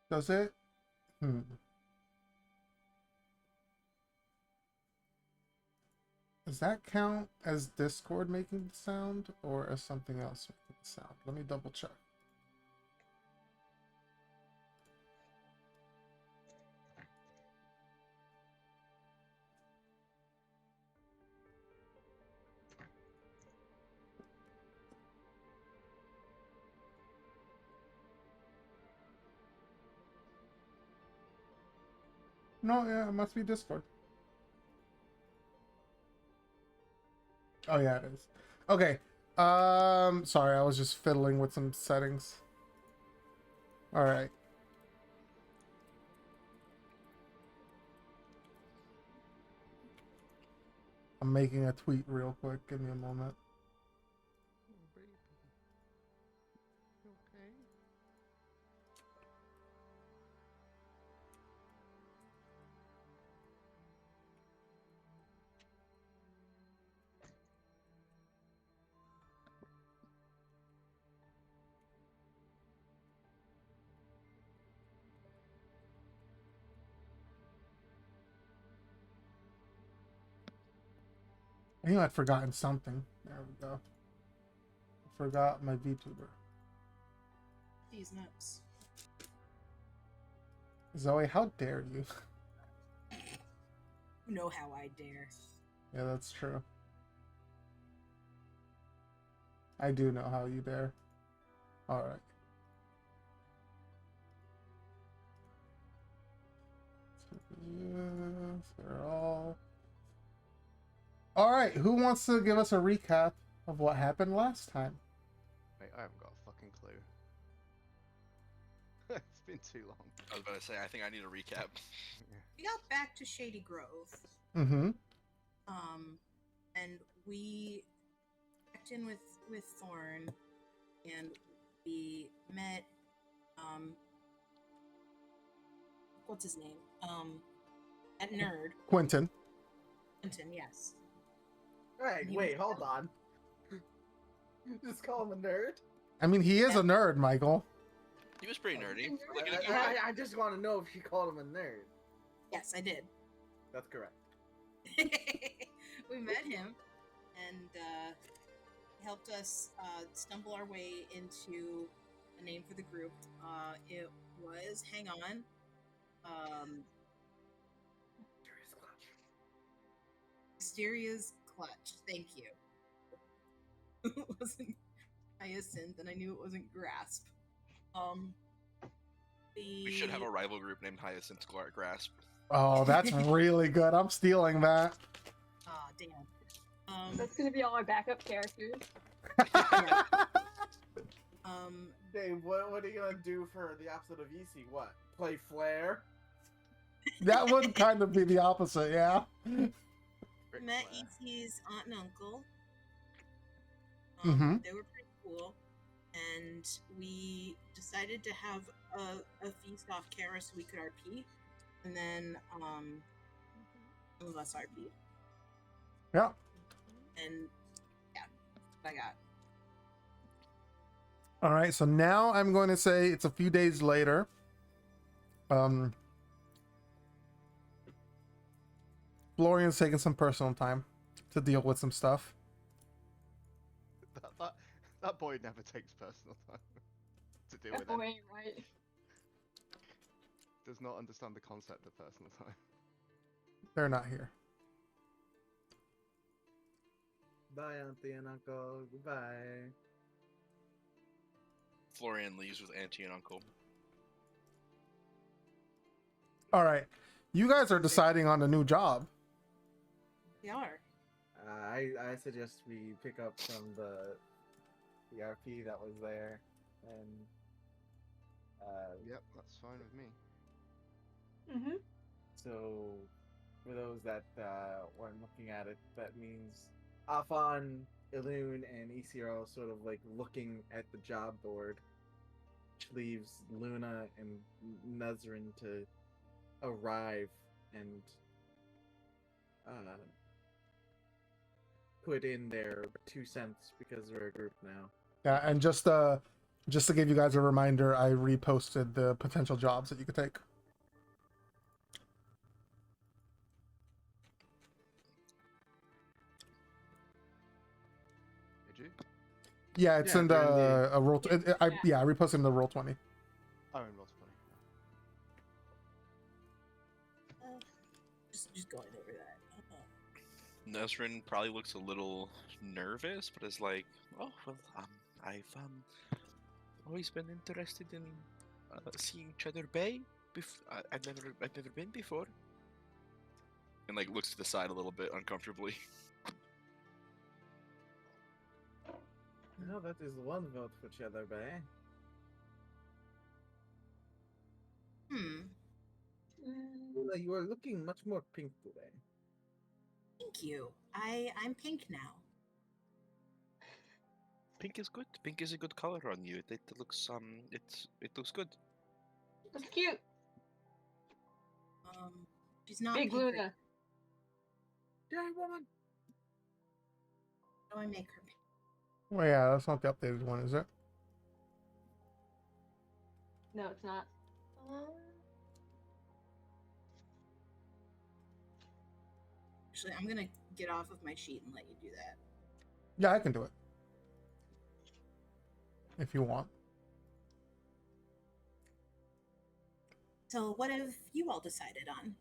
Does it? Hmm. Does that count as Discord making the sound or as something else making the sound? Let me double check. No, yeah, it must be Discord. Oh yeah, it is. Okay. Sorry, I was just fiddling with some settings. All right. I'm making a tweet real quick. Give me a moment. Oh, baby. You okay? I knew I'd forgotten something. There we go. I forgot my VTuber. These nuts. Zoe, how dare you? You know how I dare. Yeah, that's true. I do know how you dare. All right. Yes, they're all. All right. Who wants to give us a recap of what happened last time? Mate, I haven't got a fucking clue. It's been too long. I was about to say, I think I need a recap. We got back to Shady Grove. Mm-hmm. And we checked in with Thorn, and we met what's his name? That nerd. Quentin. Quentin, yes. Right, He wait, was- hold on. Just call him a nerd? I mean, he is a nerd, Michael. He was pretty nerdy. I- Like, in a good way. I just want to know if you called him a nerd. Yes, I did. That's correct. We met him, and he helped us stumble our way into a name for the group. It was, hang on, Mysterious Clutch. Thank you. It wasn't Hyacinth, and I knew it wasn't Grasp. We should have a rival group named Hyacinth Grasp. Oh, that's really good. I'm stealing that. Ah, damn. That's gonna be all our backup characters. Dave, what are you gonna do for the opposite of Easy? What? Play Flare? That would kind of be the opposite, yeah. Ric Met Flair. E.T.'s aunt and uncle. Mhm. They were pretty cool, and we decided to have a feast off Kara so we could RP, and then some of us RP, Yeah. and yeah, that's what I got. All right, so now I'm going to say it's a few days later. Florian's taking some personal time to deal with some stuff. That boy never takes personal time to deal That with boy it. ain't right. Does not understand the concept of personal time. They're not here. Bye, Auntie and Uncle. Goodbye. Florian leaves with auntie and uncle. All right, you guys are deciding on a new job. They are. I suggest we pick up from the RP that was there, and Yep, that's fine with me. Mm-hmm. so for those that weren't looking at it, that means Afan, Ilun, and Isi are all sort of like looking at the job board, which leaves Luna and Nazrin to arrive and put in their 2 cents because we're a group now. Yeah, and just Just to give you guys a reminder, I reposted the potential jobs that you could take. Did you? Yeah, it's Yeah, in they're in the the- a roll. I reposted in the roll 20. Oh, in Roll 20. Just going over that. Nesrin probably looks a little nervous, but is like, oh well, I've always been interested in seeing Cheddar Bay. I've never been before. And like looks to the side a little bit uncomfortably. No, that is one vote for Cheddar Bay. Luna, you are looking much more pink today. Thank you. I'm pink now. Pink is good. Pink is a good color on you. It looks it looks good. That's cute. She's not Big pink. Luna. Yeah, woman. How do I make her pink? Well, yeah, that's not the updated one, is it? No, it's not. Actually, I'm gonna get off of my sheet and let you do that. Yeah, I can do it. If you want. So, what have you all decided on?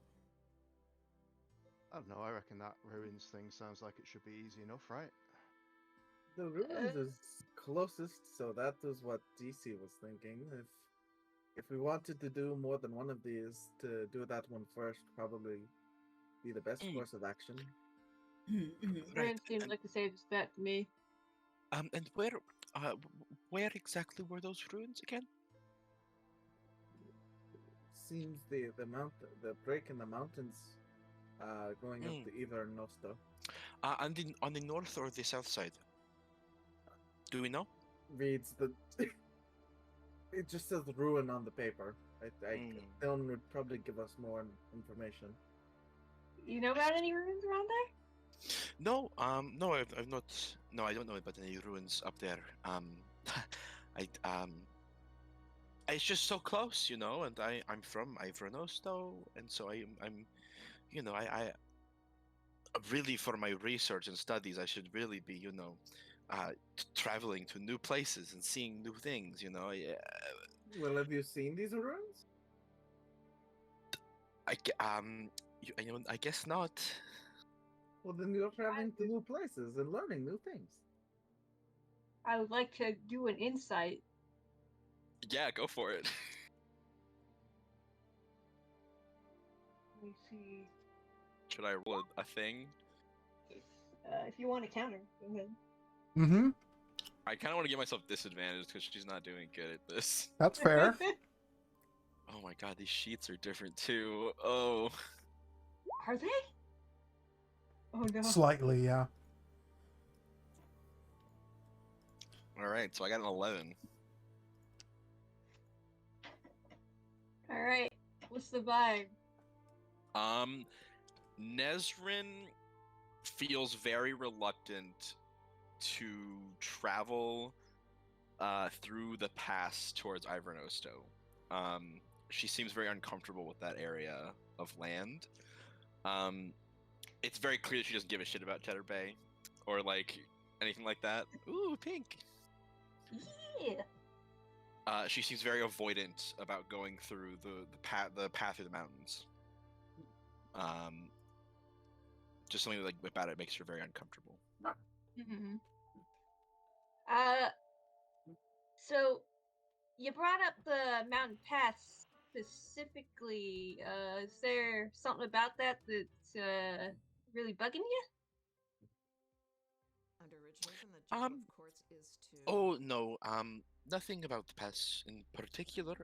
I don't know, I reckon that ruins thing sounds like it should be easy enough, right? The ruins is closest, so that was what DC was thinking. If we wanted to do more than one of these, to do that one first probably be the best course of action. Ruin seems like the safest bet to me. And where exactly were those ruins again? Seems the break in the mountains, going up to either Nosto. On the north or the south side? Do we know? Reads the. It just says ruin on the paper. Dylan would probably give us more information. You know about any ruins around there? No, no, I've not. No, I don't know about any ruins up there. It's just so close, you know, and I'm from Ivronosto, and so I'm, you know, I really for my research and studies, I should really be, you know, traveling to new places and seeing new things, you know. Well, have you seen these ruins? I guess not. Well, then you're traveling to new places and learning new things. I would like to do an insight. Yeah, go for it. Let me see. Should I roll a thing? If you want to counter, go ahead. Mm-hmm. I kind of want to give myself disadvantage because she's not doing good at this. That's fair. Oh my god, these sheets are different too. Oh. Are they? Oh no. Slightly, yeah. Alright, so I got an 11. Alright. What's the vibe? Nesrin feels very reluctant to travel through the pass towards Ivronosto. She seems very uncomfortable with that area of land. It's very clear she doesn't give a shit about Cheddar Bay or like anything like that. Ooh, pink. Yeah. She seems very avoidant about going through the path through the mountains. Just something like about it makes her very uncomfortable. Mm-hmm. So you brought up the mountain pass specifically. Is there something about that that's really bugging you? Under originalism, the job of courts is to. Oh no, nothing about the pass in particular.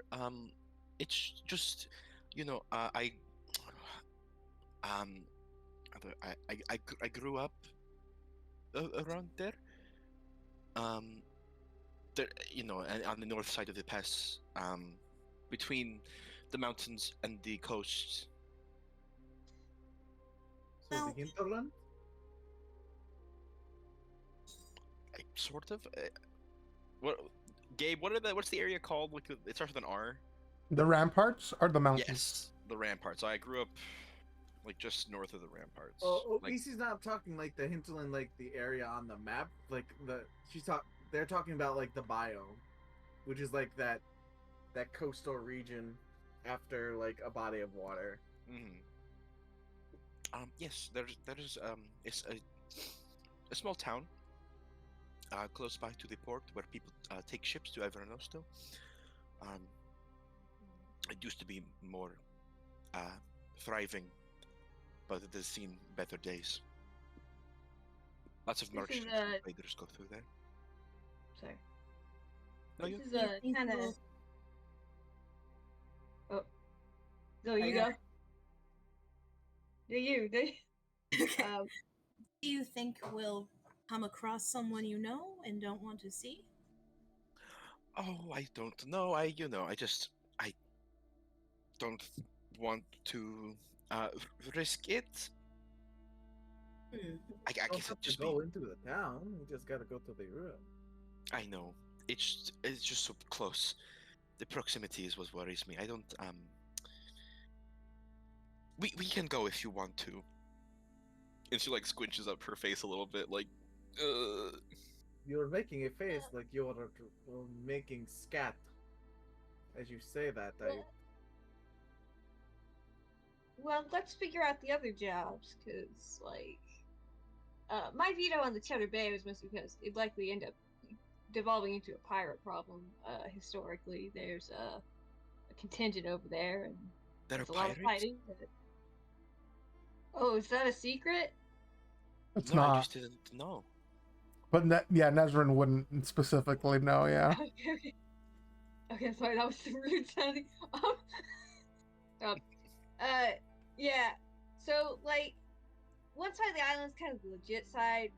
It's just, you know, I grew up around there. There, you know, on the north side of the pass, between the mountains and the coast. So Well- the hinterland? Sort of. What Gabe, what's the area called? Like it starts with an R. The ramparts or the mountains? Yes, the ramparts. So I grew up like just north of the ramparts. Oh, like, Easy's not talking like the hinterland, like the area on the map. Like they're talking about like the biome, which is like that coastal region after like a body of water. Yes, there's it's a small town close by to the port where people take ships to Evernosto. It used to be more thriving, but it has seen better days. Lots of merchants and traders go through there. Sorry. No, This is a kind of. Oh, so you go. Do you? Okay. Do you think we'll come across someone you know and don't want to see? Oh, I don't know. I don't want to risk it. I Don't guess have it just to go into the town. You just gotta go to the ruin. I know. It's just so close. The proximity is what worries me. I don't we can go if you want to. And she like squinches up her face a little bit, like You're making a face like you're making scat. As you say that, Well, let's figure out the other jobs, because, like, my veto on the Cheddar Bay was mostly because it'd likely end up devolving into a pirate problem. Historically, there's a contingent over there, and there's a lot of fighting. But... Oh, is that a secret? It's no, not. I just didn't know. But Nezrin wouldn't specifically know. Yeah. Okay, sorry, that was rude sounding. Yeah. So, like, one side of the island is kind of the legit side,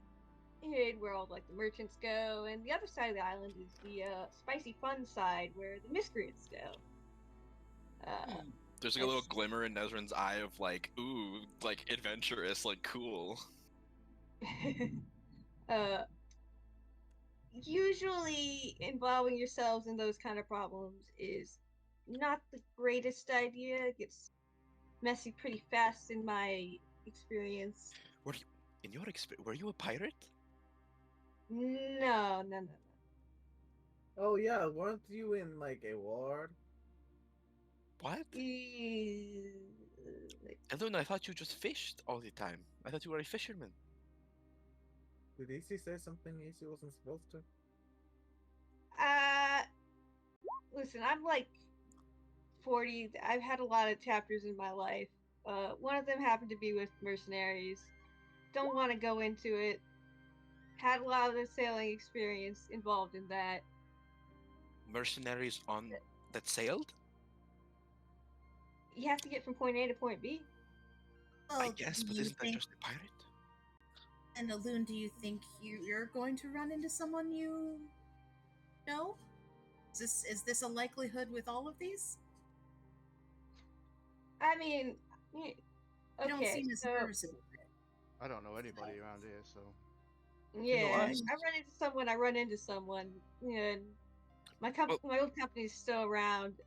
where all like the merchants go, and the other side of the island is the spicy fun side, where the miscreants go. There's like a little glimmer in Nezrin's eye of like, ooh, like adventurous, like cool. Usually involving yourselves in those kind of problems is not the greatest idea. It gets messy pretty fast in my experience. Were you a pirate? No. Oh yeah, weren't you in like a war? What? Eluna, I thought you just fished all the time. I thought you were a fisherman. Did Easy say something Easy wasn't supposed to? Listen, I'm like 40. I've had a lot of chapters in my life. One of them happened to be with mercenaries. Don't want to go into it. Had a lot of the sailing experience involved in that. Mercenaries that sailed? You have to get from point A to point B. Well, I guess, but isn't that just a pirate? And Aloon, do you think you're going to run into someone you know? Is this a likelihood with all of these? I mean, okay, you don't seem as nervous about it. I don't know anybody around here, so. Yeah, I run into someone. And my old company's still around.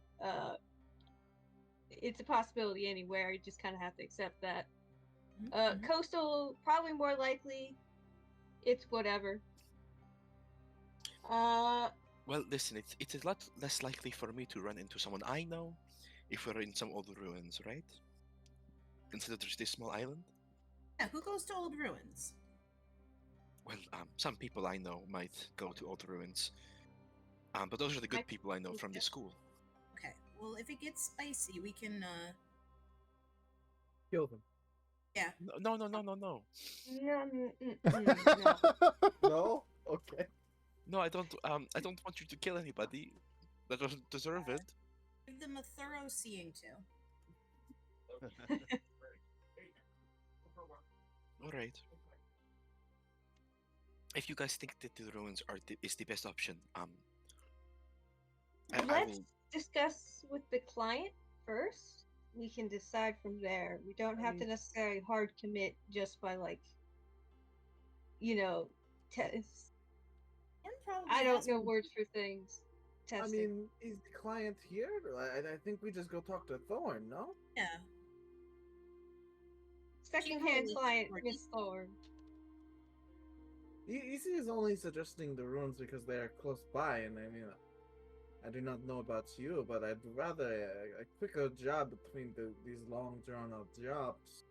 It's a possibility anywhere. You just kind of have to accept that. Coastal, probably more likely. It's whatever. Well, listen, it's a lot less likely for me to run into someone I know if we're in some old ruins, right? Instead of just this small island. Yeah, who goes to old ruins? Well, some people I know might go to old ruins. But those are the good people I know from the school. Okay, well, if it gets spicy, we can, kill them. Yeah. No. No. No? Okay. No, I don't want you to kill anybody that doesn't deserve it. Give them a thorough seeing to. All right. If you guys think that the ruins is the best option, let's discuss with the client first. We can decide from there. We don't have to necessarily hard commit just by like, I don't know words for things. testing. I mean, is the client here? I think we just go talk to Thorn, no? Yeah. Second-hand People client, with Miss Thorn. Easy is only suggesting the ruins because they are close by, and I mean, I do not know about you, but I'd rather a quicker job between these long drawn-out jobs.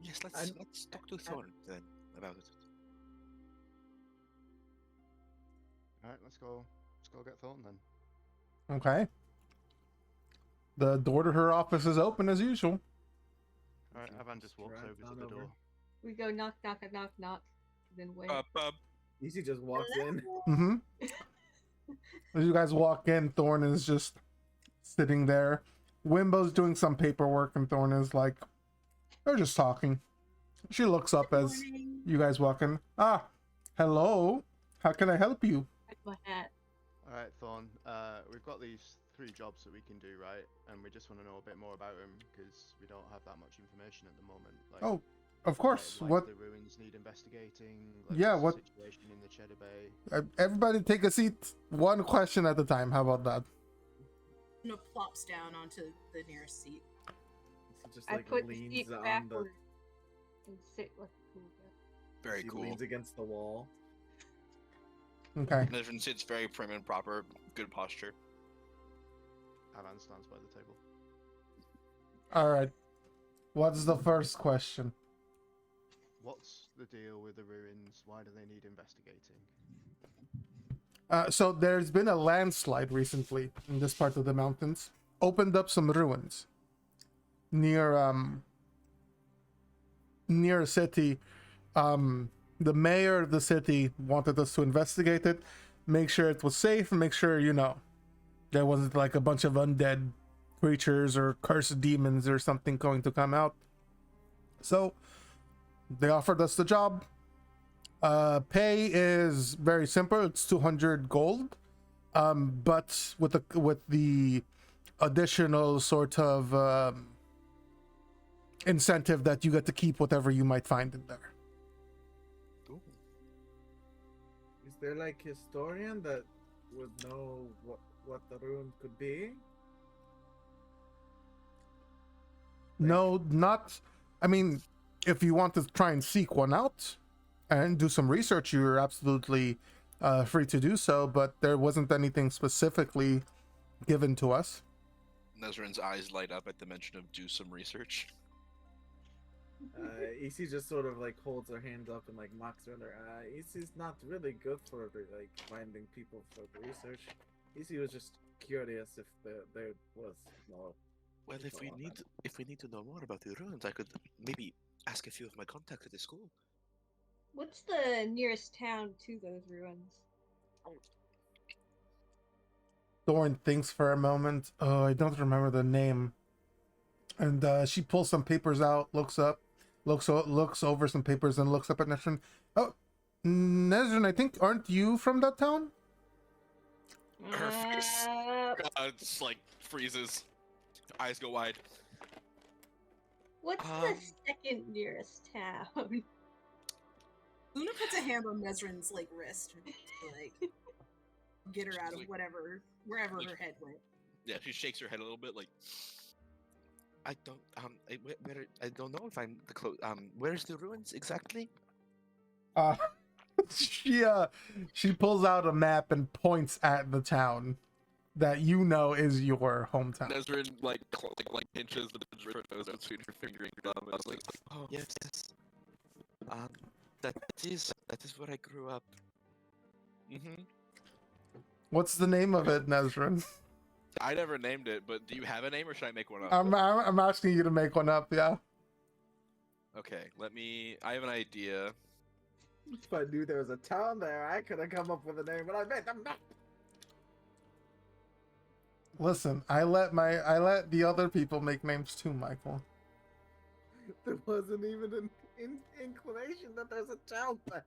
Yes, I'm- let's talk to Thorn then about it. Alright, let's go get Thornton then. Okay. The door to her office is open as usual. Alright, Okay, Avan just walks right over on to the over. door. We go knock, knock, knock, knock, then wait. Easy just walks in. Mm-hmm. As you guys walk in, Thorn is just sitting there. Wimbo's doing some paperwork, and Thorn is like, they're just talking. She looks up as morning. you guys walk in. Ah, hello. How can I help you? My hat. Alright, Thorn, we've got these 3 jobs that we can do, right? And we just want to know a bit more about them because we don't have that much information at the moment. Like, Oh, of course. Like What? the ruins need investigating. Like Yeah, what's what- the situation in the Cheddar Bay? Everybody take a seat. One question at a time. How about that? No, plops down onto the nearest seat. Easy just I like put the leans seat on the. backward and sit like a cool guy. Very He cool. leans against the wall. Okay. Nesrin sits very prim and proper, good posture. Avan stands by the table. All right. What's the first question? What's the deal with the ruins? Why do they need investigating? So there's been a landslide recently in this part of the mountains. Opened up some ruins near a city. The mayor of the city wanted us to investigate it, make sure it was safe, and make sure there wasn't like a bunch of undead creatures or cursed demons or something going to come out. So they offered us the job. Pay is very simple. It's 200 gold. But with the additional sort of incentive that you get to keep whatever you might find in there. Ooh. Is there like historian that would know what the ruin could be? No, not. I mean, if you want to try and seek one out and do some research, you're absolutely free to do so. But there wasn't anything specifically given to us. Nesrin's eyes light up at the mention of do some research. Isi just sort of like holds her hands up and like mocks her. Isi's not really good for like finding people for the research. Isi was just curious if there was more. Well, if we need to know more about the ruins, I could maybe ask a few of my contacts at the school. What's the nearest town to those ruins? Thorn thinks for a moment. Oh, I don't remember the name. And she pulls some papers out, looks over some papers, and looks up at Nesrin. Oh, Nesrin, I think, aren't you from that town? Her face it's like freezes. Eyes go wide. What's the second nearest town? Luna puts a hand on Nesrin's like wrist to like get her out of wherever her head went. Yeah, she shakes her head a little bit, like I don't I don't know if I'm the where's the ruins exactly? She pulls out a map and points at the town that you know is your hometown. Nesrin like pinches the her nose between her finger and thumb. And I was like, oh yes. That is where I grew up. Mm-hmm. What's the name of it, Nesrin? I never named it, but do you have a name or should I make one up? I'm asking you to make one up, yeah. Okay, I have an idea. If I knew there was a town there, I could have come up with a name, but I made them not. Listen, I let the other people make names too, Michael. There wasn't even an inclination that there's a town there.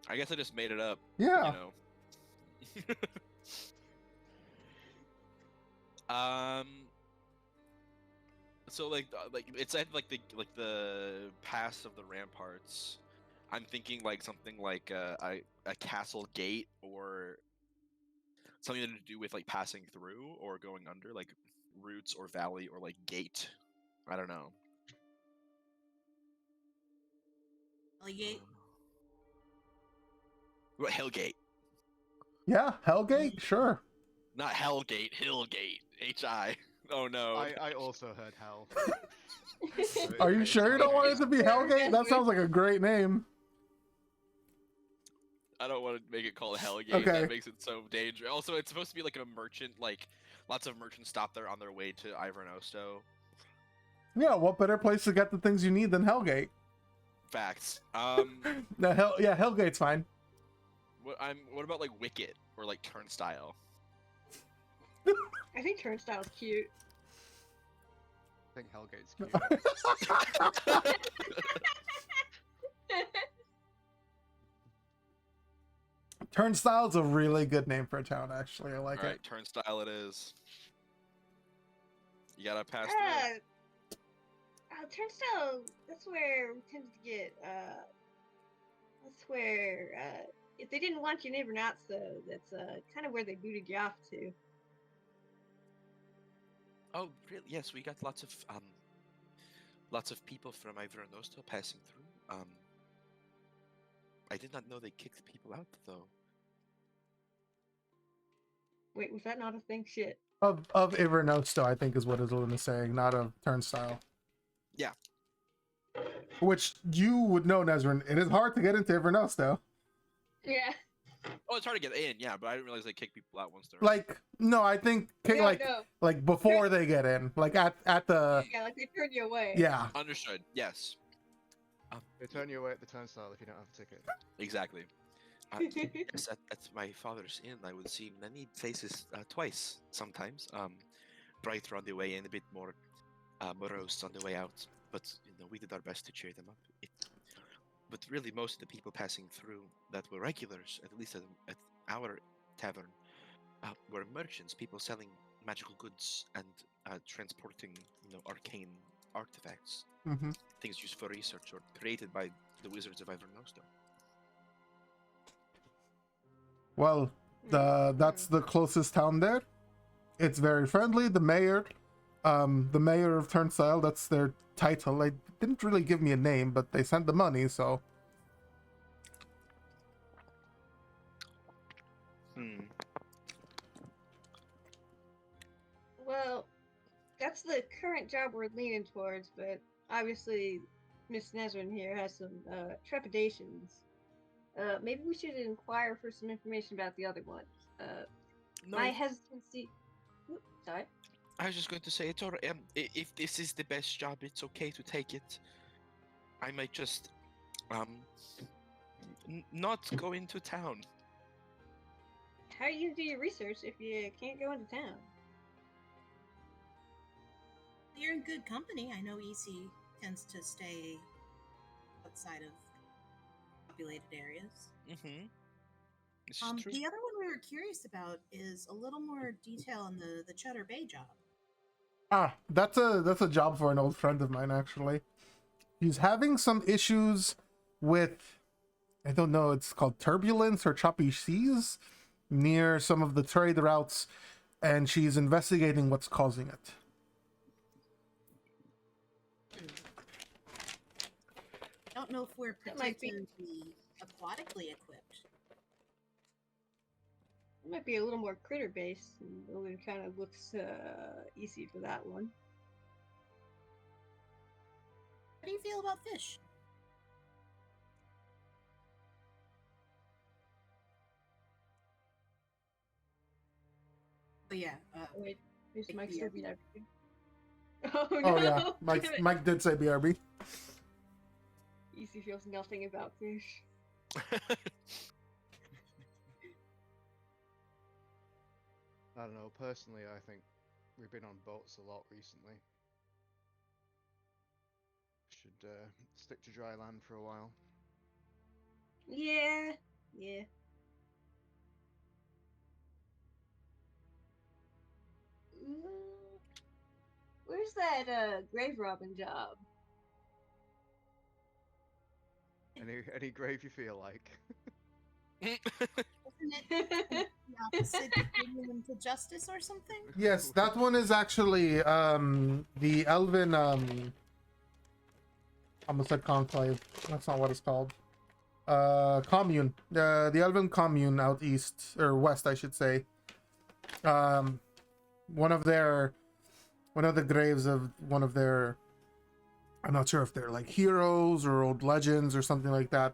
I guess I just made it up. Yeah. You know. So like it's at like the pass of the ramparts. I'm thinking like something like a castle gate or something to do with like passing through or going under, like roots or valley or like gate. I don't know. Alligate. What Hellgate? Yeah, Hellgate, sure. Not Hellgate, Hillgate. H-I. Oh no. I also heard hell. Are you sure you don't want it to be Hellgate? That Yes, sounds like a great name. I don't want to make it called Hellgate. Okay. That makes it so dangerous. Also, it's supposed to be like a merchant, like lots of merchants stop there on their way to Ivernosto. Yeah, what better place to get the things you need than Hellgate? Facts. Yeah, Hellgate's fine. What about like Wicket or like Turnstile? I think Turnstile's cute. I think Hellgate's cute. Turnstile's a really good name for a town, actually. I like All right, it. Turnstile it is. You gotta pass Ah, through. Turnstile. That's where we tend to get. That's where. If they didn't want your neighbor not so, that's kind of where they booted you off to. Oh, really? Yes, we got lots of people from Ivernosto passing through. I did not know they kicked people out though. Wait, was that not a thing? Shit. Of Ivernosto, I think is what Islin is saying, not of Turnstile. Yeah. Which you would know, Nezrin. It is hard to get into Ivernosto. Yeah. Oh, it's hard to get in, yeah, but I didn't realize they kick people out once they're Like, no, I think No. like before they get in, like at the Yeah, like they turn you away. yeah. Understood. Yes. They turn you away at the turnstile if you don't have a ticket. Exactly. Yes, at my father's inn, I would see many faces twice sometimes. Brighter on the way in, a bit more morose on the way out. But we did our best to cheer them up. But really, most of the people passing through that were regulars, at least at our tavern, were merchants, people selling magical goods and transporting, arcane artifacts, Mm-hmm. things used for research or created by the wizards of Ivernosto. Well, that's the closest town there. It's very friendly. The mayor of Turnstile, that's their title. They didn't really give me a name, but they sent the money, so. Well, that's the current job we're leaning towards, but obviously Miss Nezrin here has some trepidations. Maybe we should inquire for some information about the other ones. No, My hesitancy. Sorry. I was just going to say it's alright. If this is the best job, it's okay to take it. I might just not go into town. How do you do your research if you can't go into town? You're in good company. I know EC tends to stay outside of populated areas. Mm-hmm. This is true. The other one we were curious about is a little more detail on the Cheddar Bay job. That's a job for an old friend of mine, actually. He's having some issues with, I don't know, it's called turbulence or choppy seas near some of the trade routes, and she's investigating what's causing it. I don't know if we're That might be- particularly aquatically equipped. It might be a little more critter based, and Illumin kind of looks easy for that one. How do you feel about fish? Oh yeah. Wait, is Like Mike BRB. still beat everything? Oh no! Oh yeah, Mike did say BRB. Easy feels nothing about fish. I don't know. Personally, I think we've been on boats a lot recently. Should stick to dry land for a while. Yeah. Mm, Where's that grave robbing job? Any grave you feel like. Isn't it the opposite of bringing them to justice or something? Yes, that one is actually the Elven almost said conclave. That's not what it's called. Commune. The Elven commune out east or west, I should say. Um, one of the graves of one of their, I'm not sure if they're like heroes or old legends or something like that,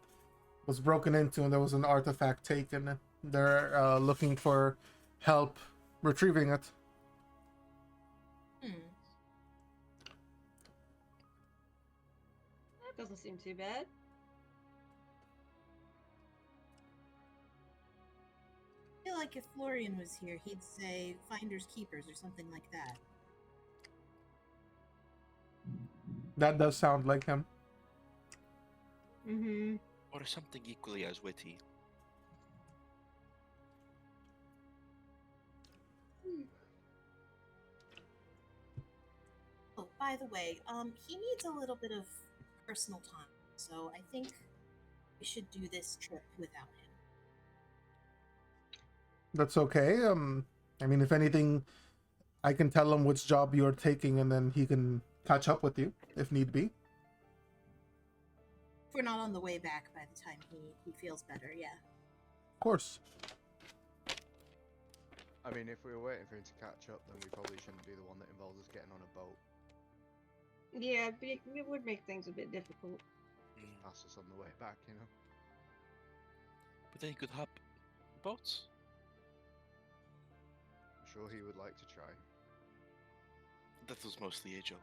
was broken into, and there was an artifact taken. They're looking for help retrieving it. Hmm. That doesn't seem too bad. I feel like if Florian was here, he'd say finders keepers or something like that. That does sound like him. Mm-hmm. Or something equally as witty. Oh, by the way, he needs a little bit of personal time, so I think we should do this trip without him. That's okay. I mean, if anything, I can tell him which job you're taking, and then he can catch up with you if need be. If we're not on the way back by the time he feels better, yeah. Of course. I mean, if we were waiting for him to catch up, then we probably shouldn't be the one that involves us getting on a boat. Yeah, but it would make things a bit difficult. Pass us on the way back, you know? But then you could hop boats. I'm sure he would like to try. That was mostly a joke.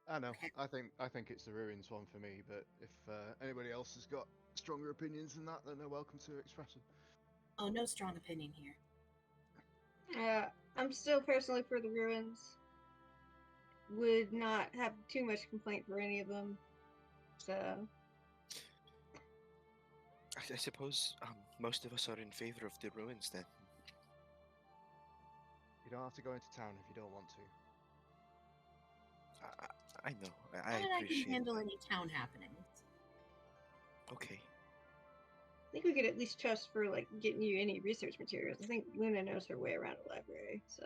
I know. Okay. I think it's the ruins one for me, but if anybody else has got stronger opinions than that, then they're welcome to express them. Oh, no strong opinion here. I'm still personally for the ruins. Would not have too much complaint for any of them. So. I suppose most of us are in favor of the ruins then. You don't have to go into town if you don't want to. I know. I And I can appreciate handle that. any town happenings. Okay. I think we could at least trust for like getting you any research materials. I think Luna knows her way around a library, so.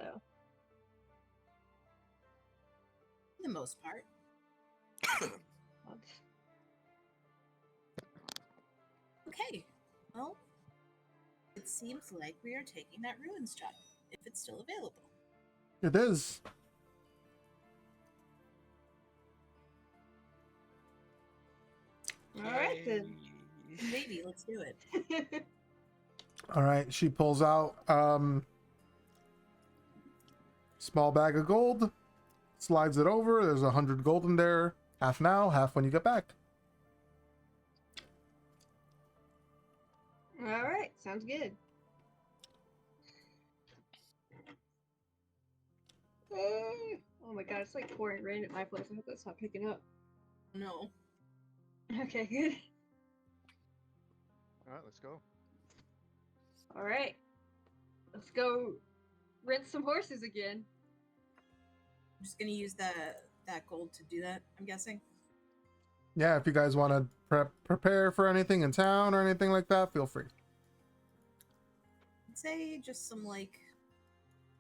For the most part. Okay. Well, it seems like we are taking that ruins job, if it's still available. It is. All right then. Maybe, let's do it. All right. She pulls out small bag of gold, slides it over. There's 100 gold in there. Half now, half when you get back. All right, sounds good. Oh my god, it's like pouring rain at my place. I hope that's not picking up. No. Okay, good. Alright, let's go. All right, let's go rinse some horses again. I'm just gonna use that gold to do that, I'm guessing. Yeah, if you guys want to prepare for anything in town or anything like that, feel free. I'd say just some like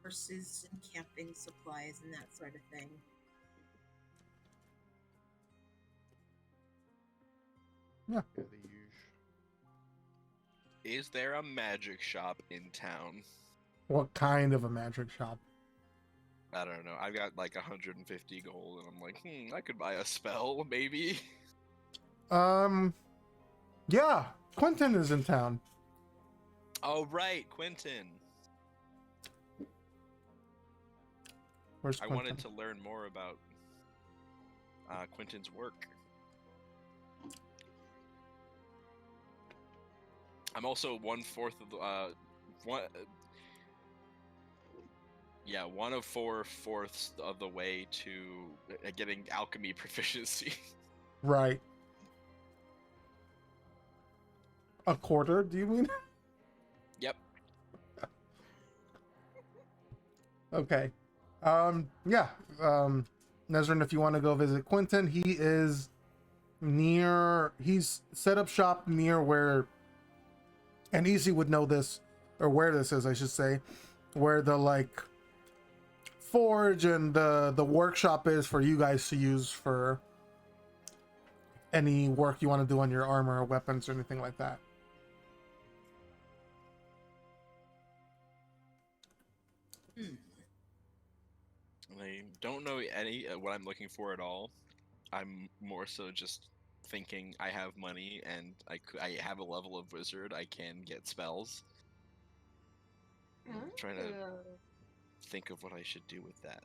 horses and camping supplies and that sort of thing. Yeah. Yeah, the usual. Is there a magic shop in town? What kind of a magic shop? I don't know. I've got like 150 gold, and I'm like, I could buy a spell, maybe. Yeah, Quentin is in town. Oh, right, Quentin. Where's I Quentin? wanted to learn more about Quentin's work. I'm also 1/4 of the one of 4/4 of the way to getting alchemy proficiency. Right. A quarter, do you mean? Yep. Okay. Yeah. Nezrin, if you want to go visit Quentin, he is near. He's set up shop near where, and Easy would know this, or where this is, I should say, where the like forge and the workshop is for you guys to use for any work you want to do on your armor or weapons or anything like that. I don't know any what I'm looking for at all. I'm more so just thinking I have money and I have a level of wizard. I can get spells. I'm trying to Oh. think of what I should do with that.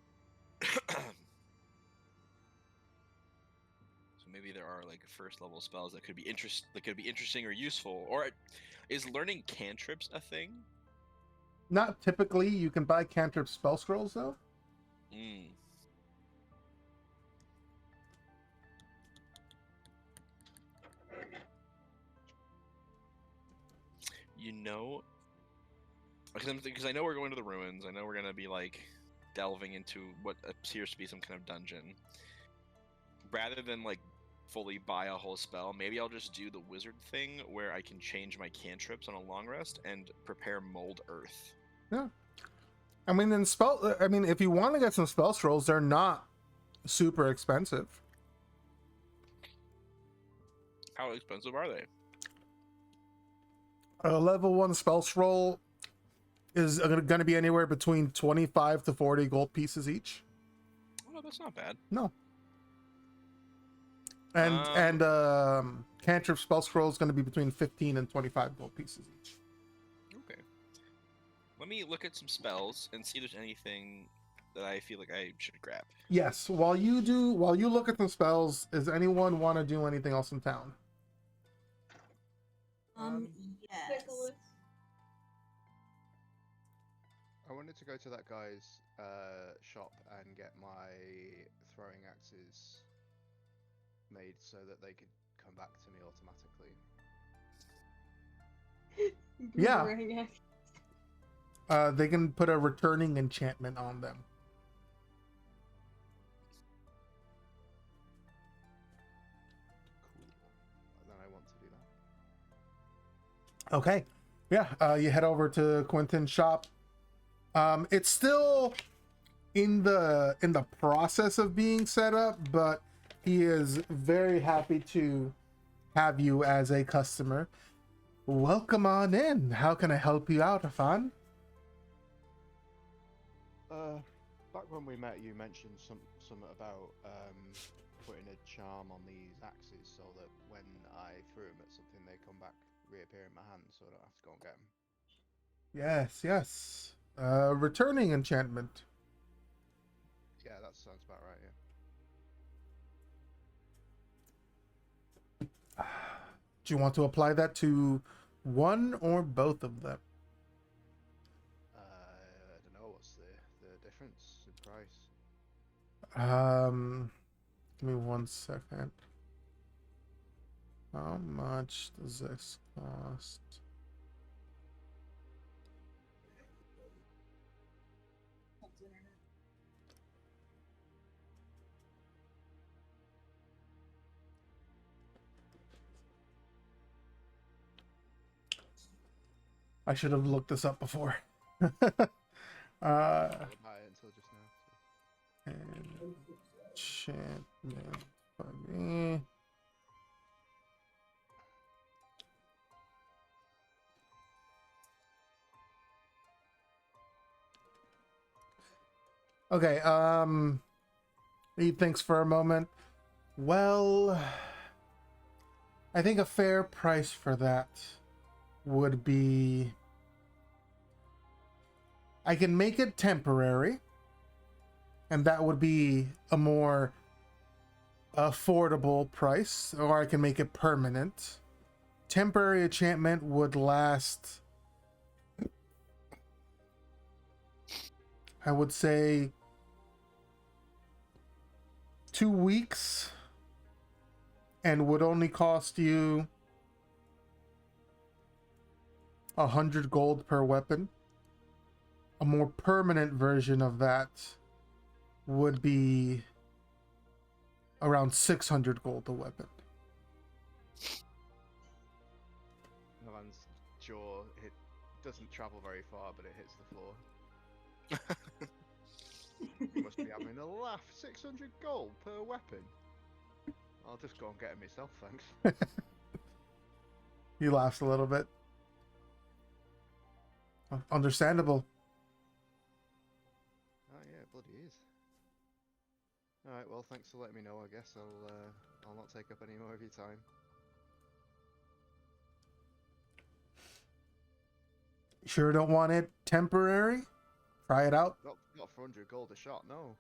So maybe there are like first level spells that could be interesting or useful. Or is learning cantrips a thing? Not typically. You can buy cantrip spell scrolls though. Mm. You know, because I know we're going to the ruins. I know we're gonna be like delving into what appears to be some kind of dungeon. Rather than like fully buy a whole spell, maybe I'll just do the wizard thing where I can change my cantrips on a long rest and prepare mold earth. Yeah. I mean, if you want to get some spell scrolls, they're not super expensive. How expensive are they? A level 1 spell scroll is going to be anywhere between 25 to 40 gold pieces each. Oh, that's not bad. No. And cantrip spell scroll is going to be between 15 and 25 gold pieces each. Okay. Let me look at some spells and see if there's anything that I feel like I should grab. Yes. While you look at the spells, does anyone want to do anything else in town? Yes. Nicholas. I wanted to go to that guy's shop and get my throwing axes made so that they could come back to me automatically. Yeah. Boomerang axe. They can put a returning enchantment on them. Cool. Then I want to do that. Okay. Yeah, you head over to Quentin's shop. It's still in the process of being set up, but he is very happy to have you as a customer. Welcome on in. How can I help you out, Afan? Back when we met, you mentioned something about putting a charm on these axes so that when I threw them at something, they come back, reappear in my hand, so I don't have to go and get them. Yes. Returning enchantment. Yeah, that sounds about right. Yeah. Do you want to apply that to one or both of them? I don't know what's the difference in price. Give me 1 second. How much does this cost? I should have looked this up before. I didn't buy it until just now. Enchantment for me. Okay, he thinks for a moment. Well, I think a fair price for that would be, I can make it temporary, and that would be a more affordable price, or I can make it permanent. Temporary enchantment would last, I would say, 2 weeks, and would only cost you 100 gold per weapon. A more permanent version of that would be around 600 gold a weapon. Navan's jaw doesn't travel very far, but it hits the floor. You must be having a laugh. 600 gold per weapon. I'll just go and get it myself, thanks. He laughs a little bit. Understandable. Oh yeah, it bloody is. Alright, well thanks for letting me know, I guess. I'll not take up any more of your time. Sure don't want it temporary? Try it out. Not for 100 gold a shot, no.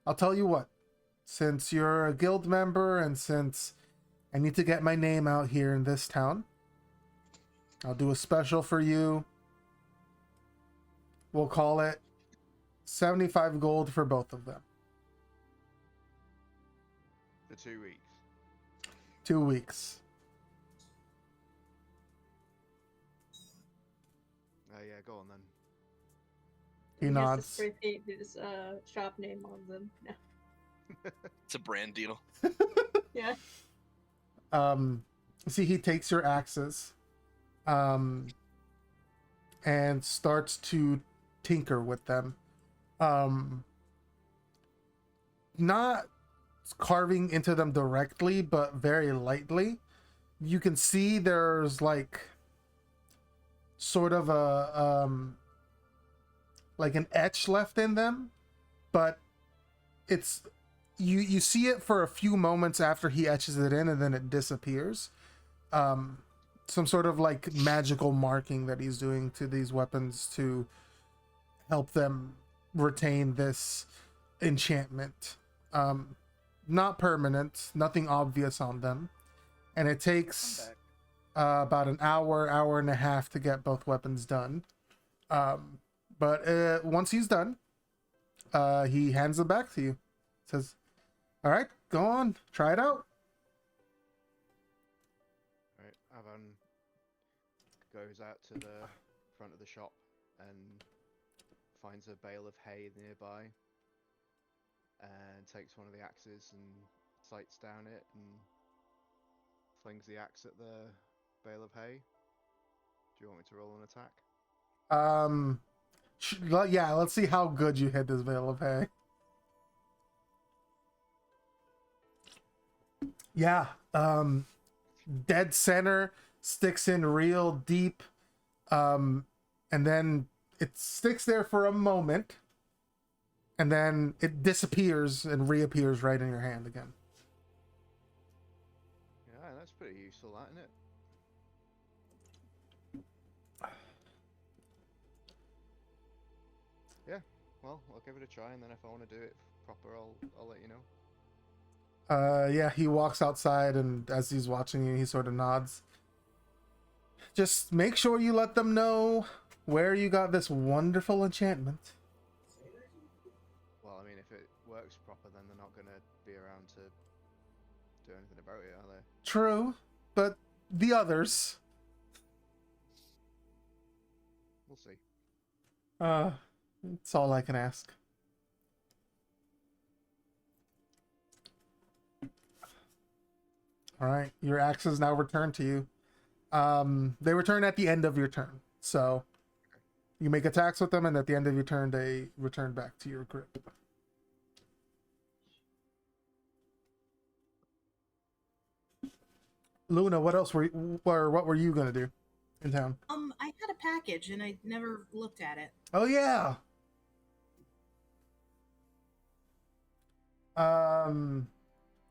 I'll tell you what. Since you're a guild member and since I need to get my name out here in this town, I'll do a special for you. We'll call it 75 gold for both of them. For 2 weeks. 2 weeks. Yeah, go on then. He has to nods. spray paint his shop name on them. No. It's a brand deal. Yeah. See, he takes your axes, and starts to tinker with them. Not carving into them directly, but very lightly. You can see there's like sort of a like an etch left in them, but it's you see it for a few moments after he etches it in, and then it disappears. Some sort of like magical marking that he's doing to these weapons to help them retain this enchantment. Not permanent, nothing obvious on them, and it takes about an hour and a half to get both weapons done. But once he's done, he hands them back to you. Says, all right, go on, try it out. Right, Avan goes out to the front of the shop and finds a bale of hay nearby and takes one of the axes and sights down it and flings the axe at the bale of hay. Do you want me to roll an attack? Yeah, let's see how good you hit this bale of hay. Yeah, dead center, sticks in real deep, and then it sticks there for a moment, and then it disappears and reappears right in your hand again. Yeah, that's pretty useful, that, isn't it? Yeah, well, I'll give it a try, and then if I want to do it proper, I'll let you know. Yeah, he walks outside, and as he's watching you, he sort of nods. Just make sure you let them know where you got this wonderful enchantment. Well, I mean, if it works proper, then they're not going to be around to do anything about it, are they? True, but the others. We'll see. That's all I can ask. All right, your axes now return to you. They return at the end of your turn, so you make attacks with them, and at the end of your turn, they return back to your grip. Luna, what were you gonna do in town? I had a package and I never looked at it. Oh yeah.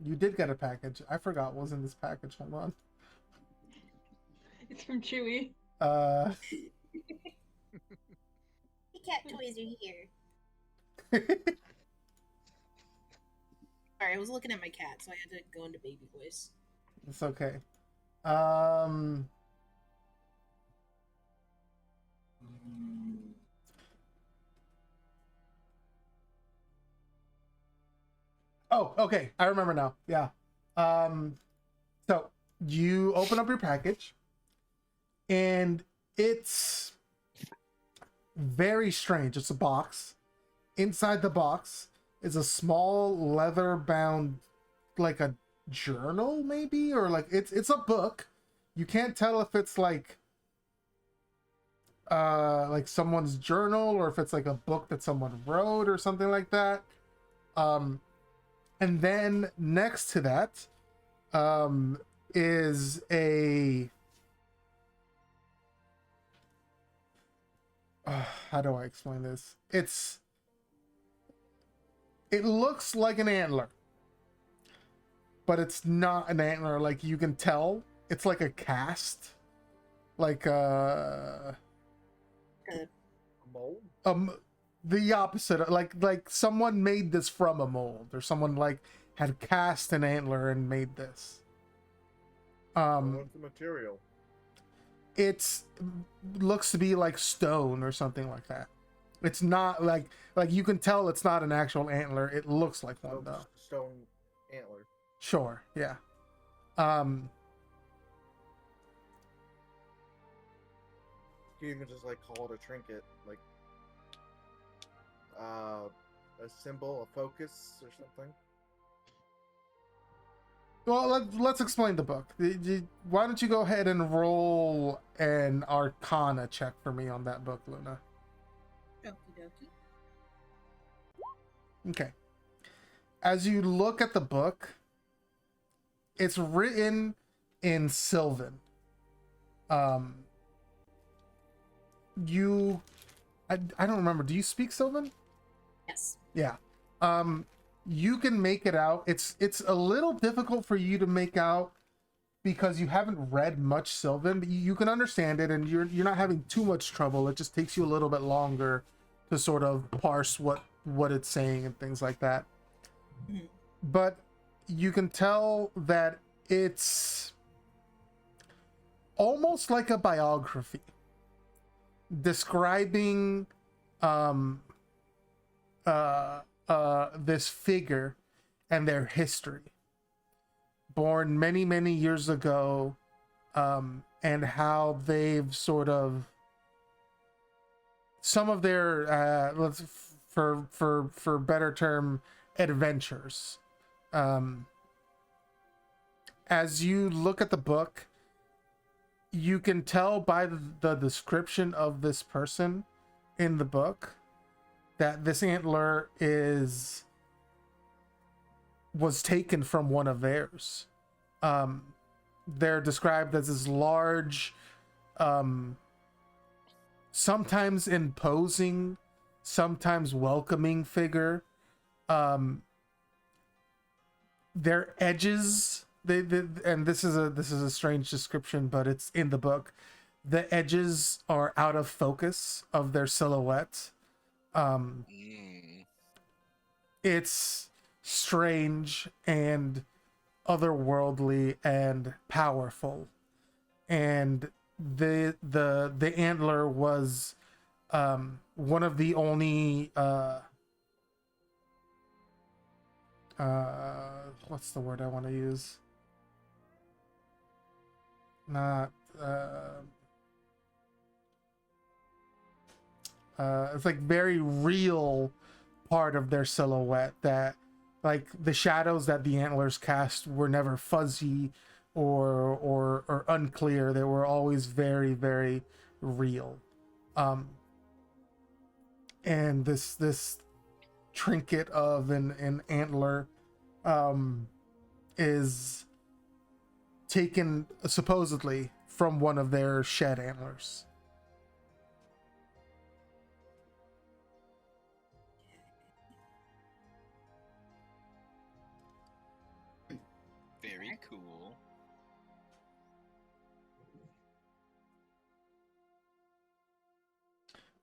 You did get a package. I forgot what was in this package. Hold on. It's from Chewy. The cat toys are here. Sorry, I was looking at my cat, so I had to go into baby voice. It's okay. Oh, okay. I remember now. Yeah. So you open up your package, and it's very strange. It's a box, inside the box is a small leather bound, like a journal maybe, or like it's a book. You can't tell if it's like someone's journal or if it's like a book that someone wrote or something like that. And then next to that is a how do I explain this? It looks like an antler, but it's not an antler. Like you can tell, it's like a cast, like Mold? the opposite. Like someone made this from a mold, or someone like had cast an antler and made this. What's the material? It's looks to be like stone or something like that. It's not like you can tell it's not an actual antler. It looks like one though. Stone antler. Sure, yeah. You can even just like call it a trinket, like a symbol, a focus, or something. Well, let's explain the book. Why don't you go ahead and roll an Arcana check for me on that book, Luna? Okie dokie. Okay. As you look at the book, it's written in Sylvan. I don't remember. Do you speak Sylvan? Yes. Yeah. You can make it out. It's a little difficult for you to make out because you haven't read much Sylvan, but you can understand it and you're not having too much trouble. It just takes you a little bit longer to sort of parse what it's saying and things like that. Mhm. But you can tell that it's almost like a biography describing this figure and their history, born many years ago, and how they've sort of some of their let's for better term adventures. As you look at the book, you can tell by the description of this person in the book that this antler was taken from one of theirs. They're described as this large, sometimes imposing, sometimes welcoming figure. Their edges, and this is a strange description, but it's in the book. The edges are out of focus of their silhouette. It's strange and otherworldly and powerful, and the antler was one of the only what's the word I want to use? Not it's like very real part of their silhouette, that like the shadows that the antlers cast were never fuzzy or unclear. They were always very real. And this trinket of an antler is taken supposedly from one of their shed antlers. Very cool.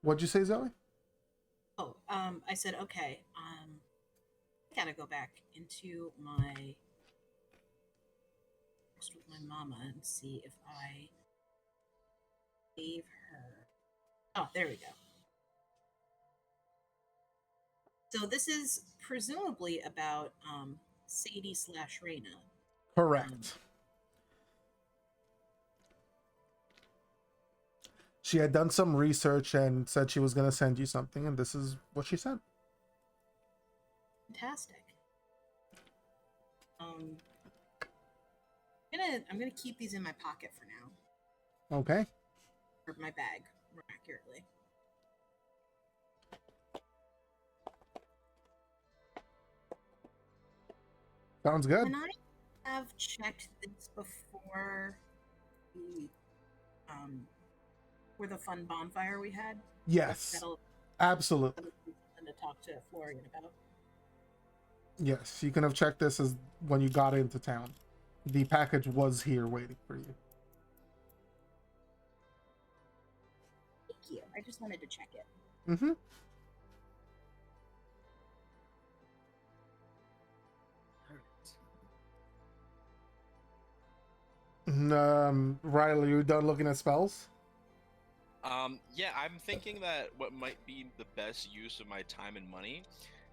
What'd you say, Zoe? Oh, I said okay. I gotta go back into my text with my mama and see if I gave her. Oh, there we go. So this is presumably about Sadie / Raina. Correct. She had done some research and said she was going to send you something, and this is what she sent. Fantastic. I'm gonna keep these in my pocket for now, Okay. or my bag, more accurately. Sounds good. Can I have checked this before the for the fun bonfire we had? Yes. That'll Absolutely. be something to talk to Florian about. Yes, you can have checked this as when you got into town. The package was here waiting for you. Thank you. I just wanted to check it. Mm-hmm. Riley, you done looking at spells? Yeah, I'm thinking that what might be the best use of my time and money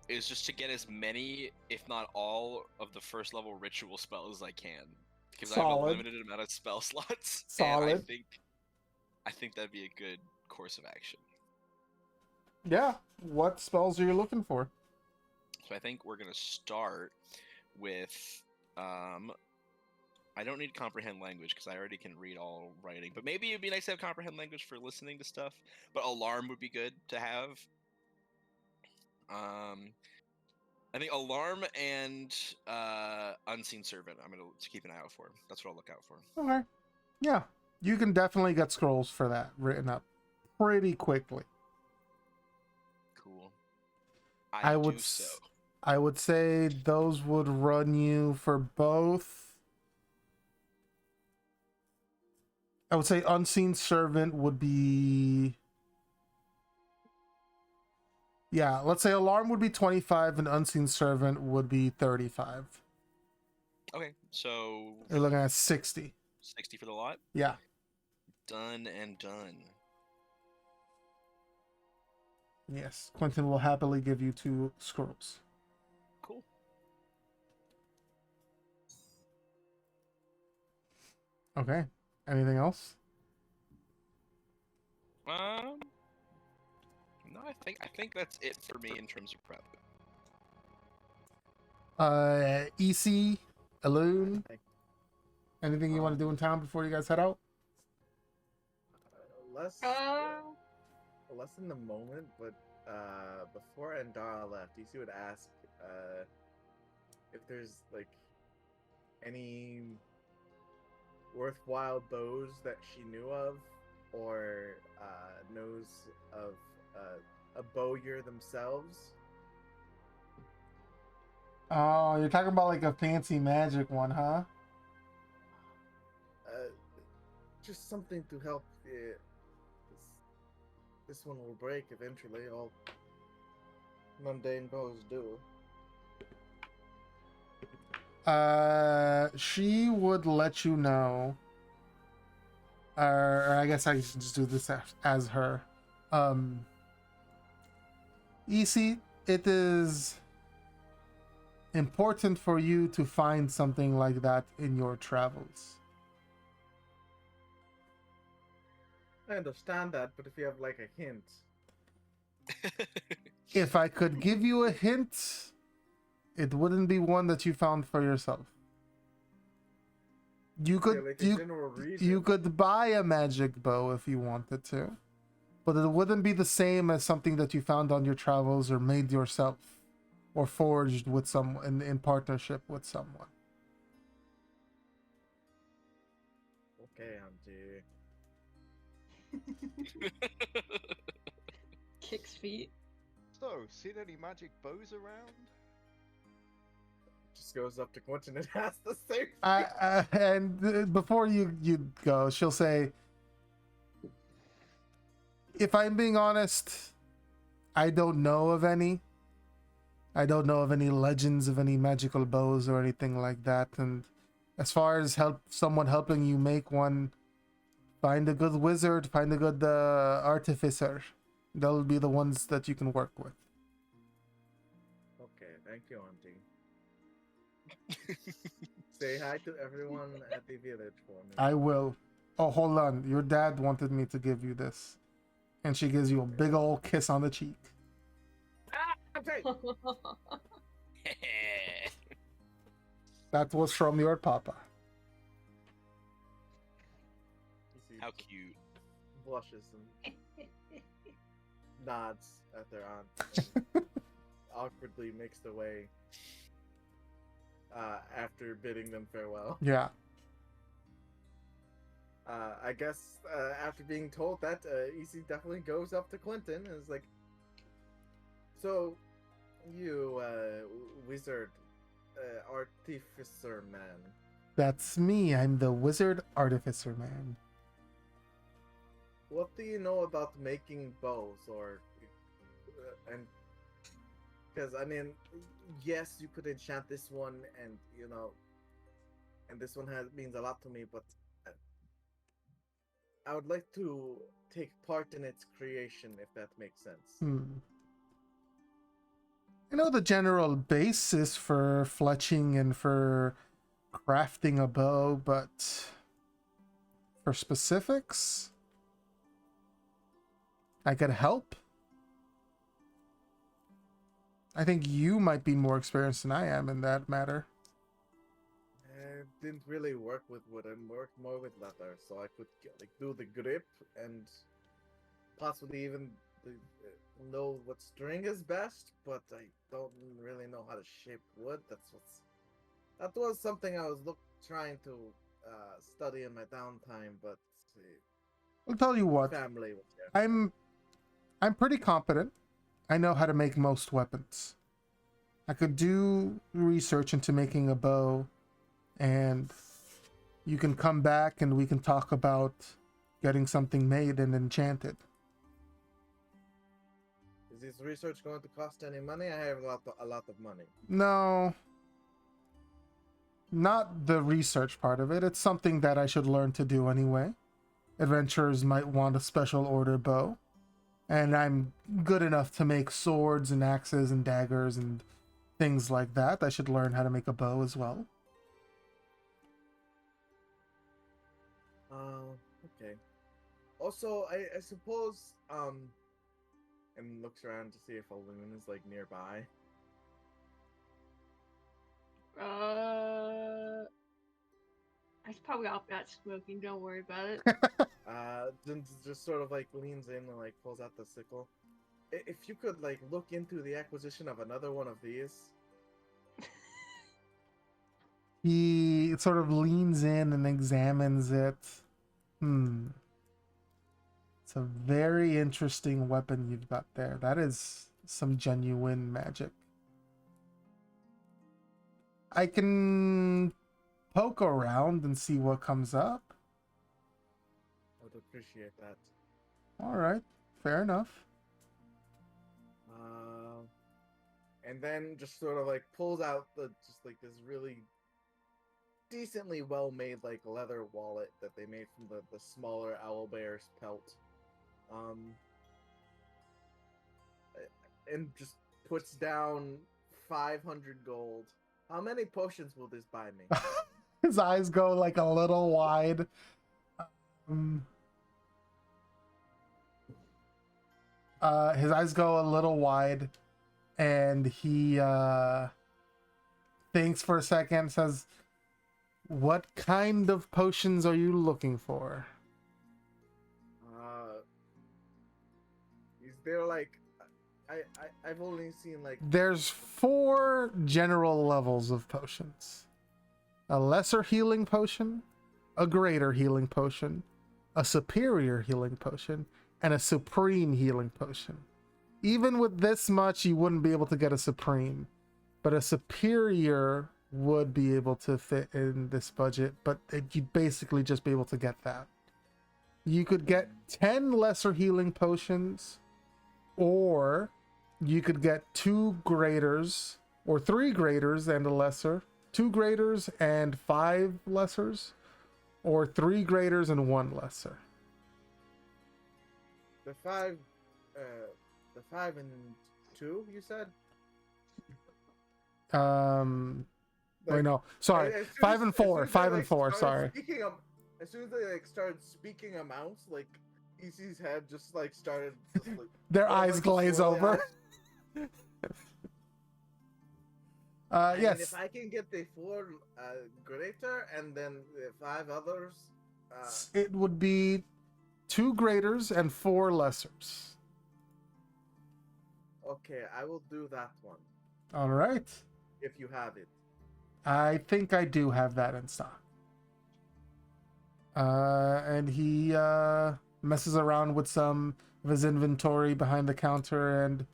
is just to get as many, if not all, of the first level ritual spells as I can. Because I have a Solid. limited amount of spell slots. Solid. And I think that'd be a good course of action. Yeah. What spells are you looking for? So I think we're gonna start with I don't need comprehend language because I already can read all writing. But maybe it'd be nice to have comprehend language for listening to stuff. But alarm would be good to have. I think alarm and unseen servant. I'm gonna keep an eye out for. That's what I'll look out for. Okay. Yeah. You can definitely get scrolls for that written up pretty quickly. Cool. I would say those would run you for both. I would say unseen servant would be, yeah, let's say alarm would be 25 and unseen servant would be 35. Okay, so You're looking at 60. 60 for the lot. Yeah. Done and done. Yes, Quentin will happily give you 2 scrolls. Cool. Okay. Anything else? No, I think that's it for me in terms of prep. EC, Elune, anything you want to do in town before you guys head out? Less in the moment, but before Andara left, DC would ask if there's like any worthwhile bows that she knew of, or knows of a bowyer themselves. Oh, you're talking about like a fancy magic one, huh? Just something to help. This one will break eventually. All mundane bows do. She would let you know. Or I guess I should just do this as her. EC, it is important for you to find something like that in your travels. I understand that, but if you have like a hint. If I could give you a hint, it wouldn't be one that you found for yourself. You could you could buy a magic bow if you wanted to, but it wouldn't be the same as something that you found on your travels or made yourself or forged with someone in partnership with someone. Okay, Auntie. Kicks feet. So, seen any magic bows around? Just goes up to Quentin and asks the same thing. And before you go, she'll say, if I'm being honest, I don't know of any. I don't know of any legends of any magical bows or anything like that. And as far as someone helping you make one, find a good wizard, find a good artificer. They'll be the ones that you can work with. Okay, thank you, Auntie. Say hi to everyone at the village for me. I will. Oh, hold on. Your dad wanted me to give you this. And she gives you a big old kiss on the cheek. Okay. That was from your papa. You see, How cute. blushes and nods at their aunt and awkwardly makes their way after bidding them farewell. Yeah. I guess after being told that, EC definitely goes up to Clinton and is like, "So, you wizard artificer man, That's me. I'm the wizard artificer man. what do you know about making bows or and because I mean, yes, you could enchant this one, and and this one means a lot to me, but I would like to take part in its creation, if that makes sense." I know the general basis for fletching and for crafting a bow, but for specifics, I could help. I think you might be more experienced than I am in that matter. I didn't really work with wood. I worked more with leather, so I could do the grip and possibly even know what string is best. But I don't really know how to shape wood. That was something I was trying to study in my downtime. But I'll tell you what. family was there. I'm pretty competent. I know how to make most weapons. I could do research into making a bow, and you can come back and we can talk about getting something made and enchanted. Is this research going to cost any money? I have a lot of money. No, not the research part of it. It's something that I should learn to do anyway. Adventurers might want a special order bow, and I'm good enough to make swords and axes and daggers and things like that. I should learn how to make a bow as well. Okay. Also, I suppose, and looks around to see if a loon is nearby. It's probably off that smoking. Don't worry about it. Then just sort of leans in and pulls out the sickle. If you could look into the acquisition of another one of these. He sort of leans in and examines it. It's a very interesting weapon you've got there. That is some genuine magic. I can poke around and see what comes up. I would appreciate that. All right, fair enough. And then just sort of pulls out this really decently well made leather wallet that they made from the smaller owlbear's pelt. And just puts down 500 gold. How many potions will this buy me? His eyes go a little wide. His eyes go a little wide, and he thinks for a second, says, "What kind of potions are you looking for?" Is there I've only seen There's 4 general levels of potions: a lesser healing potion, a greater healing potion, a superior healing potion, and a supreme healing potion. Even with this much, you wouldn't be able to get a supreme, but a superior would be able to fit in this budget, but you'd basically just be able to get that. You could get 10 lesser healing potions, or you could get 2 graders, or 3 graders and a lesser, 2 graders and 5 lessers, or 3 graders and 1 lesser. the 5 and 2, you said? Wait, no, sorry, 5 and 4, 5 and 4, sorry. As soon as they started speaking amounts, EC's head just started. Their eyes glaze over. I mean, Yes, if I can get the 4 greater and then the 5 others, it would be 2 graders and 4 lessers. okay, I will do that one All right. if you have it. I think I do have that in stock. And he messes around with some of his inventory behind the counter and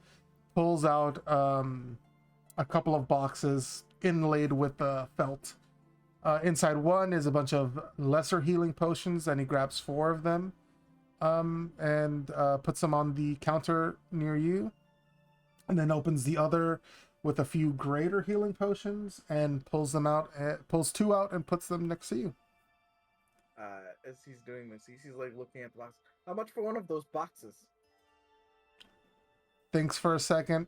pulls out a couple of boxes inlaid with felt. Inside one is a bunch of lesser healing potions, and he grabs 4 of them and puts them on the counter near you, and then opens the other with a few greater healing potions and pulls 2 out and puts them next to you. As he's doing this, he's like looking at the box. How much for one of those boxes? Thinks for a second.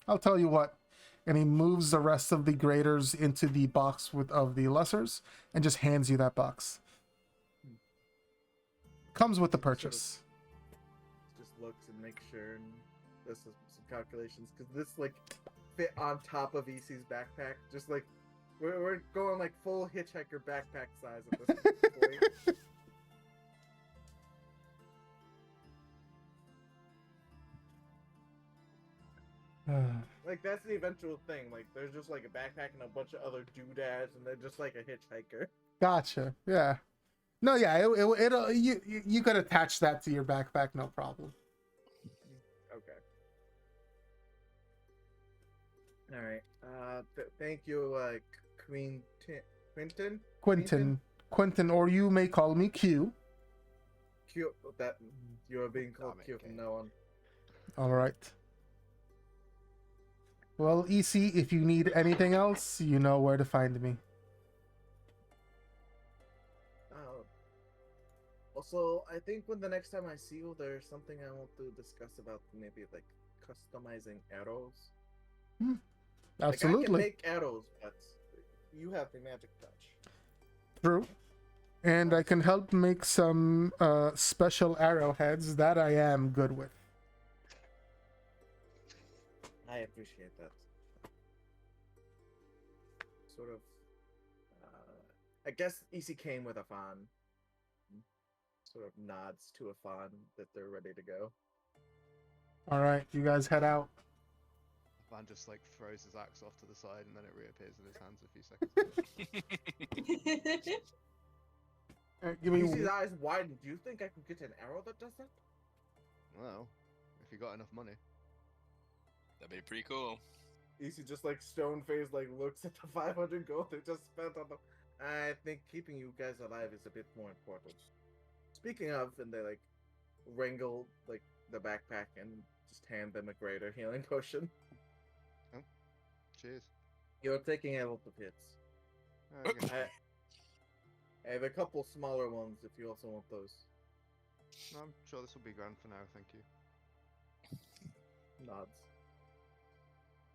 I'll tell you what. And he moves the rest of the graders into the box of the lessers and just hands you that box. Comes with the purchase. Just looks and makes sure and does some calculations because this like fit on top of EC's backpack. Just like we're going like full hitchhiker backpack size at this point. Like that's the eventual thing. Like there's just like a backpack and a bunch of other doodads, and they're just like a hitchhiker. Gotcha. Yeah. No, yeah. It'll you could attach that to your backpack, no problem. Okay. All right. Thank you, Quentin, or you may call me Q. Q. That you are being called Damn it, Q King. from now on. All right. Well, EC, if you need anything else, you know where to find me. Also, I think when the next time I see you, there's something I want to discuss about maybe like customizing arrows. Absolutely. Like I can make arrows, but you have the magic touch. True. And I can help make some special arrowheads that I am good with. I appreciate that. Sort of. I guess EC came with a fawn. Sort of nods to a fawn that they're ready to go. All right, you guys head out. Van just like throws his axe off to the side and then it reappears in his hands a few seconds later. Give me. EC's eyes widen. Do you think I could get an arrow that does that? Well, if you got enough money. That'd be pretty cool. EC just like stone faced like looks at the 500 gold they just spent on the. I think keeping you guys alive is a bit more important. Speaking of, and they like wrangle like the backpack and just hand them a greater healing potion. Oh, cheers. You're taking a lot of hits. Okay. I have a couple smaller ones if you also want those. No, I'm sure this will be grand for now, thank you. Nods.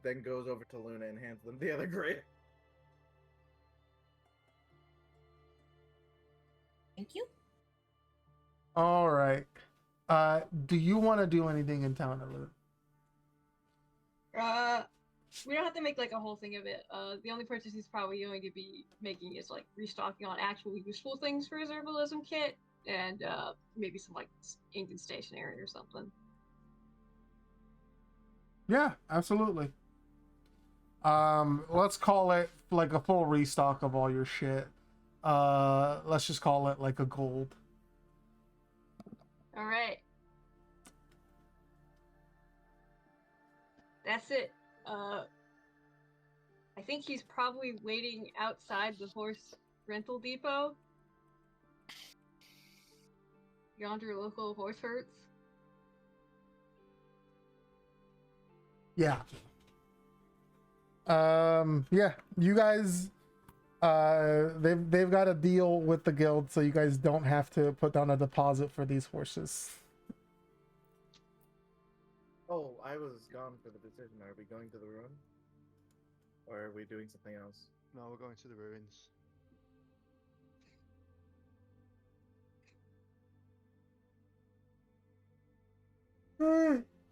Then goes over to Luna and hands them the other greater. Thank you. All right. Do you want to do anything in town, Ellen? We don't have to make like a whole thing of it. The only purchase he's probably going to be making is like restocking on actual useful things for his herbalism kit, and maybe some like ink and stationery or something. Yeah, absolutely. Let's call it like a full restock of all your shit. Let's just call it like a gold. All right. That's it. I think he's probably waiting outside the horse rental depot. Yonder local horse herds. Yeah. Yeah, you guys they've got a deal with the guild, so you guys don't have to put down a deposit for these horses. Oh, I was gone for the decision. Are we going to the ruin? Or are we doing something else? No, we're going to the ruins.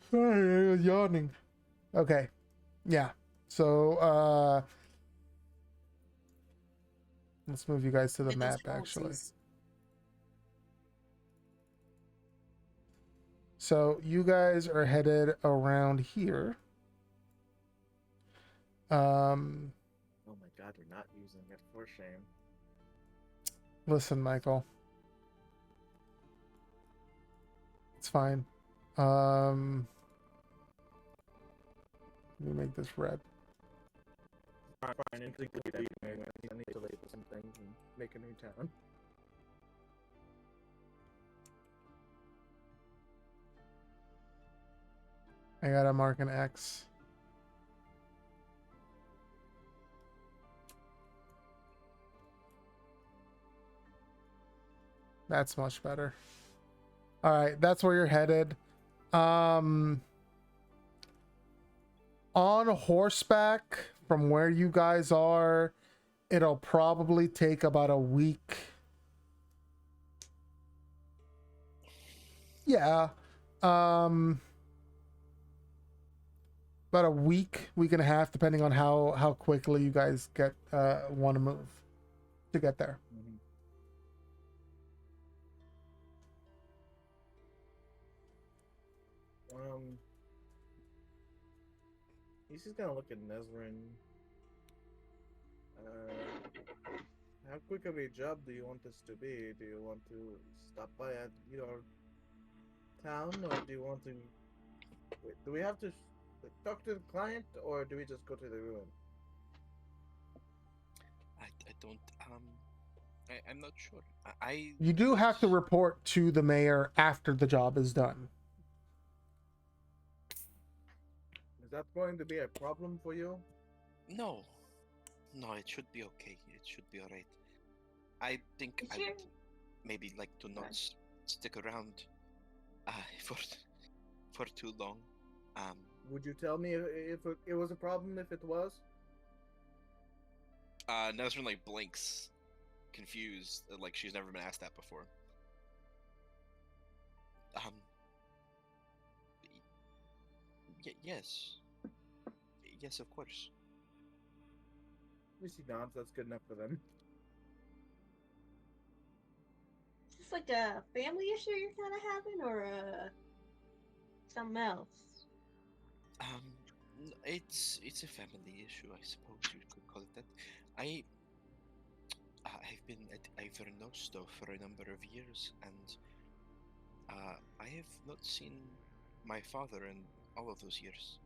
Sorry, I was yawning. Okay. Yeah. So let's move you guys to the Look at those map actually. houses. So you guys are headed around here. Oh my god, you're not using it, for shame. Listen, Michael. It's fine. Let me make this red. Fine, I need to label some things and make a new town. I gotta mark an X. That's much better. All right, that's where you're headed. On horseback from where you guys are, it'll probably take about a week. Yeah. About a week and a half, depending on how quickly you guys get want to move to get there. He's just gonna look at Nezrin. How quick of a job do you want this to be? Do you want to stop by at your town, or do you want to... Wait, do we have to talk to the client, or do we just go to the ruin? I don't I'm not sure. You do have to report to the mayor after the job is done. Is that going to be a problem for you? No, it should be okay. It should be alright. I think I would maybe like to not stick around for too long. Would you tell me if it was a problem if it was? Nesrin like blinks, confused, like she's never been asked that before. Yes, of course. At least he nods. That's good enough for them. Is this like a family issue you're kind of having, or something else? It's a family issue, I suppose you could call it that. I've been at Ivernosto for a number of years, and I have not seen my father in all of those years.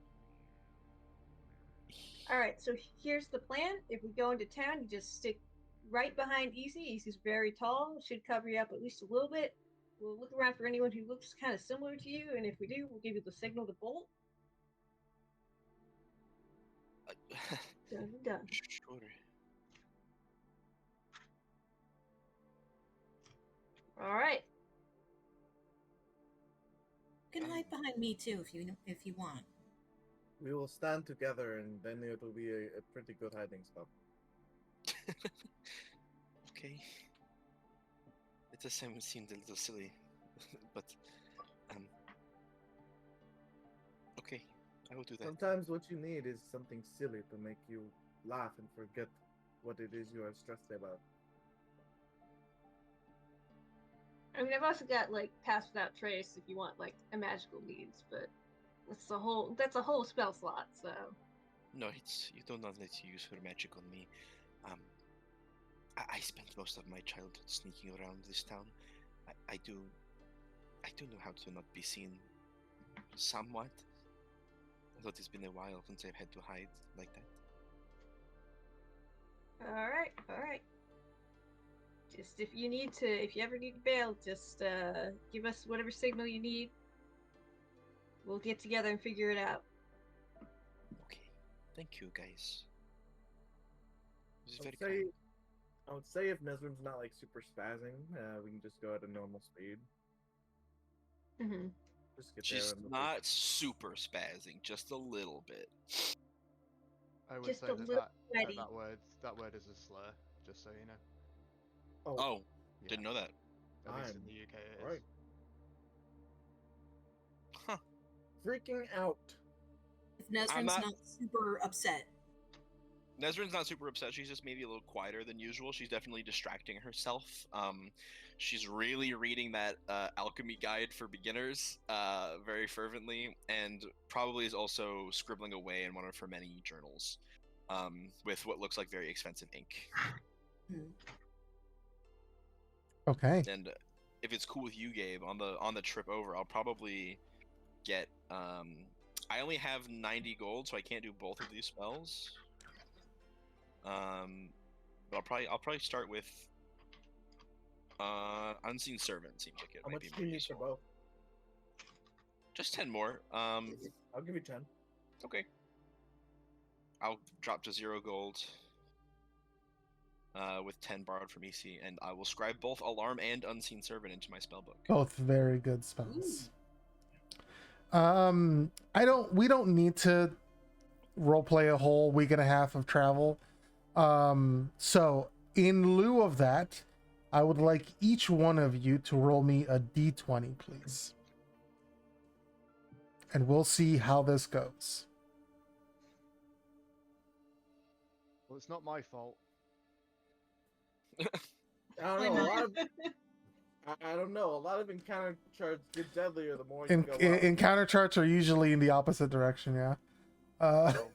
Alright, so here's the plan. If we go into town, you just stick right behind Easy. Easy's very tall, should cover you up at least a little bit. We'll look around for anyone who looks kind of similar to you, and if we do, we'll give you the signal to bolt. Done. Sure. Alright. You can hide behind me too if you want. We will stand together, and then it will be a pretty good hiding spot. Okay. It does seem a little silly, but okay, I will do that. Sometimes what you need is something silly to make you laugh and forget what it is you are stressed about. I mean, I've also got like Pass Without Trace if you want like a magical needs, but that's a whole spell slot. So no, you do not let you use her magic on me. I spent most of my childhood sneaking around this town. I do know how to not be seen, somewhat. Although it's been a while since I've had to hide like that. all right. Just if you ever need to bail, just give us whatever signal you need. We'll get together and figure it out. Okay, thank you, guys. This is I very would say, kind. I would say if Nesrin's not like super spazzing, we can just go at a normal speed. Mm-hmm. Just get She's there. And not super spazzing, just a little bit. I would Just say a little ready. that word is a slur, just so you know. Oh, Yeah. didn't know that. At least in the UK it is. Right. Freaking out. Nesrin's not super upset. Nesrin's not super upset. She's just maybe a little quieter than usual. She's definitely distracting herself. She's really reading that alchemy guide for beginners very fervently, and probably is also scribbling away in one of her many journals with what looks like very expensive ink. Okay. And if it's cool with you, Gabe, on the trip over, I'll probably get. I only have 90 gold, so I can't do both of these spells. But I'll probably start with Unseen Servant. Seems like it How might much be do more you need for useful. both? Just 10 more. I'll give you 10. Okay. I'll drop to 0 gold. With 10 borrowed from EC, and I will scribe both Alarm and Unseen Servant into my spellbook. Both very good spells. We don't need to roleplay a whole week and a half of travel. So in lieu of that, I would like each one of you to roll me a d20, please. And we'll see how this goes. Well, it's not my fault. I don't know. I don't know. A lot of encounter charts get deadlier the more you go out. Encounter charts are usually in the opposite direction, yeah. Oh,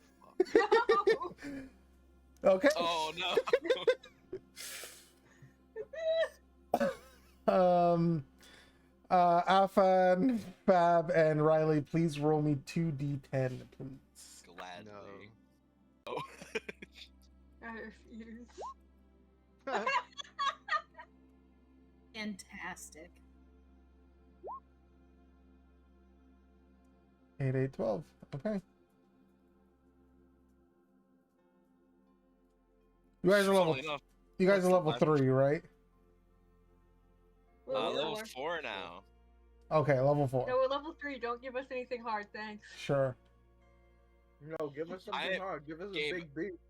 Okay. Oh no. Afan, Fab, and Riley, please roll me 2d10, please. Gladly. No. Oh. I refuse. Fantastic. 8, 8, 12. Okay. You guys are level. Funnily enough, You guys are level 3, right? level 4 now. Okay, level 4. No, we're level 3. Don't give us anything hard, thanks. Sure. No, give us something hard. Give us Gabe, a big beat.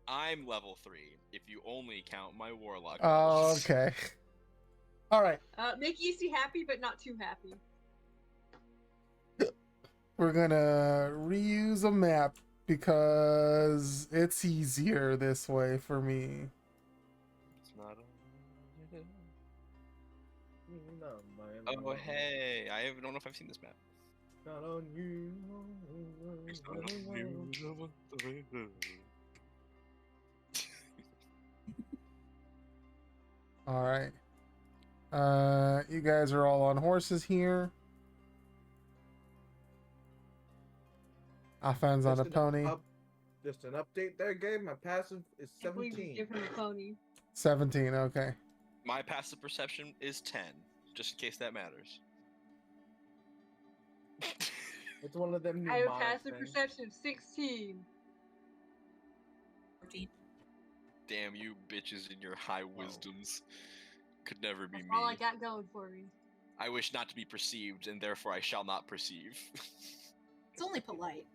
I'm level 3 if you only count my warlock. Oh, rolls. okay. All right. Make EC happy, but not too happy. We're gonna reuse a map because it's easier this way for me. It's not No, oh, hey. I don't know if I've seen this map. not on you. It's not on you. All right. You guys are all on horses here. Afan's on a pony. Just an update there, Gabe. My passive is Can't believe you 17. give him a pony. 17, okay. My passive perception is 10, just in case that matters. It's one of them new I have a mod passive things. perception of 16. 14. Damn you bitches and your high wisdoms. Could never be That's me. all I got going for me. I wish not to be perceived, and therefore I shall not perceive. It's only polite.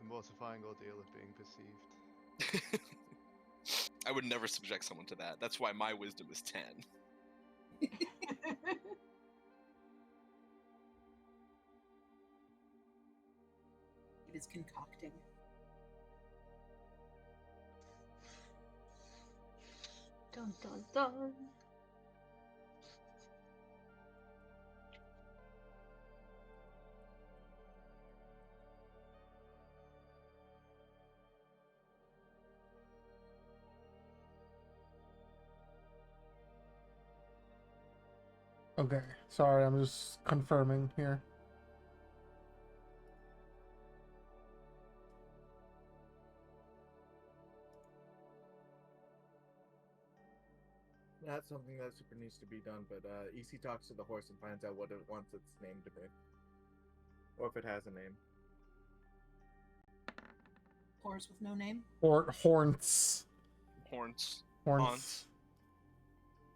the mortifying ordeal of being perceived. I would never subject someone to that. That's why my wisdom is 10. It is concocting. Dun dun dun. Okay. Sorry, I'm just confirming here. That's something that super needs to be done, but EC talks to the horse and finds out what it wants its name to be. Or if it has a name. Horse with no name. Or horns. Horns. Horns.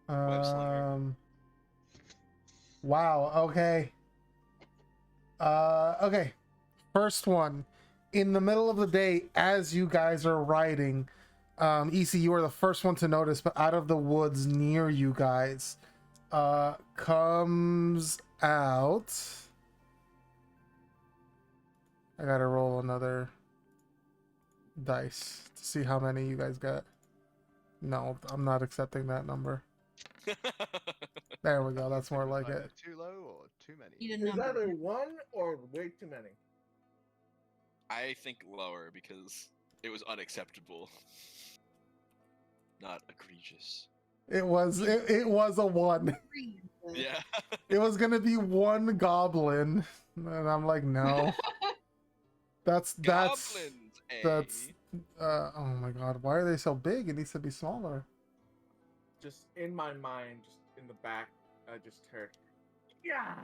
Web slinger. Wow, okay. Okay. First one. In the middle of the day, as you guys are riding, EC, you are the first one to notice, but out of the woods near you guys, comes out I gotta roll another dice to see how many you guys got. No, I'm not accepting that number. There we go. That's more like it. Too low or too many? Need a Is number. either one or way too many. I think lower because it was unacceptable. Not egregious. It was a 1. Yeah. It was gonna be 1 goblin, and I'm like, no. That's Goblins, eh? oh my god, why are they so big? It needs to be smaller. Just in my mind, just in the back, I just heard, yeah,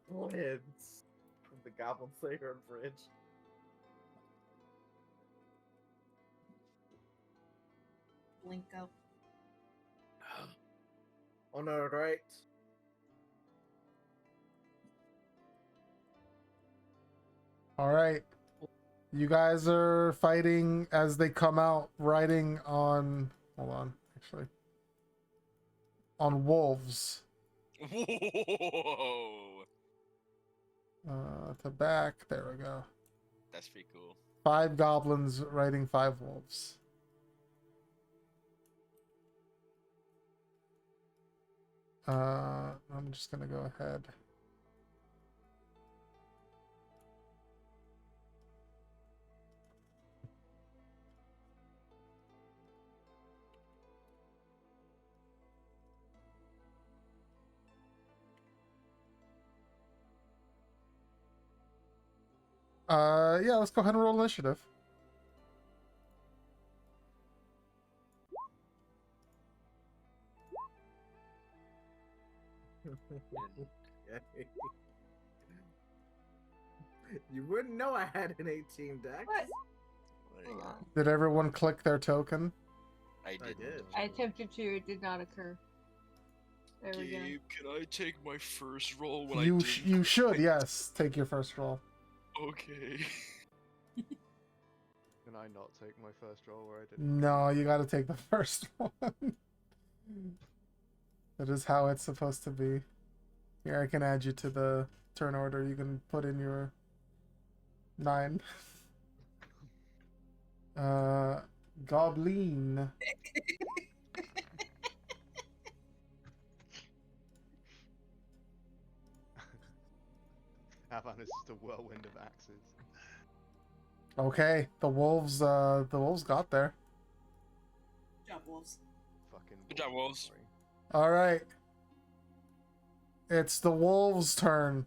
lids from the Goblin Slayer bridge. Blink up. On our right, All right, you guys are fighting as they come out, riding on. Hold on, actually, on wolves. Whoa. To back. There we go. That's pretty cool. 5 goblins riding 5 wolves. I'm just gonna go ahead. Yeah, let's go ahead and roll initiative. You wouldn't know I had an 18 dex. What? There you go. Did everyone click their token? I did. did. I attempted to, it did not occur. There we go. Gabe, can I take my first roll when You I did? you should, yes. Take your first roll. Okay. Can I not take my first roll where I did? No, you got to take the first one. That is how it's supposed to be. Here, I can add you to the turn order. You can put in your 9. Goblin. Avan is just a whirlwind of axes. Okay, the wolves got there. Good job, wolves. Fucking. Good job, wolves. All right. It's the wolves' turn.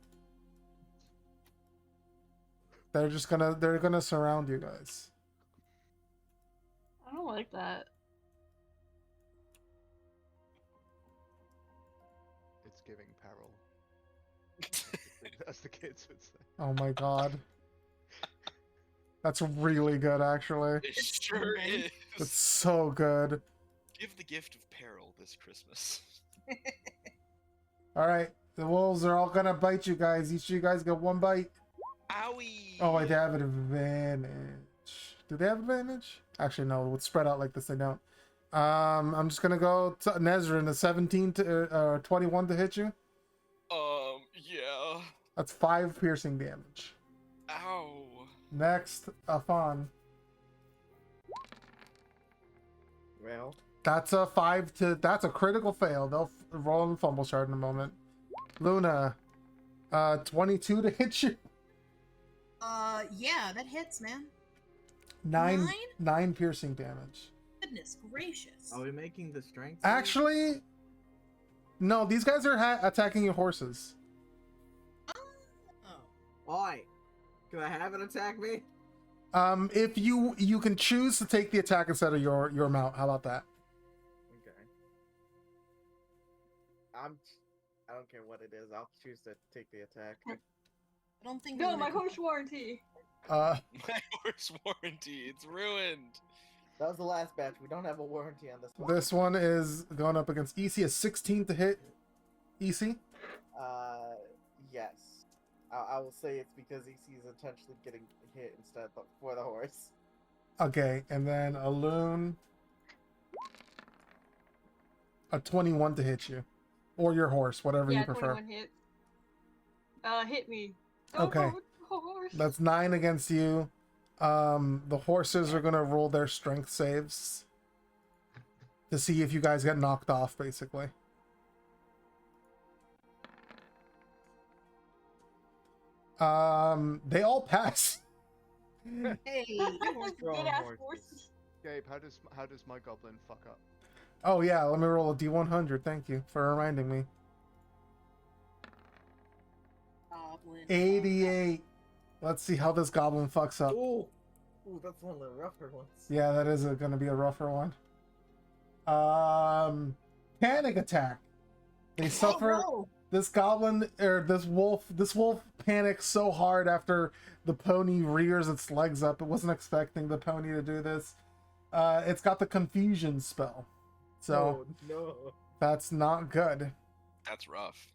They're gonna surround you guys. I don't like that. It's giving peril. As the kids would say. Oh my god. That's really good, actually. It sure is. It's so good. Give the gift of peril this Christmas. All right, the wolves are all gonna bite you guys. Each of you guys get 1 bite. Owie! Oh, wait, they have an advantage. Do they have advantage? Actually, no. With spread out like this, they don't. I'm just gonna go to Nezrin, a 17 to 21 to hit you. Yeah. That's 5 piercing damage. Ow. Next, Afan. Well, That's a 5 to. That's a critical fail. They'll roll on the fumble shard in a moment. Luna, 22 to hit you. Yeah, that hits, man. 9 piercing damage. Goodness gracious. are we making the strength? Actually, no. These guys are attacking your horses. Oh. Oi! Can I have it attack me? If you can choose to take the attack instead of your mount. How about that? Okay. I don't care what it is. I'll choose to take the attack. I don't think. No, I'm my gonna- horse warranty. Uh, My horse warranty. It's ruined. That was the last batch. We don't have a warranty on this one. this one is going up against EC. A 16 to hit. EC. Yes. I will say it's because EC is intentionally getting hit instead for the horse. Okay, and then a loon. A 21 to hit you, or your horse, whatever Yeah, you prefer. 21 hits. Hit me. Okay. horse. That's 9 against you. The horses are gonna roll their strength saves to see if you guys get knocked off, basically. They all pass. Hey, Strong Good ass horses. horses. Gabe, how does my goblin fuck up? Oh yeah, let me roll a D100. Thank you for reminding me. goblin. 88. Let's see how this goblin fucks up. Ooh, that's one of the rougher ones. Yeah, that is gonna be a rougher one. Panic attack. They suffer. Oh, This goblin or this wolf panics so hard after the pony rears its legs up. It wasn't expecting the pony to do this. It's got the confusion spell, so Oh, no. that's not good. That's rough.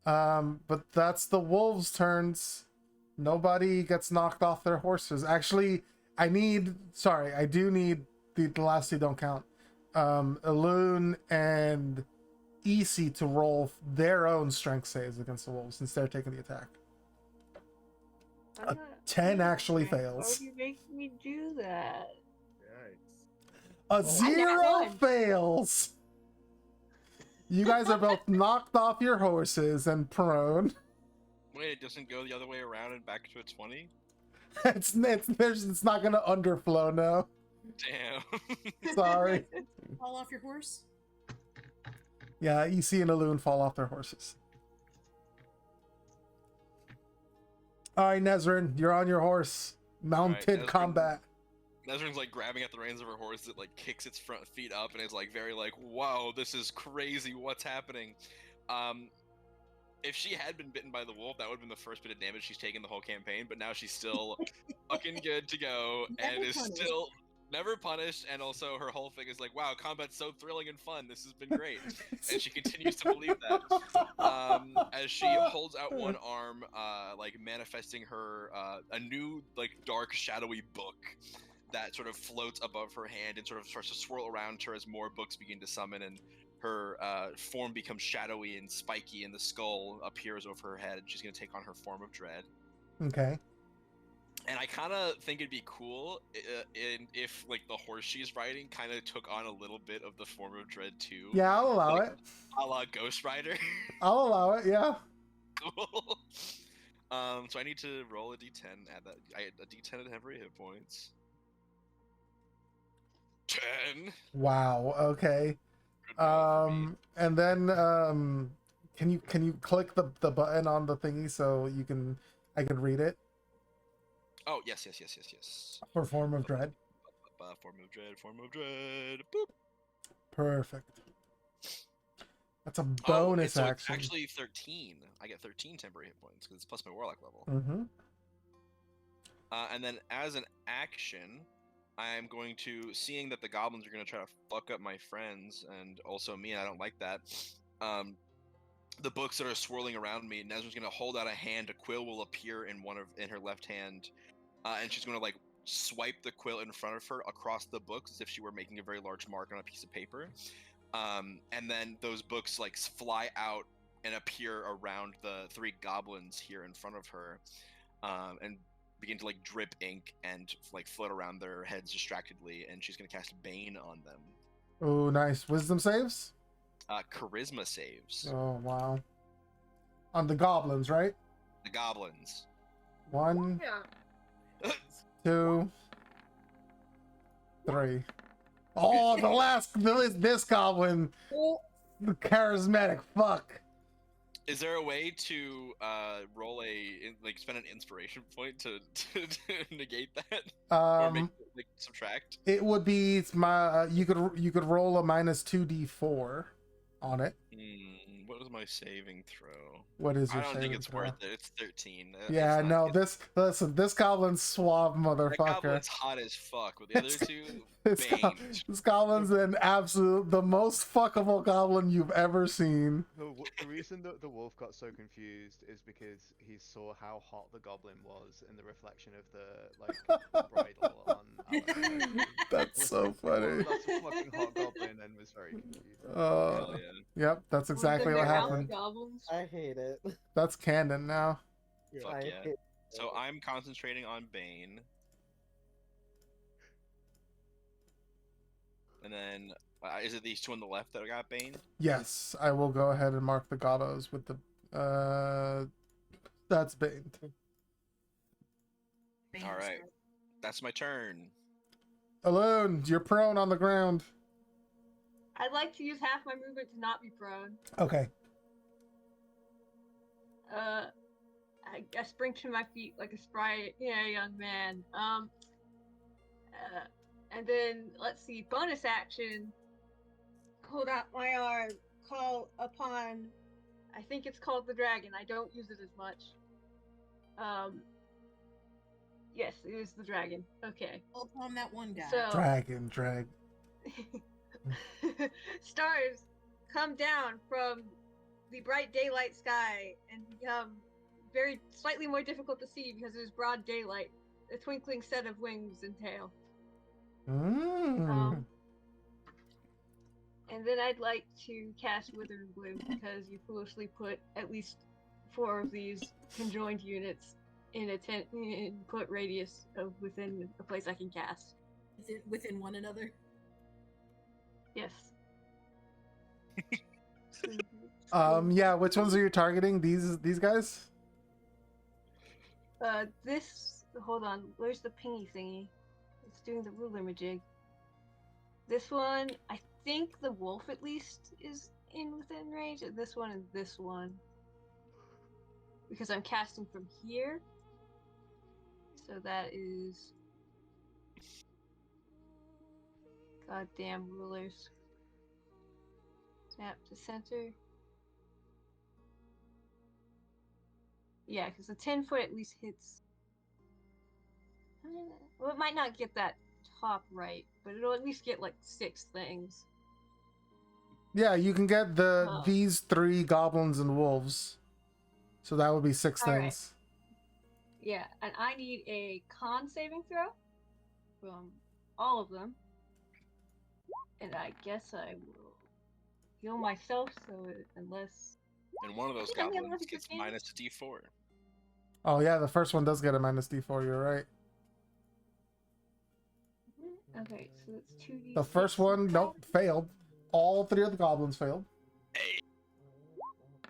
But that's the wolves' turns. Nobody gets knocked off their horses. Actually, I do need the last two don't count. Elune and Easy to roll their own strength saves against the wolves since they're taking the attack. I'm not- 10 actually Why fails. would you make me do that? Yikes. A I got 0 one. fails. You guys are both knocked off your horses and prone. Wait, it doesn't go the other way around and back to a 20? It's not gonna underflow now. Damn. Sorry. fall off your horse. Yeah, EC and Elune fall off their horses. All right, Nezrin, you're on your horse. Mounted Nezrin. combat. Nezrin's like grabbing at the reins of her horse. It like kicks its front feet up and is like very like, "Wow, this is crazy. What's happening?" If she had been bitten by the wolf, that would have been the first bit of damage she's taken the whole campaign. But now she's still fucking good to go and Never is punished. still never punished. And also her whole thing is like, "Wow, combat's so thrilling and fun. This has been great." And she continues to believe that as she holds out one arm, like manifesting her a new like dark shadowy book that sort of floats above her hand and sort of starts to swirl around her as more books begin to summon, and her form becomes shadowy and spiky, and the skull appears over her head, and she's going to take on her form of dread. Okay. And I kind of think it'd be cool if like the horse she's riding kind of took on a little bit of the form of dread too. Yeah, I'll allow Like, it. A la Ghost Rider. I'll allow it, yeah. Cool. So I need to roll a d10. Add that. I had a d10 at every hit points. 10. Wow, okay. Good roll for me. And then can you click the button on the thingy so I can read it Oh yes. for form of dread? Form of dread. Boop. Perfect. That's a Oh, bonus so action. It's actually 13. I get 13 temporary hit points because it's plus my warlock level. Mm-hmm. And then as an action, I'm going to, seeing that the goblins are going to try to fuck up my friends and also me, and I don't like that. The books that are swirling around me, Nezra's going to hold out a hand. A quill will appear in her left hand, and she's going to like swipe the quill in front of her across the books as if she were making a very large mark on a piece of paper. And then those books like fly out and appear around the three goblins here in front of her, and begin to like drip ink and like float around their heads distractedly. And she's gonna cast Bane on them. Oh, nice. Wisdom saves? Charisma saves. Oh, wow. On the goblins, right? The goblins. 1, Yeah. 2, 3. Oh, the last this goblin, the charismatic fuck. Is there a way to roll spend an inspiration point to negate that, or make like subtract? It would be my you could roll a minus 2d4 on it. What is my saving throw? What is I your don't think saving it's throw? worth it. It's 13. Yeah, It's no. not, This goblin's suave that motherfucker. goblin's hot as fuck. With the other two, This, this goblin's an the most fuckable goblin you've ever seen. The reason that the wolf got so confused is because he saw how hot the goblin was in the reflection of the bridle on Alex. That's so funny. That's a fucking hot goblin, and was very confused. Hell yeah. Yep, that's exactly what They're house happened. goblins. I hate it. That's canon now. Fuck I yeah. hate So I'm concentrating on Bane. And then, is it these two on the left that got Bane? Yes, I will go ahead and mark the gobos with the. That's Bane. Bane All is right. good. That's my turn. Alone, you're prone on the ground. I'd like to use half my movement to not be prone. Okay. I spring to my feet like a spry, young man. And then let's see, bonus action. Hold out my arm, call upon. I think it's called the dragon. I don't use it as much. Yes, it is the dragon. Okay. Call upon that one guy. So Dragon. stars come down from the bright daylight sky and become very slightly more difficult to see because it is broad daylight. A twinkling set of wings and tail. Mm. And then I'd like to cast Wither and Bloom because you foolishly put at least 4 of these conjoined units in a input radius of within a place I can cast. Within one another. Yes. Yeah, which ones are you targeting? These guys? Hold on, where's the pingy thingy? It's doing the ruler majig. This one, I think the wolf at least is within range. This one and this one. Because I'm casting from here. So that is... Goddamn rulers. Snap to center. Yeah, because the 10 foot at least hits... Well, it might not get that top right, but it'll at least get like 6 things. Yeah, you can get these 3 goblins and wolves. So that would be 6 All right. things. Yeah, and I need a con saving throw from all of them. And I guess I will heal myself, so unless... And one of those I think I'm goblins gonna gets look at minus a d4. Oh yeah, the first one does get a minus D4, you're right. Okay, so it's 2d6. The first one, nope, failed. All 3 of the goblins failed. Hey,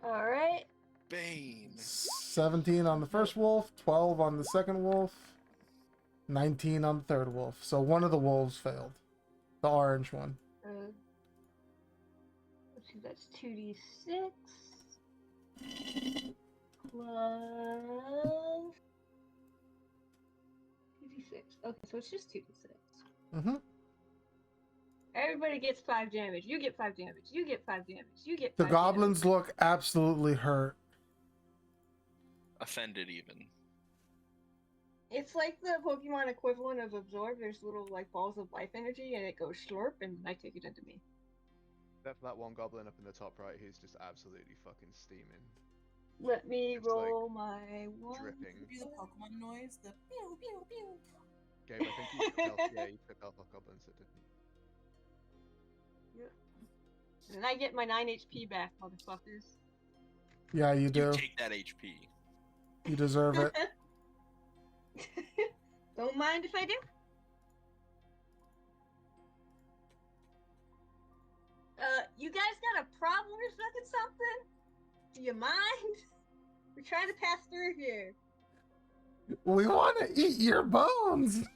Alright. Bane. 17 on the first wolf, 12 on the second wolf, 19 on the third wolf. So one of the wolves failed. The orange one. Let's see, that's 2d6 plus 2d6. Okay, so it's just 2d6. Mm-hmm. Everybody gets 5 damage. You get 5 damage. You get 5 damage. You get 5 The damage. goblins look absolutely hurt. Offended, even. It's like the Pokemon equivalent of Absorb. There's little like balls of life energy, and it goes slurp, and I take it into me. Except for that one goblin up in the top right, who's just absolutely fucking steaming. Let me It's like roll my one. dripping. Do the Pokemon noise, the pew pew pew. Gabe, I think you took health. Yeah, you took health off goblins that didn't. And I get my 9 HP back, motherfuckers. Yeah, you do. You take that HP. You deserve it. Don't mind if I do. You guys got a problem or something? Do you mind? We're trying to pass through here. We want to eat your bones.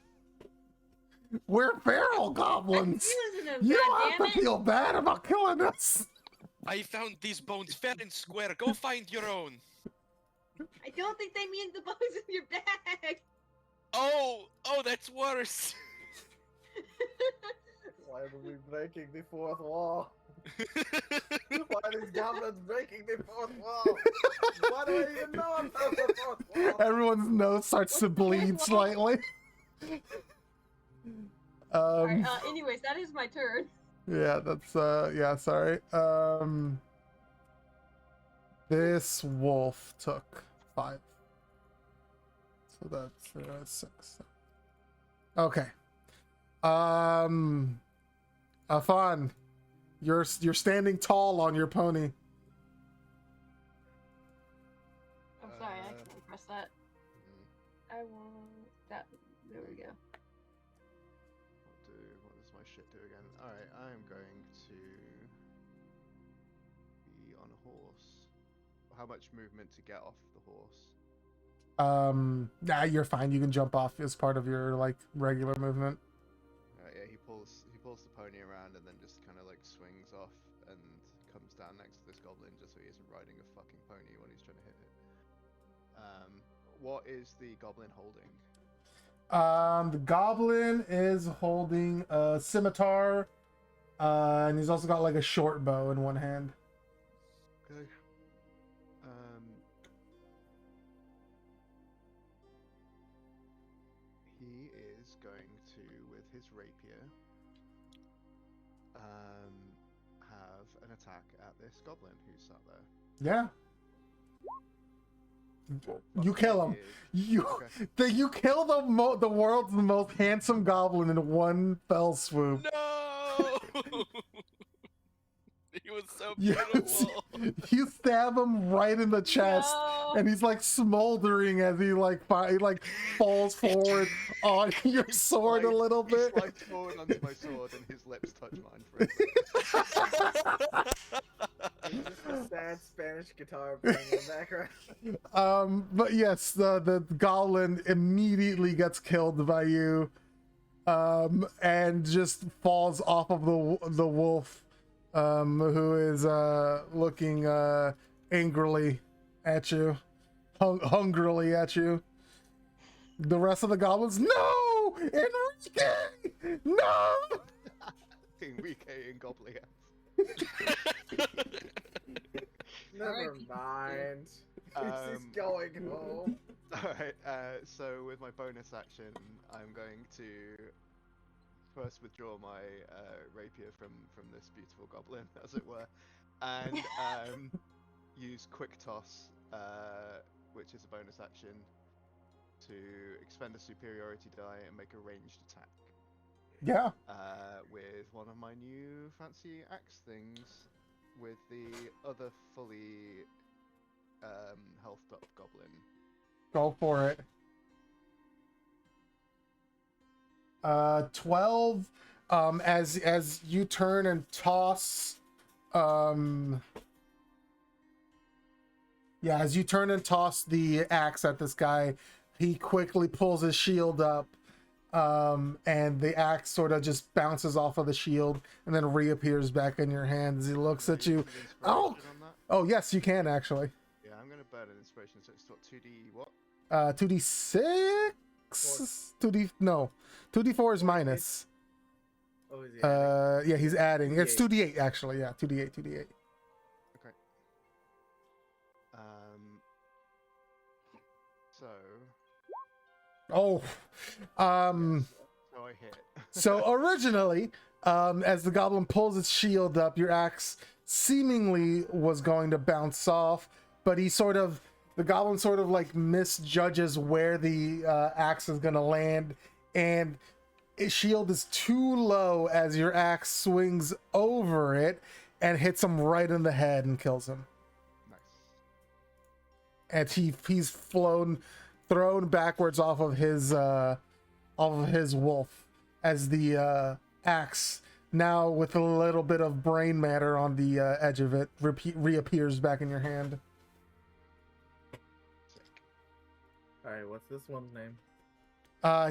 We're feral goblins. I'm using them, You don't have goddammit. to feel bad about killing us. I found these bones fair and square. Go find your own. I don't think they mean the bones in your bag. Oh, that's worse. Why are we breaking the 4th wall? Why are these goblins breaking the 4th wall? Why do I even know about the 4th wall? Everyone's nose starts to bleed slightly. Alright, anyways, that is my turn. Yeah, that's yeah, sorry. This wolf took 5. So that's 6. Okay. Afan, you're standing tall on your pony. I'm sorry, I accidentally pressed that. Mhm. I want that. There we go. What does my shit do again? Alright, I am going to be on a horse. How much movement to get off the horse? Nah, you're fine. You can jump off as part of your like regular movement. Yeah, he pulls the pony around and then just kind of like swings off and comes down next to this goblin just so he isn't riding a fucking pony when he's trying to hit it. What is the goblin holding? The goblin is holding a scimitar, and he's also got like a short bow in one hand. Okay. He is going to, with his rapier, have an attack at this goblin who's sat there. Yeah. You kill him. You you kill the world's most handsome goblin in one fell swoop. No! He was so You, beautiful. you stab him right in the chest, No. and he's like smoldering as he falls forward on your sword a little He bit. slides forward onto my sword and his lips touch mine for a It's just a sad Spanish guitar playing in the background. But yes, the goblin immediately gets killed by you, and just falls off of the wolf, who is looking angrily at you, hungrily at you. The rest of the goblins, no, Enrique, no. Enrique and Goblin. Never mind. He's going home. Alright, so with my bonus action, I'm going to first withdraw my rapier from this beautiful goblin, as it were, and use Quick Toss, which is a bonus action, to expend a superiority die and make a ranged attack. Yeah. With one of my new fancy axe things, with the other fully healthed up goblin. Go for it. 12. As you turn and toss, as you turn and toss the axe at this guy, he quickly pulls his shield up, and the axe sort of just bounces off of the shield and then reappears back in your hands. He looks at you. Oh, oh yes, you can actually. Yeah, I'm gonna burn an inspiration. So it's what, 2d what? 2d6. 2d4 is minus. Oh, is he adding? Yeah, he's adding. It's 2d8. 2d8 actually. Yeah, 2d8. Okay. So. Oh, So I hit. so originally, as the goblin pulls its shield up, your axe seemingly was going to bounce off, but the goblin sort of like misjudges where the axe is going to land, and its shield is too low as your axe swings over it and hits him right in the head and kills him. Nice. And he's thrown backwards off of his wolf as the axe, now with a little bit of brain matter on the edge of it, reappears back in your hand. Sick. Alright, what's this one's name?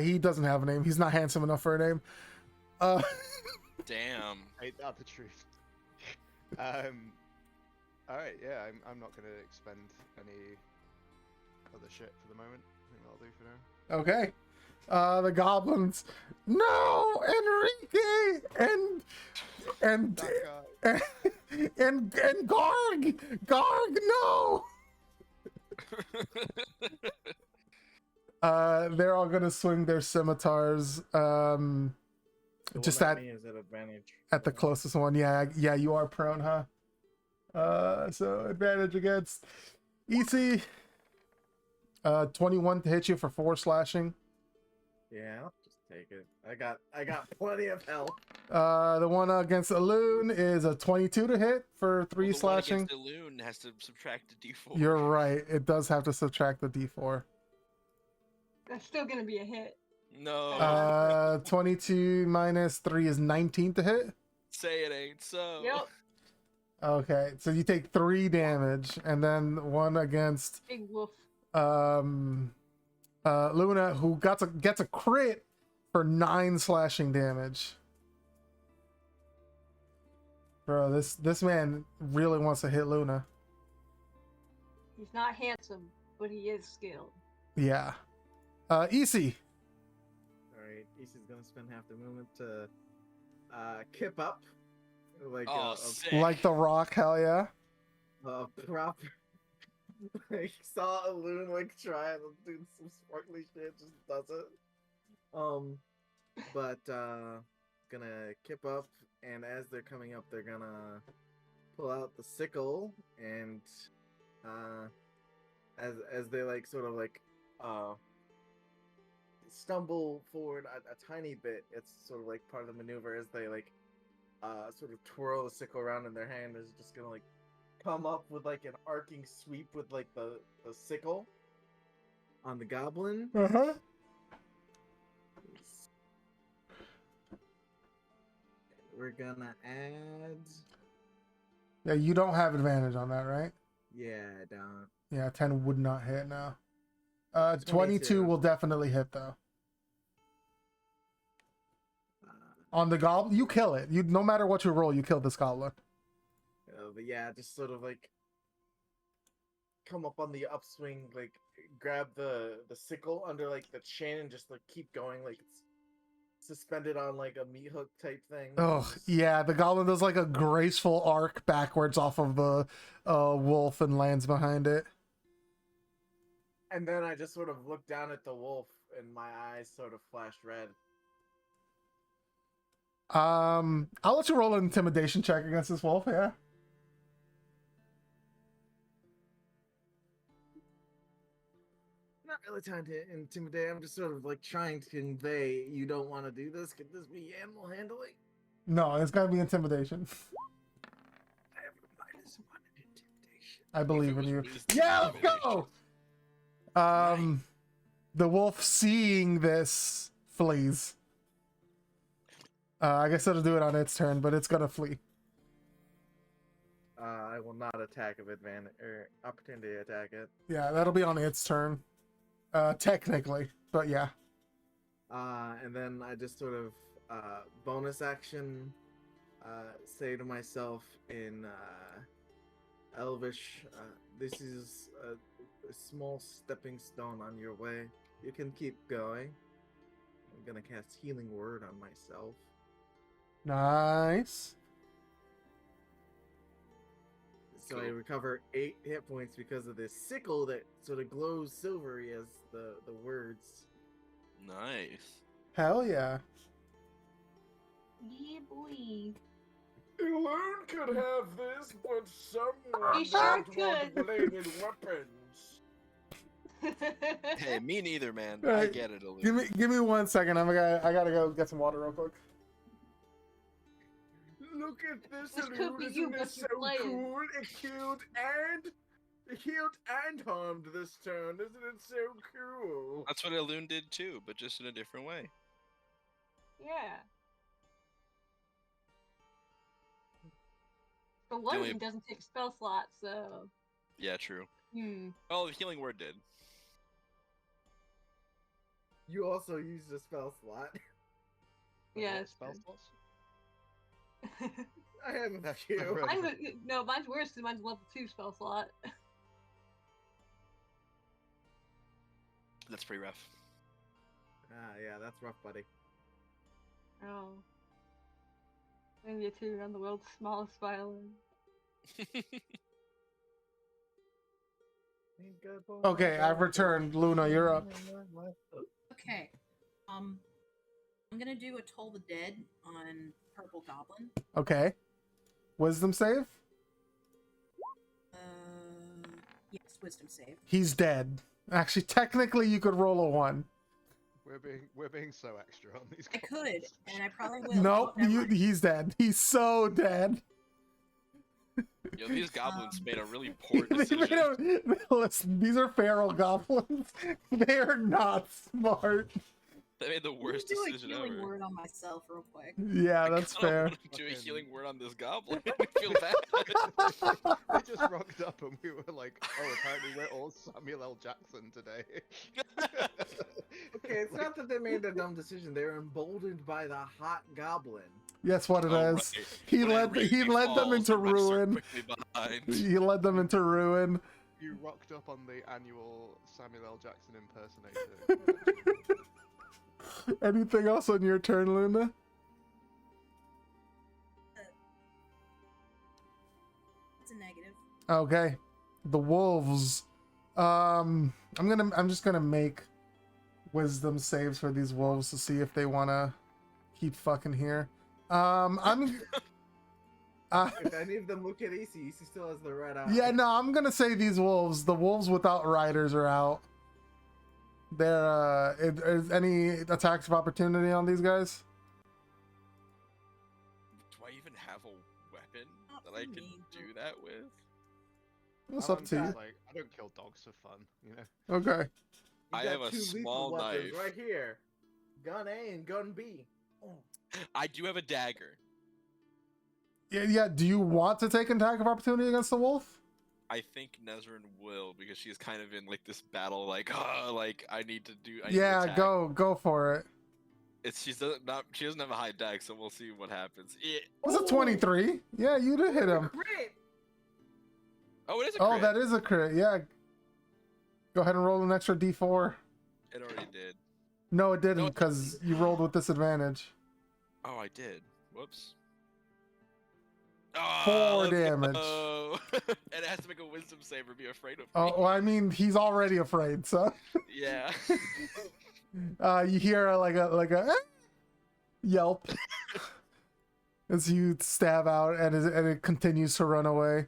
He doesn't have a name. He's not handsome enough for a name. Damn. Ain't that the truth? Alright, yeah, I'm not gonna expend any other shit for the moment. I think that'll do for now. Okay. The goblins, no, Enrique, and That guy. and Garg, no. They're all gonna swing their scimitars. So Just what that at means is advantage. the closest one. Yeah, you are prone, huh? So advantage against EC. 21 to hit you for 4 slashing. Yeah, just Take it. I got plenty of health. The one against Alun is a 22 to hit for 3 Well, the slashing. one against the loon has to subtract the d4. You're right. It does have to subtract the d4. That's still gonna be a hit. No. 22 minus 3 is 19 to hit. Say it ain't so. Yep. Okay, so you take 3 damage, and then one against Big wolf. Luna, who gets a crit for 9 slashing damage. Bro, this man really wants to hit Luna. He's not handsome, but he is skilled. Yeah. Easy. Alright, Issa's gonna spend half the movement to kip up. Like Sick. Like the Rock, hell yeah. a proper like saw a loon like try and do some sparkly shit, just does it. But gonna kip up, and as they're coming up, they're gonna pull out the sickle, and as they like sort of like stumble forward a tiny bit, it's sort of like part of the maneuver as they like sort of twirl the sickle around in their hand, is just gonna like come up with like an arcing sweep with like the sickle on the goblin. Uh-huh. We're gonna add. Yeah, you don't have advantage on that, right? Yeah, I don't. Yeah, 10 would not hit now. 22 22 will definitely hit though. Uh, On the goblin, you kill it. You no matter what you roll, you kill this goblin. but yeah, just sort of like come up on the upswing, like grab the sickle under like the chin and just like keep going, like it's suspended on like a meat hook type thing. Oh yeah, the goblin does like a graceful arc backwards off of the wolf and lands behind it. And then I just sort of look down at the wolf, and my eyes sort of flash red. I'll let you roll an intimidation check against this wolf. Yeah. Not really trying to intimidate. I'm just sort of like trying to convey you don't want to do this. Could this be animal handling? No, it's gotta be intimidation. I have a -1 in intimidation. I believe in you. It's Yeah, let's intimidation. go. Nice. The wolf seeing this flees. I guess it'll do it on its turn, but it's gonna flee. I will not attack of advantage or opportunity to attack it. Yeah, that'll be on its turn. Technically, but yeah. And then I just sort of bonus action say to myself in Elvish, this is a small stepping stone on your way. You can keep going. I'm gonna cast Healing Word on myself. Nice. So I Cool. recover 8 hit points because of this sickle that sort of glows silvery as the words. Nice. Hell yeah. Yeah, boy. Elune could have this, but someone He sure could. bladed weapons. Hey, me neither, man. I Alright, get it a little. Give me 1 second. I gotta go get some water real quick. Look at this, This could Elune, be isn't you, this but so you're playing. cool? It healed and harmed this turn. Isn't it so cool? That's what Elune did too, but just in a different way. Yeah. But one of only- them doesn't take spell slots, so. Yeah, true. Hmm. Oh, the healing word did. You also used a spell slot. Yeah, What it's spell true. slots? I have a few. Right. Mine's worse because mine's level 2 spell slot. That's pretty rough. Yeah, that's rough, buddy. Oh. Maybe a 2 on the world's smallest violin. Okay, I've returned. Luna, you're up. Okay. I'm gonna do a Toll the Dead on Purple Goblin. Okay. Wisdom save? Yes, Wisdom save. He's dead. Actually, technically, you could roll a 1. We're being so extra on these. I could, goblins. and I probably will. Nope, Oh, never mind. he's dead. He's so dead. Yo, these goblins made a really poor They decision. listen, these are feral goblins. They're not smart. They made the I'm gonna worst do a decision healing ever. word on myself real quick. Yeah, that's I fair. want to do a Fucking- healing word on this goblin. I feel bad. We just rocked up and we were like, oh, apparently we're all Samuel L. Jackson today. Okay, it's not that they made a dumb decision. They were emboldened by the hot goblin. That's what it Oh, is. right. He When I led really them falls, into the rest are ruin. quickly behind. He led them into ruin. You rocked up on the annual Samuel L. Jackson impersonator. Anything else on your turn, Luna? It's a negative. Okay. The wolves. I'm just gonna make wisdom saves for these wolves to see if they wanna keep fucking here. I'm If any of them look at AC still has the red eye. yeah, no, I'm gonna say the wolves without riders are out. Is any attacks of opportunity on these guys? Do I even have a weapon Not that I for can me. do that with? It's up to you. Like, I don't kill dogs for fun, you know. Okay. You I got have a two lethal small weapons knife. right here. Gun A and gun B. I do have a dagger. Yeah. Do you want to take an attack of opportunity against the wolf? I think Nezrin will because she's kind of in like this battle, like, like I need to Yeah, attack. go for it. She doesn't have a high dex, so we'll see what happens. Was it 23? Yeah, you did hit him. Crit! Oh, it is a Oh, crit. that is a crit. Yeah. Go ahead and roll an extra d4. It already did. No, it didn't No, it because you rolled with disadvantage. Oh, I did. Whoops. 4 let's damage. go. And it has to make a wisdom save or be afraid of me. Oh, well, I mean, he's already afraid, so. Yeah. You hear like a yelp as you stab out, and it continues to run away.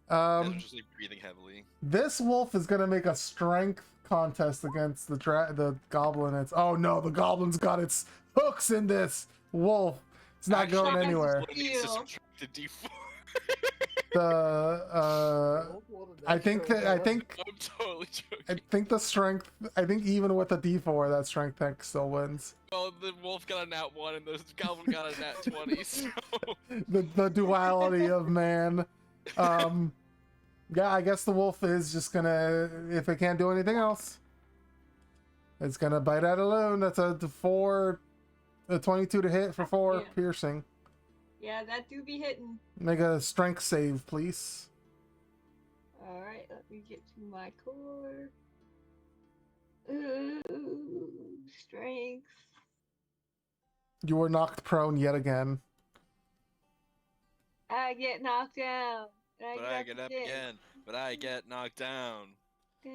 I'm just like breathing heavily. This wolf is gonna make a strength contest against the goblin. Oh no, the goblin's got its hooks in this wolf. It's not Actually, going that's anywhere. It needs to Ew. subtract a d4. I think I'm totally joking. the strength. I think even with a D4, that strength check still wins. Well, the wolf got a nat 1 and the goblin got a nat 20, so... The duality of man. Yeah, I guess the wolf is just gonna, if it can't do anything else, it's gonna bite at a loon. That's a 22 to hit for 4 Yeah. piercing. Yeah, that do be hitting. Make a strength save, please. Alright, let me get to my core. Ooh, strength. You were knocked prone yet again. I get knocked down. And But I get up again. But I get knocked down. Yeah,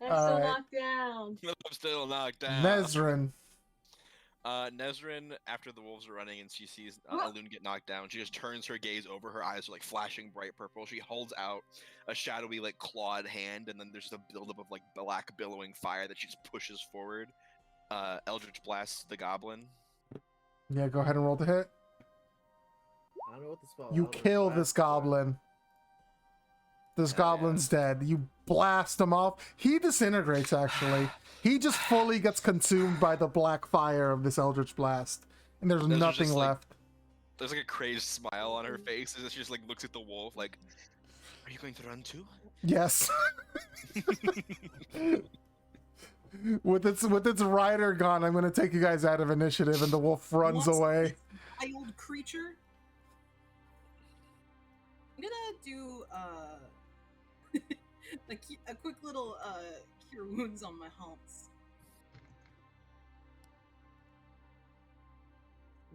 I'm still Alright. knocked down. I'm still knocked down. Nezrin. Nezrin, after the wolves are running and she sees What? Elune get knocked down, she just turns her gaze over. Her eyes are like flashing bright purple. She holds out a shadowy, like clawed hand, and then there's just a buildup of like black billowing fire that she just pushes forward. Eldritch blasts the goblin. Yeah, go ahead and roll the hit. I don't know what the spell You Eldritch kill Blast this is. goblin. This Hell goblin's dead. You blast him off. He disintegrates, actually. He just fully gets consumed by the black fire of this Eldritch Blast. And there's Those are nothing just, like, left. There's like a crazed smile on her face as she just like looks at the wolf like, "Are you going to run too?" Yes. with its rider gone, I'm gonna take you guys out of initiative, and the wolf runs What's away. this wild creature. I'm gonna do a quick little cure wounds on my humps.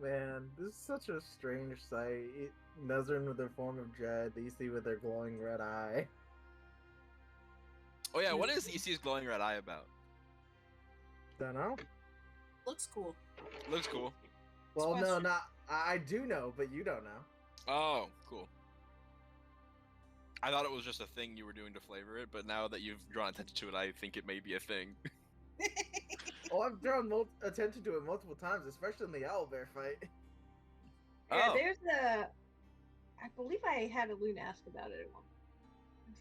Man, this is such a strange sight. Nezrin with their form of dread, the EC with their glowing red eye. Oh yeah, what is EC's glowing red eye about? Don't know. Looks cool. Looks cool. Well, no, Question. not. I do know, but you don't know. Oh, cool. I thought it was just a thing you were doing to flavor it, but now that you've drawn attention to it, I think it may be a thing. Oh, I've drawn attention to it multiple times, especially in the owlbear fight. Yeah, Oh. there's a. I believe I had a loon ask about it at one point.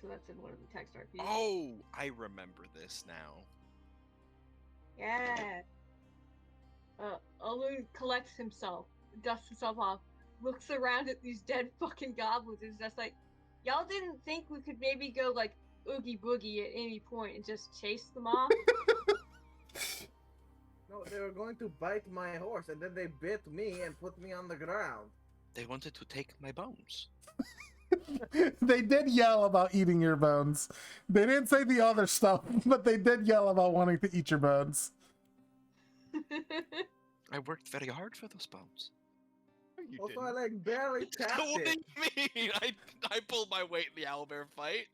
So that's in one of the text RPs. Oh, I remember this now. Yeah. A loon collects himself, dusts himself off, looks around at these dead fucking goblins, and is just like, y'all didn't think we could maybe go like oogie boogie at any point and just chase them off? No, they were going to bite my horse, and then they bit me and put me on the ground. They wanted to take my bones. They did yell about eating your bones. They didn't say the other stuff, but they did yell about wanting to eat your bones. I worked very hard for those bones. No, you Also, didn't. I like barely tapped What do it. you mean? I pulled my weight in the owlbear fight.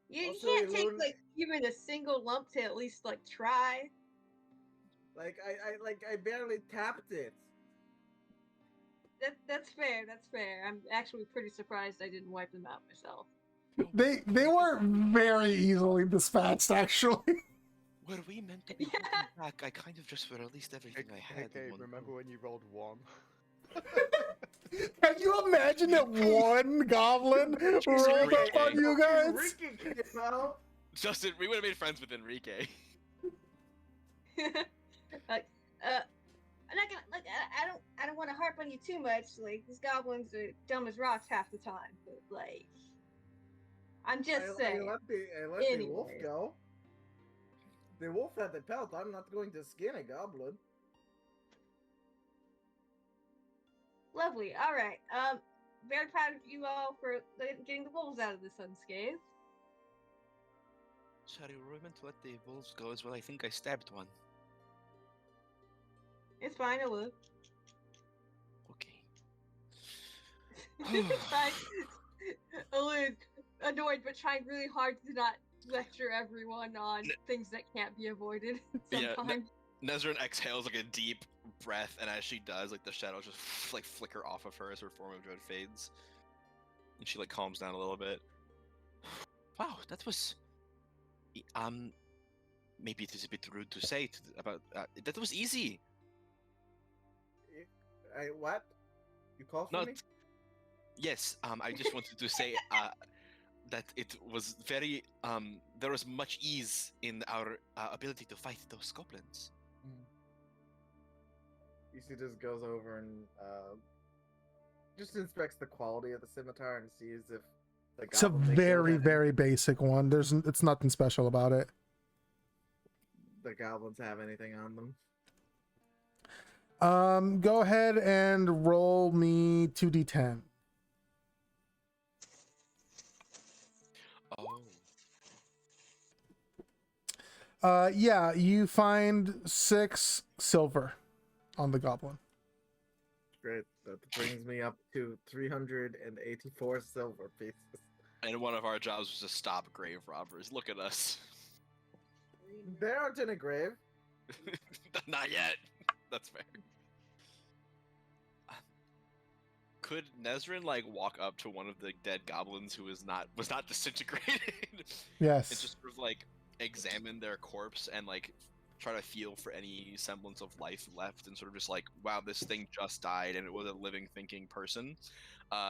You Also, can't take loon- like even a single lump to at least like try. Like I barely tapped it. That's fair. That's fair. I'm actually pretty surprised I didn't wipe them out myself. They were very easily dispatched, actually. Were we meant to be Yeah. holding back? I kind of just released everything I Hey, had. in Gabe, one remember go. when you rolled 1? Can you imagine that one goblin rolled up on you guys? Ricky came out. Justin, we would have made friends with Enrique. Like, I'm not gonna like. I don't want to harp on you too much. Like, these goblins are dumb as rocks half the time. But like, I'm just saying. I let the wolf Anyways. go. The wolf had the pelt. I'm not going to skin a goblin. Lovely. All right. Very proud of you all for getting the wolves out of this unscathed. Sorry, were we meant to let the wolves go as well? I think I stabbed one. It's fine. I will. Okay. Alud, annoyed but trying really hard to not lecture everyone on things that can't be avoided Yeah, sometimes. Nezrin exhales like a deep breath, and as she does, like the shadows just like flicker off of her as her form of dread fades, and she like calms down a little bit. Wow, that was maybe it is a bit rude to say about that was easy. What? You call for Not. me? Yes, I just wanted to say that it was very there was much ease in our ability to fight those goblins. Yusi just goes over and just inspects the quality of the scimitar and sees if the It's a goblin they killed very, had very basic one. It's nothing special about it. the goblins have anything on them. Go ahead and roll me 2d10. Oh. Yeah, you find 6 silver on the goblin. Great. That brings me up to 384 silver pieces. And one of our jobs was to stop grave robbers. Look at us. They aren't in a grave. Not yet. That's fair. Could Nezrin like walk up to one of the dead goblins who was not disintegrated? Yes. And just sort of like examine their corpse and like try to feel for any semblance of life left, and sort of just like, wow, this thing just died and it was a living, thinking person.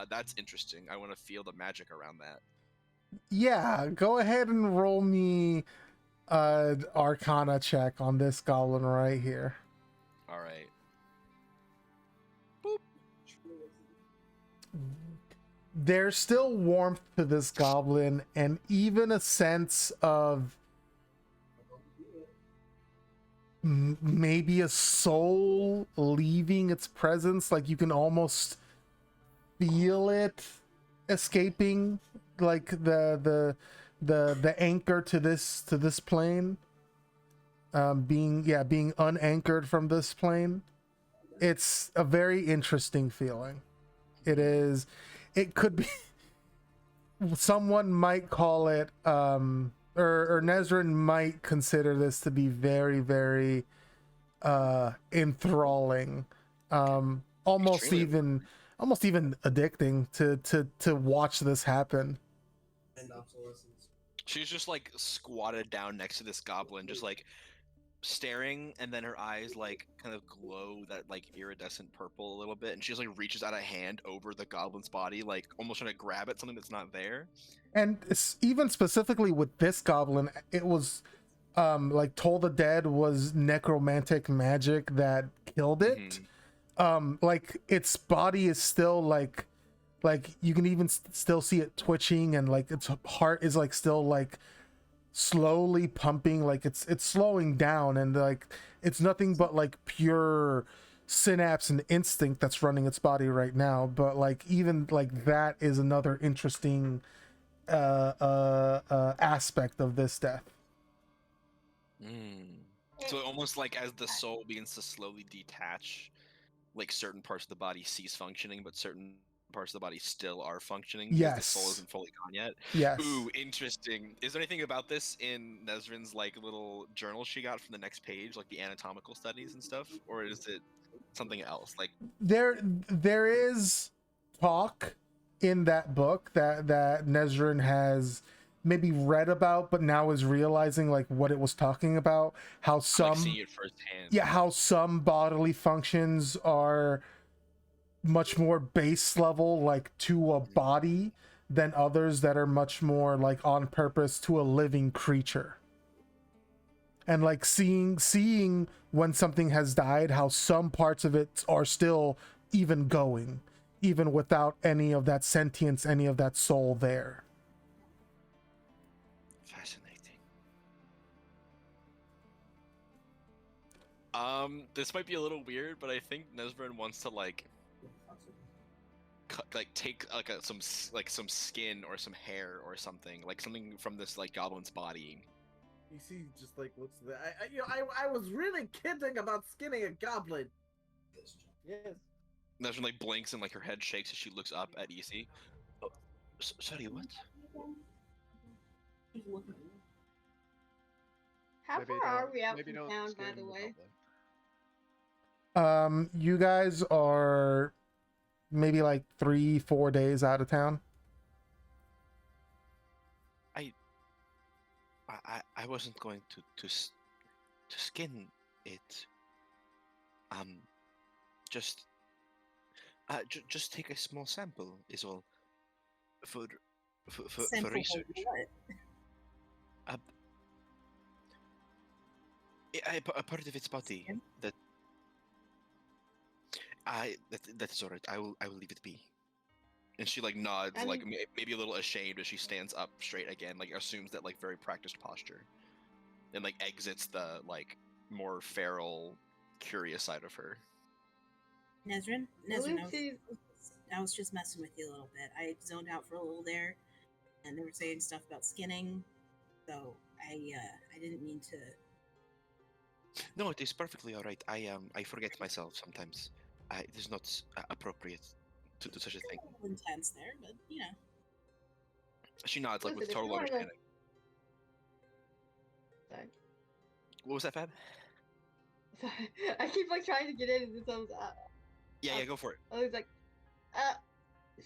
That's interesting. I want to feel the magic around that. Yeah, go ahead and roll me Arcana check on this goblin right here. All right. There's still warmth to this goblin, and even a sense of maybe a soul leaving its presence. Like you can almost feel it escaping, like the anchor to this plane, being unanchored from this plane. It's a very interesting feeling. It is. It could be. Someone might call it, or Nezrin might consider this to be very, very enthralling, almost Extremely even addicting to watch this happen. She's just like squatted down next to this goblin, just like staring, and then her eyes like kind of glow that like iridescent purple a little bit, and she just like reaches out a hand over the goblin's body, like almost trying to grab at something that's not there. And even specifically with this goblin, it was like Toll the Dead was necromantic magic that killed it. Like its body is still like you can even still see it twitching, and like its heart is like still like slowly pumping, like it's slowing down, and like it's nothing but like pure synapse and instinct that's running its body right now. But like even like that is another interesting aspect of this death. So almost like as the soul begins to slowly detach, like certain parts of the body cease functioning, but certain parts of the body still are functioning because the soul isn't fully gone yet. Yes. Ooh, interesting. Is there anything about this in Nesrin's like little journal she got from the next page, like the anatomical studies and stuff, or is it something else? Like there is talk in that book that Nesrin has maybe read about, but now is realizing like what it was talking about. How some like seeing it firsthand. Yeah, how some bodily functions are much more base level, like to a body, than others that are much more like on purpose to a living creature. And like seeing when something has died, how some parts of it are still even going, even without any of that sentience, any of that soul there. Fascinating. This might be a little weird, but I think Nesrin wants to like take like some skin or some hair or something, like something from this like goblin's body. EC just like looks at that. I was really kidding about skinning a goblin. Yes. Nesrin like blinks and like her head shakes as she looks up at EC. Oh, sorry, what? How Maybe far are don't- we out maybe from don't town, by skin the way? goblin. You guys are maybe like 3-4 days out of town. I wasn't going to skin it. Just just take a small sample is all for Sample of research. what? A part of its body Skin? that is alright. I will leave it be. And she like nods, I like mean- maybe a little ashamed as she stands up straight again, like assumes that like very practiced posture, and like exits the like more feral, curious side of her. Nesrin, Lucy- I was just messing with you a little bit. I zoned out for a little there, and they were saying stuff about skinning, so I didn't mean to. No, it is perfectly alright. I forget myself sometimes. It is not appropriate to do such a thing. A little intense there, but you know. She nods like with Listen, if total you wanna- understanding. Sorry. What was that, Fab? Sorry. I keep like trying to get in and someone's Yeah, go for it. I was like,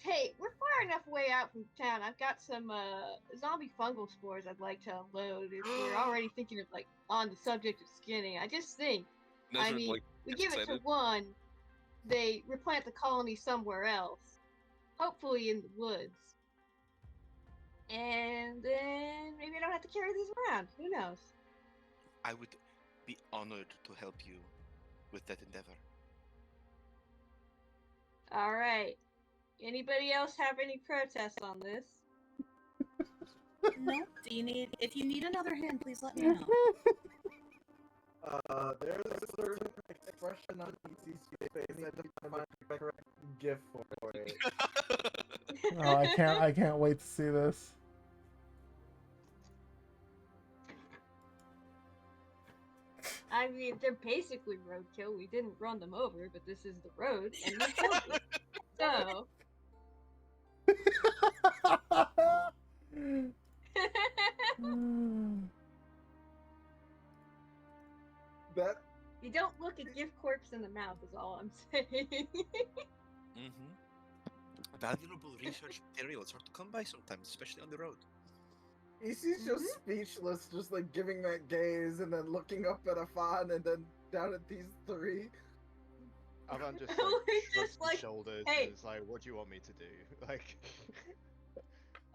hey, we're far enough away out from town. I've got some zombie fungal spores I'd like to unload. If we're already thinking of like on the subject of skinning, I just think, I Nesrin, mean, like, we gets give it to excited. one, they replant the colony somewhere else, hopefully in the woods, and then maybe I don't have to carry these around. Who knows? I would be honored to help you with that endeavor. All right. Anybody else have any protests on this? No. If you need another hand, please let me know. There's a certain expression on PC's face that doesn't find the correct gif for it. Oh, I can't wait to see this. I mean, they're basically roadkill. We didn't run them over, but this is the road, and we killed them. So, That you don't look a gift corpse in the mouth, is all I'm saying. Valuable research material. It's hard to come by sometimes, especially on the road. He's just speechless, just like giving that gaze and then looking up at Afan and then down at these three. Avan just We're like just shrugs his like, shoulders hey. and is like, "What do you want me to do?" Like,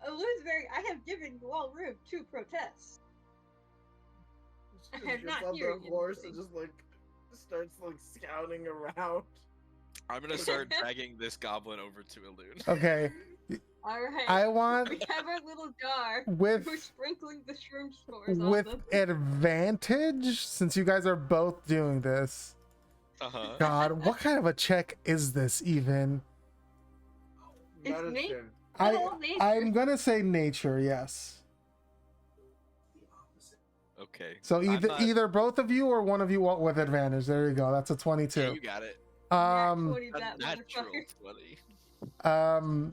Elizabeth, I have given you all room to protest. She I am just not gets on hearing the horse and anything. just like starts like scouting around. I'm gonna start dragging this goblin over to Elune. Okay. All right. I want We have our little jar. with We're sprinkling the shroom spores on with them. advantage, since you guys are both doing this. Uh-huh. God, what kind of a check is this even? It's Not a me. chin. Nature. I'm gonna say nature, yes. Okay. So I'm not- either both of you or one of you with advantage. There you go. That's a 22. Yeah, you got it. Nat 20 A that natural motherfucker. 20.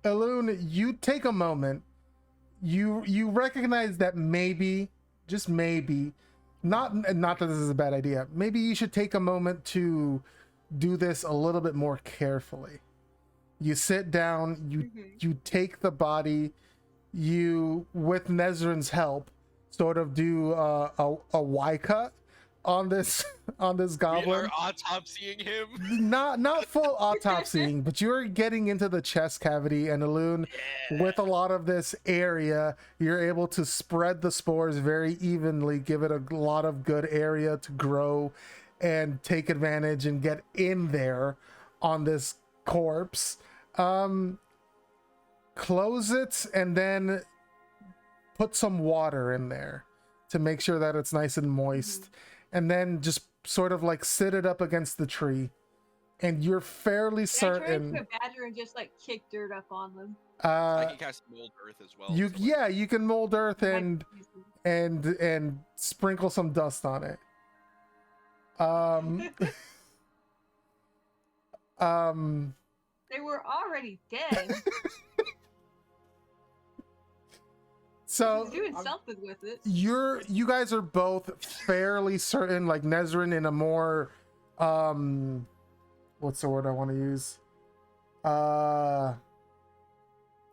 Elune, you take a moment. You recognize that maybe, just maybe, not that this is a bad idea. Maybe you should take a moment to do this a little bit more carefully. You sit down, you take the body, you, with Nezrin's help, sort of do a Y cut on this goblin. We are autopsying him. Not full autopsying, but you're getting into the chest cavity, and Elune, with a lot of this area, you're able to spread the spores very evenly, give it a lot of good area to grow and take advantage and get in there on this corpse. Close it and then put some water in there to make sure that it's nice and moist, and then just sort of like sit it up against the tree, and you're fairly certain. I turn into a badger and just like kick dirt up on them. I can cast mold earth as well. You so, like, you can mold earth and sprinkle some dust on it. They were already dead. So He's doing something with it. you guys are both fairly certain, like Nezrin in a more what's the word I want to use?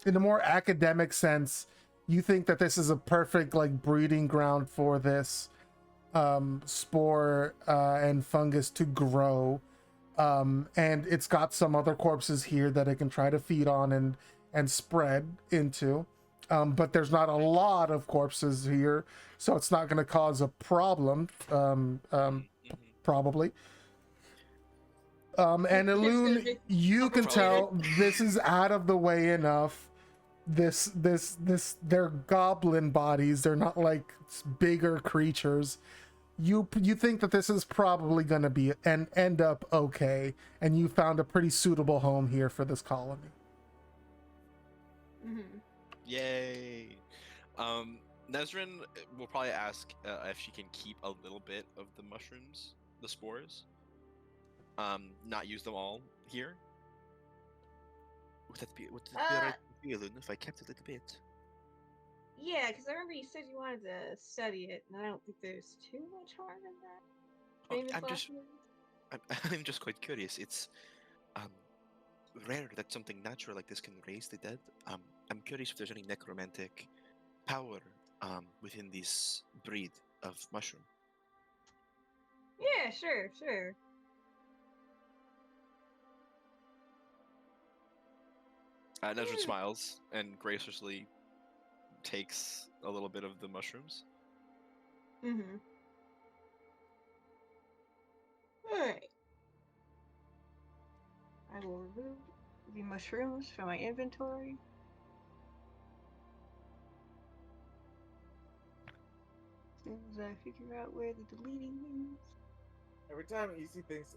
In a more academic sense, you think that this is a perfect like breeding ground for this spore and fungus to grow. And it's got some other corpses here that it can try to feed on and spread into. But there's not a lot of corpses here, so it's not going to cause a problem, probably. And Elune, you can tell this is out of the way enough. They're goblin bodies. They're not like bigger creatures. You think that this is probably going to be and end up okay, and you found a pretty suitable home here for this colony. Yay. Nezrin will probably ask if she can keep a little bit of the mushrooms, the spores. Not use them all here. Would that be alright with you, if I kept a little bit? Yeah, because I remember you said you wanted to study it, and I don't think there's too much harm in that. Oh, Famous I'm just quite curious. It's rare that something natural like this can raise the dead. I'm curious if there's any necromantic power within this breed of mushroom. Yeah, sure. Nezrin smiles and graciously takes a little bit of the mushrooms. Alright. I will remove the mushrooms from my inventory. As soon as I figure out where the deleting is. Every time EC thinks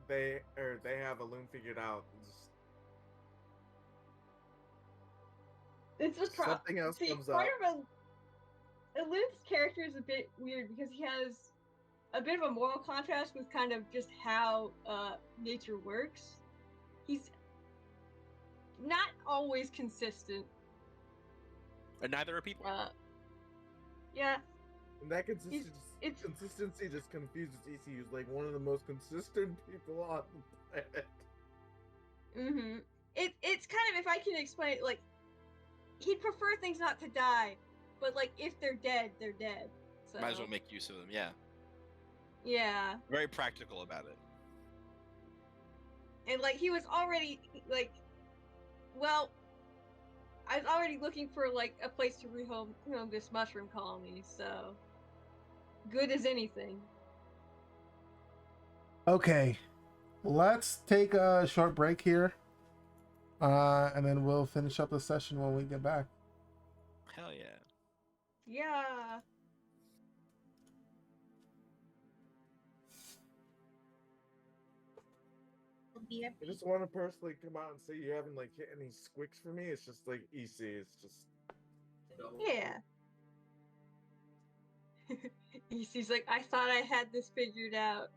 they have a loom figured out, It's a something else comes up. Elune's character is a bit weird because he has a bit of a moral contrast with kind of just how nature works. He's not always consistent. And neither are people. Yeah. And that consistency just confuses EC, who's like one of the most consistent people on the planet. It's kind of, if I can explain it, like, he'd prefer things not to die, but like if they're dead, they're dead. So Might as well make use of them. Yeah. yeah, Very practical about it. and like he was already like, well, I was already looking for like a place to rehome this mushroom colony. So good as anything. Okay, let's take a short break here, and then we'll finish up the session when we get back. Hell yeah. Yeah. I just want to personally come out and say you haven't like hit any squicks for me. It's just like EC. It's just Yeah. EC's like, I thought I had this figured out.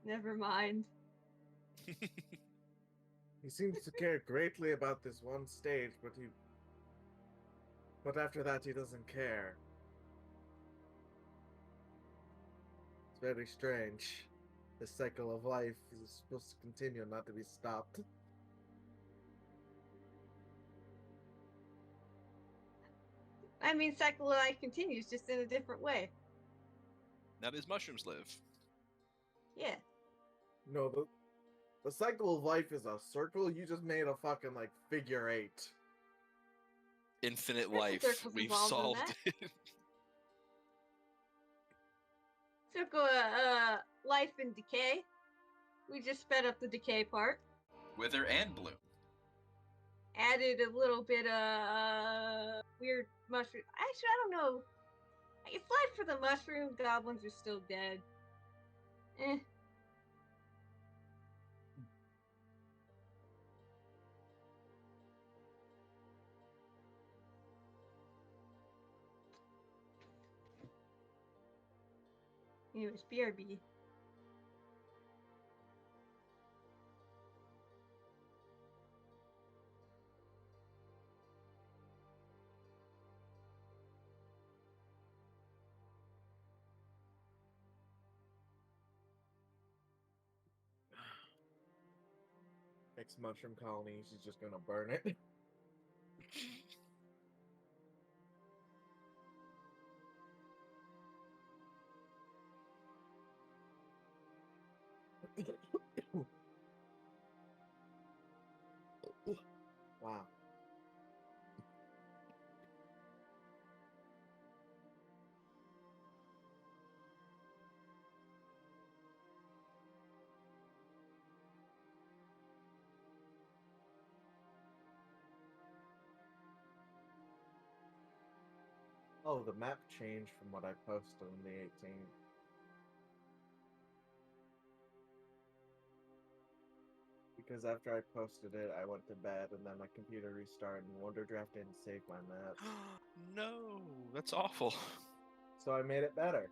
Never mind. he seems to care greatly about this one stage, but after that he doesn't care. It's very strange. The cycle of life is supposed to continue, not to be stopped. I mean, cycle of life continues, just in a different way. Now these mushrooms live. Yeah. No, the cycle of life is a circle. You just made a fucking like figure 8. Infinite There's life. circles We've involved in solved that. it. Circle life and decay. We just sped up the decay part. Wither and bloom. Added a little bit of weird mushroom. Actually, I don't know. It's life for the mushroom. Goblins are still dead. Eh. Anyways, BRB. Next mushroom colony, she's just gonna burn it. Wow. Oh, the map changed from what I posted on the 18th. Because after I posted it, I went to bed and then my computer restarted and Wonderdraft didn't save my map. No, that's awful. So I made it better.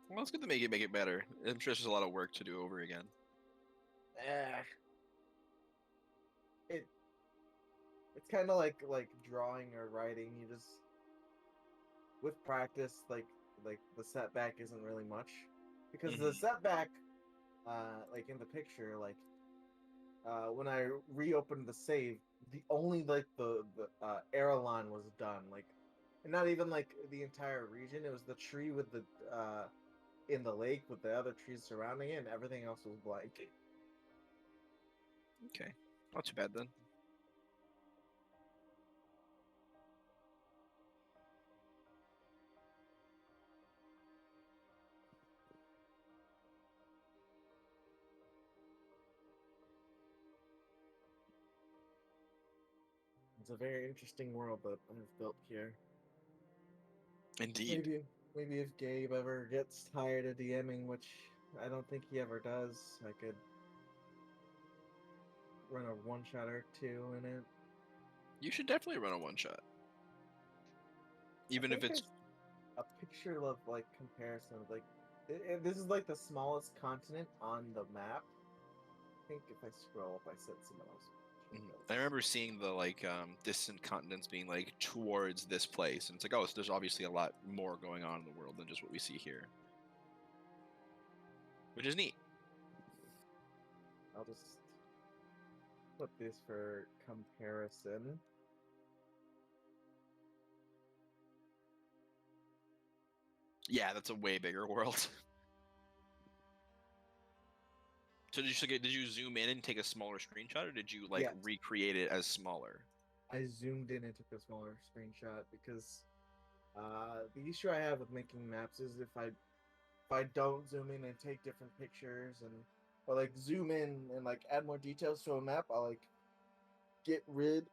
Well, it's good to make it better. I'm sure there's a lot of work to do over again. It's kind of like drawing or writing. You just with practice, like the setback isn't really much, because the setback, like in the picture, like when I reopened the save, the only like the airline was done, like, and not even like the entire region. It was the tree with the in the lake with the other trees surrounding it, and everything else was blank. Okay, not too bad then. It's a very interesting world that I've built here. Indeed. Maybe if Gabe ever gets tired of DMing, which I don't think he ever does, I could run a one-shot or two in it. You should definitely run a one-shot. Even if it's a picture of like comparison, like this is like the smallest continent on the map. I think if I scroll up, I said someone else. I remember seeing the like distant continents being like towards this place, and it's like, oh, so there's obviously a lot more going on in the world than just what we see here, which is neat. I'll just put this for comparison. Yeah, that's a way bigger world. So did you zoom in and take a smaller screenshot, or did you like Yes. recreate it as smaller? I zoomed in and took a smaller screenshot because the issue I have with making maps is if I don't zoom in and take different pictures or like zoom in and like add more details to a map, I'll like get rid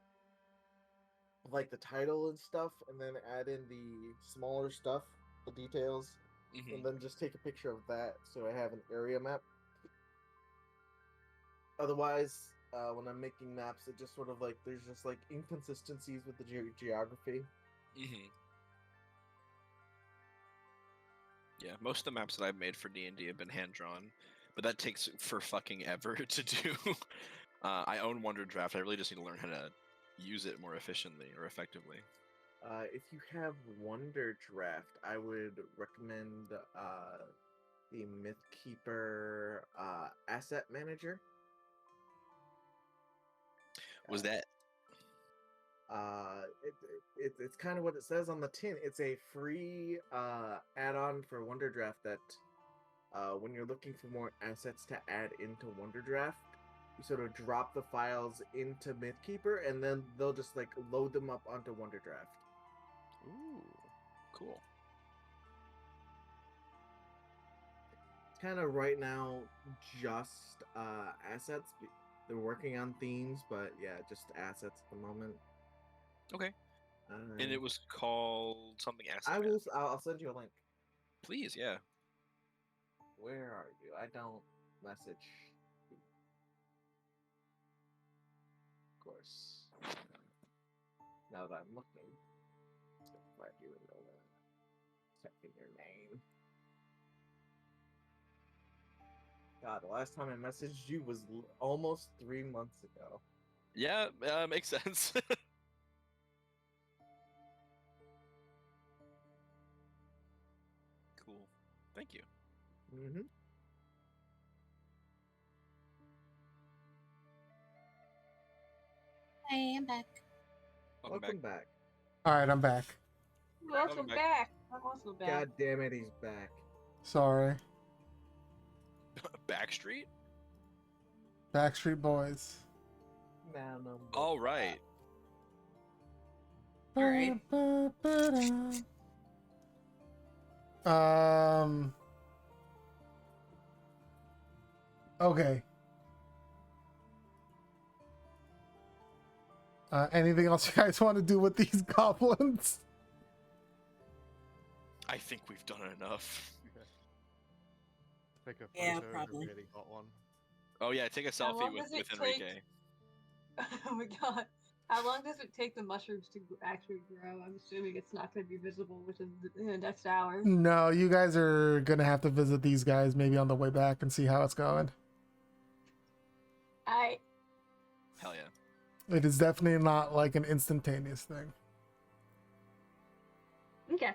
of like the title and stuff and then add in the smaller stuff, the details, and then just take a picture of that so I have an area map. Otherwise, when I'm making maps, it just sort of like there's just like inconsistencies with the geography. Yeah, most of the maps that I've made for D&D have been hand drawn, but that takes for fucking ever to do. I own Wonder Draft. I really just need to learn how to use it more efficiently or effectively. If you have Wonder Draft, I would recommend the Mythkeeper Asset Manager. Was that? It's kind of what it says on the tin. It's a free add-on for Wonder Draft that when you're looking for more assets to add into Wonder Draft, you sort of drop the files into Mythkeeper, and then they'll just like load them up onto Wonder Draft. Ooh, cool. It's kind of right now just assets. They're working on themes, but yeah, just assets at the moment. Okay. And it was called something asset. I'll send you a link. Please, yeah. Where are you? I don't message. Of course. Now that I'm looking, let you know that. Checking your name. God, the last time I messaged you was almost 3 months ago. Yeah, makes sense. Cool. Thank you. Mm-hmm. Hey, I'm back. Welcome back. All right, I'm back. Welcome back. I'm also back. God damn it, he's back. Sorry. Backstreet? Backstreet Boys. Now no more. All right. All right. Okay. Anything else you guys want to do with these goblins? I think we've done enough. Take a photo Yeah, of a probably. really hot one. Oh yeah, take a How selfie long with does it Enrique. take- Oh my god. How long does it take the mushrooms to actually grow? I'm assuming it's not going to be visible within the next hour. No, you guys are gonna have to visit these guys maybe on the way back and see how it's going. Hell yeah. It is definitely not like an instantaneous thing. Okay.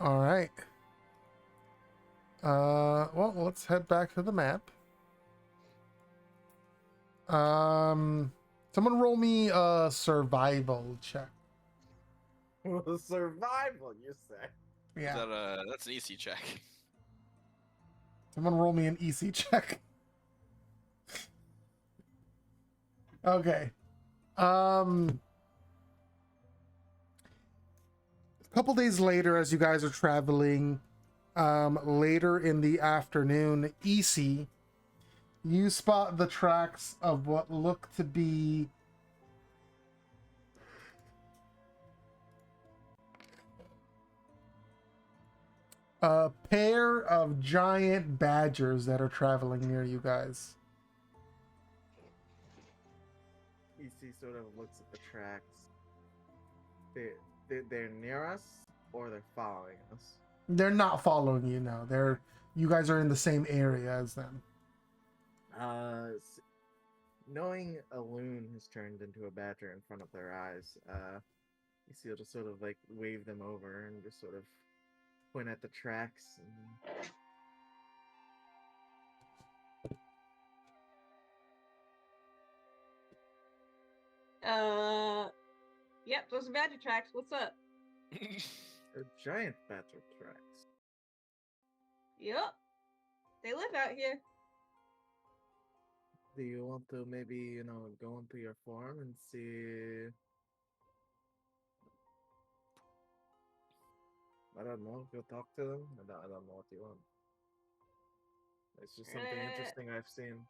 All right. Well, let's head back to the map. Someone roll me a survival check. Survival, you say? Yeah. That's an easy check. Someone roll me an EC check. Okay. A couple days later, as you guys are traveling, later in the afternoon, EC, you spot the tracks of what look to be a pair of giant badgers that are traveling near you guys. EC sort of looks at the tracks. They're near us, or they're following us. They're not following you now. You guys are in the same area as them. Knowing a loon has turned into a badger in front of their eyes, EC will just sort of like wave them over and just sort of point at the tracks. Yep, those are badger tracks. What's up? A giant badger tracks. Yup. They live out here. Do you want to maybe, go into your farm and see? I don't know. Go talk to them. I don't know what you want. It's just something interesting I've seen.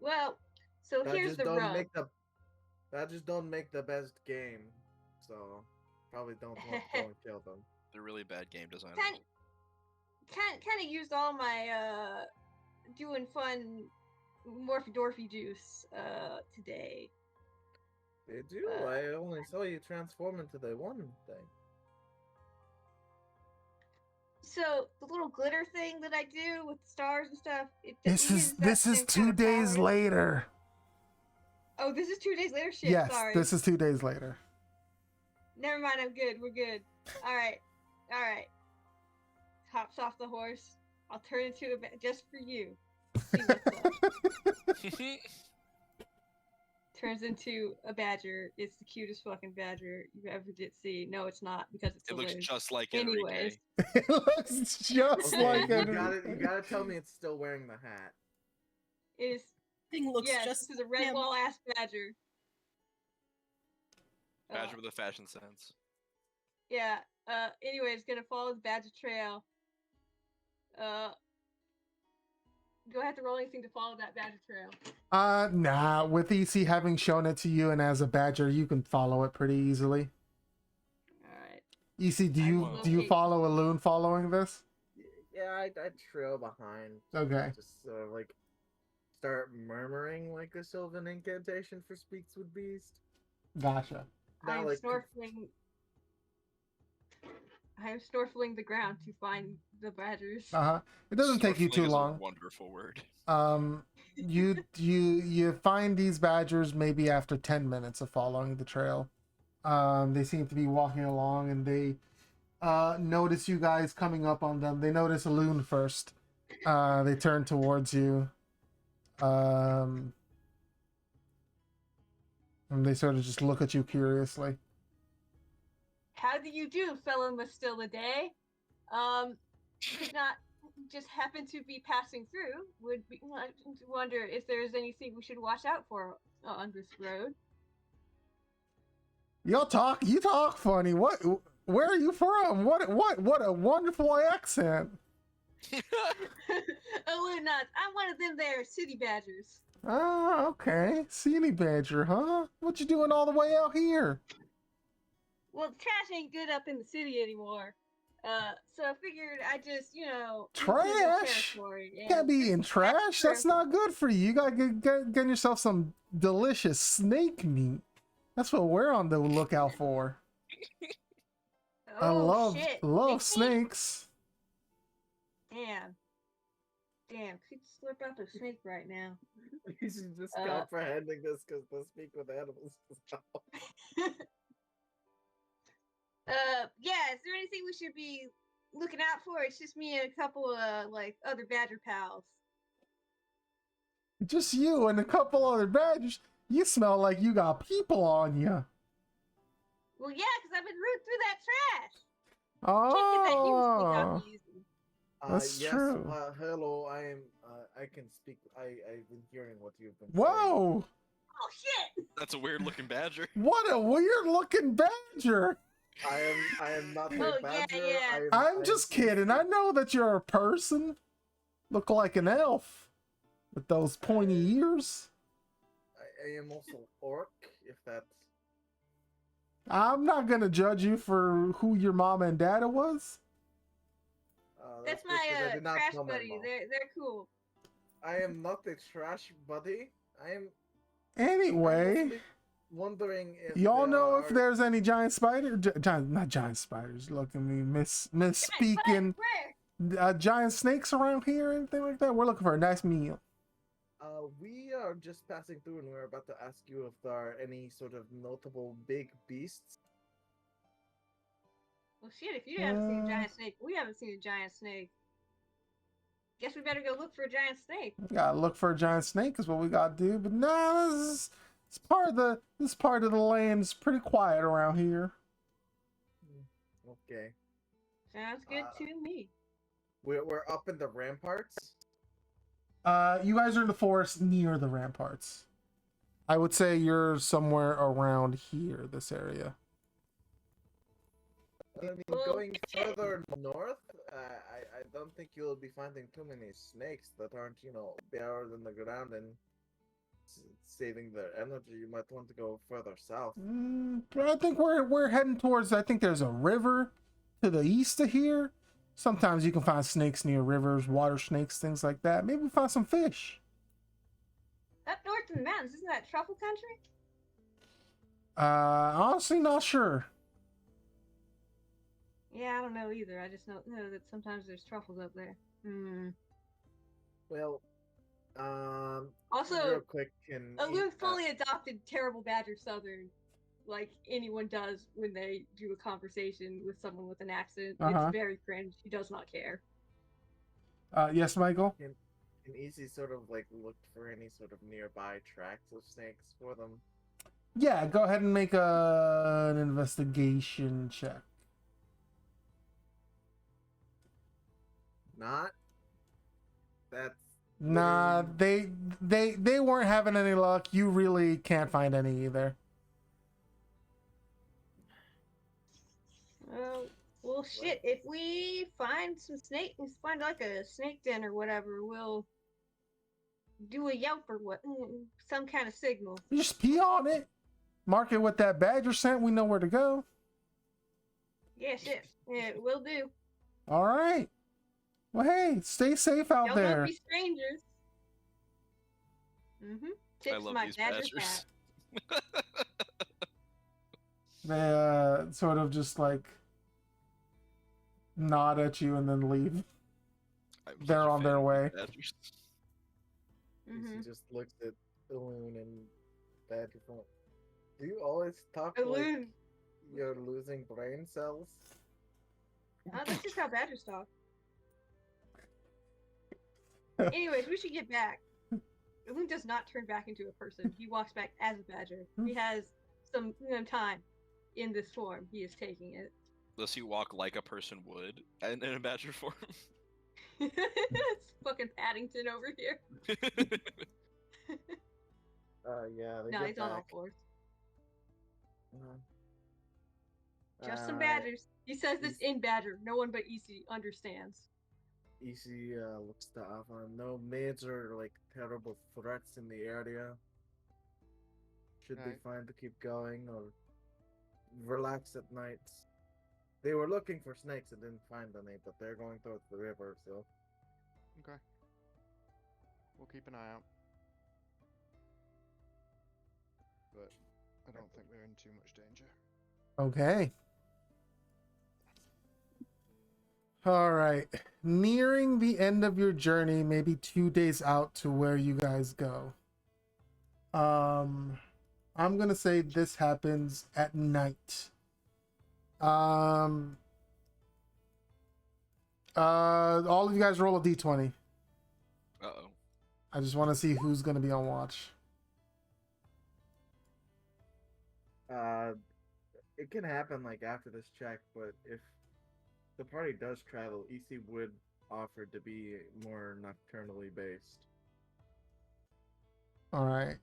Well, so here's the rub. Badgers don't make the best game, so probably don't want to go and kill them. They're really bad game designers. Kind of used all my doing fun Morphdorfy juice today. Did you? I only saw you transform into the one thing. So the little glitter thing that I do with the stars and stuff. This is 2 days later. Oh, this is 2 days later? Shit, yes, sorry. This is 2 days later. Never mind, I'm good. We're good. Alright. Hops off the horse. I'll turn into a just for you. See what's up. Turns into a badger. It's the cutest fucking badger you ever did see. No, it's not, because it's It looks balloon. just like Anyways. It looks just like you gotta tell me it's still wearing the hat. It is. Thing looks Yes, just this is a red wall ass badger. Badger with a fashion sense. Yeah. Anyways, gonna follow the badger trail. Do I have to roll anything to follow that badger trail? Nah. With EC having shown it to you and as a badger, you can follow it pretty easily. Alright. EC, do you follow a loon following this? Yeah, I trail behind. Okay. Just start murmuring like a Sylvan incantation for speaks with beast. Gotcha. I'm snorkeling the ground to find the badgers. It doesn't take you too long. A wonderful word. You find these badgers maybe after 10 minutes of following the trail. They seem to be walking along, and they notice you guys coming up on them. They notice a loon first. They turn towards you. And they sort of just look at you curiously. How do you do, fellow Mastilla-day? Did not just happen to be passing through. Would wonder if there's anything we should watch out for on this road. You talk funny. What? Where are you from? What a wonderful accent. Oh, not. I'm one of them there city badgers. Ah, okay. City badger, huh? What you doing all the way out here? Well, the trash ain't good up in the city anymore. So I figured I just, trash? You can't be eating trash. That's not good for you. You gotta get yourself some delicious snake meat. That's what we're on the lookout for. Oh, I love snakes. Damn, could slip up a snake right now. He's just comprehending this because they speak with animals. Yeah, is there anything we should be looking out for? It's just me and a couple of, other badger pals. Just you and a couple other badgers? You smell like you got people on you. Well, yeah, because I've been rooting through that trash. Oh, that's yes, true. Hello, I can speak. I've been hearing what you've been saying. Whoa! Oh, shit! That's a weird looking badger. What a weird looking badger! I am not a badger. Yeah. I'm just kidding. I know that you're a person. Look like an elf with those pointy ears. I am also orc, if that's... I'm not gonna judge you for who your mom and dad was. That's my trash buddy. They're cool. I am not a trash buddy. Anyway, wondering if y'all know if there's any giant spider, not giant spiders. Look at me, misspeaking. Giant snakes around here, anything like that. We're looking for a nice meal. We are just passing through, and we're about to ask you if there are any sort of notable big beasts. Well, shit, if you haven't seen a giant snake, we haven't seen a giant snake. Guess we better go look for a giant snake. We gotta look for a giant snake is what we gotta do. But no, This part of the land's pretty quiet around here. Okay. Sounds good to me. We're up in the ramparts. You guys are in the forest near the ramparts. I would say you're somewhere around here, this area. I mean, going further north, I don't think you'll be finding too many snakes that aren't, buried in the ground and saving their energy. You might want to go further south. But I think we're heading towards. I think there's a river to the east of here. Sometimes you can find snakes near rivers, water snakes, things like that. Maybe we find some fish. Up north in the mountains, isn't that truffle country? Honestly, not sure. Yeah, I don't know either. I just know that sometimes there's truffles up there. Well, Also, real quick, Alun fully adopted terrible Badger Southern, like anyone does when they do a conversation with someone with an accent. It's very cringe. He does not care. Yes, Michael? Can Easy sort of like look for any sort of nearby tracks of snakes for them? Yeah, go ahead and make an investigation check. Not. That's. Nah, they weren't having any luck. You really can't find any either. Well, shit. If we find some snake, find like a snake den or whatever, we'll do a yelp or what, some kind of signal. You just pee on it. Mark it with that badger scent. We know where to go. Yeah, shit. Yeah, will do. All right. Well, hey, stay safe out Y'all there. don't be strangers. Tips I love my these badger's badgers. hat. They sort of just like nod at you and then leave. They're on their way. He just looks at Alun and Badger phone. Do you always talk Alun. like you're losing brain cells? Oh, that's just how badgers talk. Anyways, we should get back. Alun does not turn back into a person. He walks back as a badger. He has some time in this form. He is taking it. Does he walk like a person would in a badger form? It's fucking Paddington over here. Yeah. They No, get he's on all back. fours. Uh-huh. Just some badgers. He says this in badger. No one but EC understands. Easy looks to offer no major like terrible threats in the area. Should be Right. fine to keep going or relax at nights. They were looking for snakes and didn't find any, but they're going towards the river, so Okay. We'll keep an eye out. But I don't think we're in too much danger. Okay. All right. Nearing the end of your journey, maybe 2 days out to where you guys go. I'm gonna say this happens at night. All of you guys roll a d20. Uh-oh. I just want to see who's gonna be on watch. it can happen like after this check, but if the party does travel, EC would offer to be more nocturnally based. All right.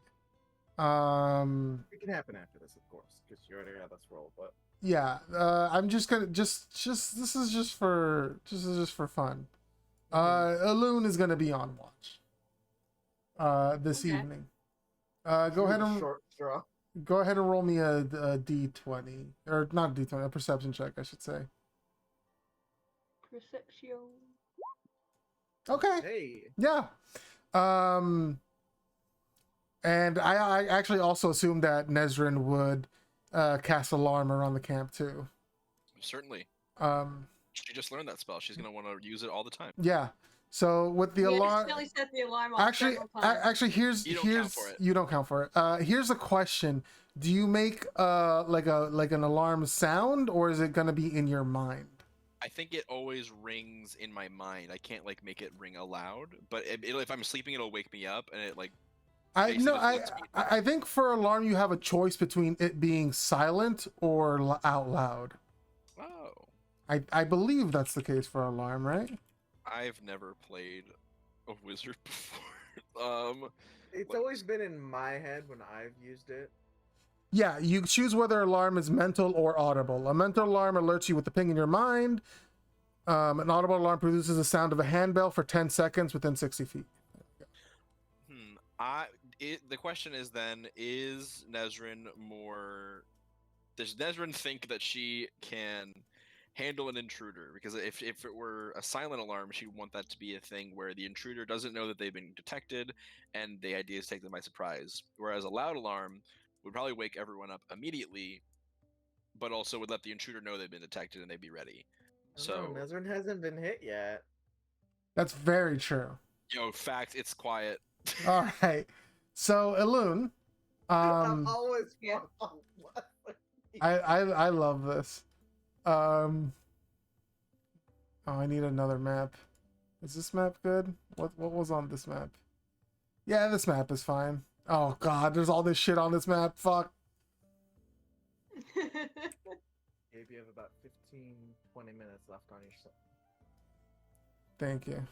It can happen after this, of course, because you already got this roll. But Yeah. I'm just gonna just this is just for fun. Alun is gonna be on watch. This Okay. evening. Go ahead and short straw. go ahead and roll me a d20, or not a d20, a perception check, I should say. Perception. Okay. Hey, Yeah. And I actually also assumed that Nezrin would cast alarm around the camp too. Certainly. Um, She just learned that spell. She's gonna want to use it all the time. yeah. So with the We alarm, accidentally set the alarm off actually, several times. actually, here's You don't count for it. you don't count for it. Here's a question: do you make like an alarm sound, or is it gonna be in your mind? I think it always rings in my mind. I can't like make it ring aloud, but if I'm sleeping, it'll wake me up, and it like I basically no, just lets me know. I think for alarm you have a choice between it being silent or out loud. Oh, I believe that's the case for alarm, right? I've never played a wizard before. It's Let me always been in my head when I've used it. Yeah, you choose whether alarm is mental or audible. A mental alarm alerts you with the ping in your mind. An audible alarm produces the sound of a handbell for 10 seconds within 60 feet. The question is then: is Nezrin more? Does Nezrin think that she can handle an intruder? Because if it were a silent alarm, she'd want that to be a thing where the intruder doesn't know that they've been detected, and the idea is to take them by surprise. Whereas a loud alarm would probably wake everyone up immediately, but also would let the intruder know they've been detected and they'd be ready. I don't know, So, Nezrin hasn't been hit yet. That's very true. fact, it's quiet. All right. So, Elune, I'm um, always Yeah. I love this. Oh, I need another map. Is this map good? What was on this map? Yeah, this map is fine. Oh god, there's all this shit on this map. Fuck. Maybe you have about 15, 20 minutes left on your set. Thank you.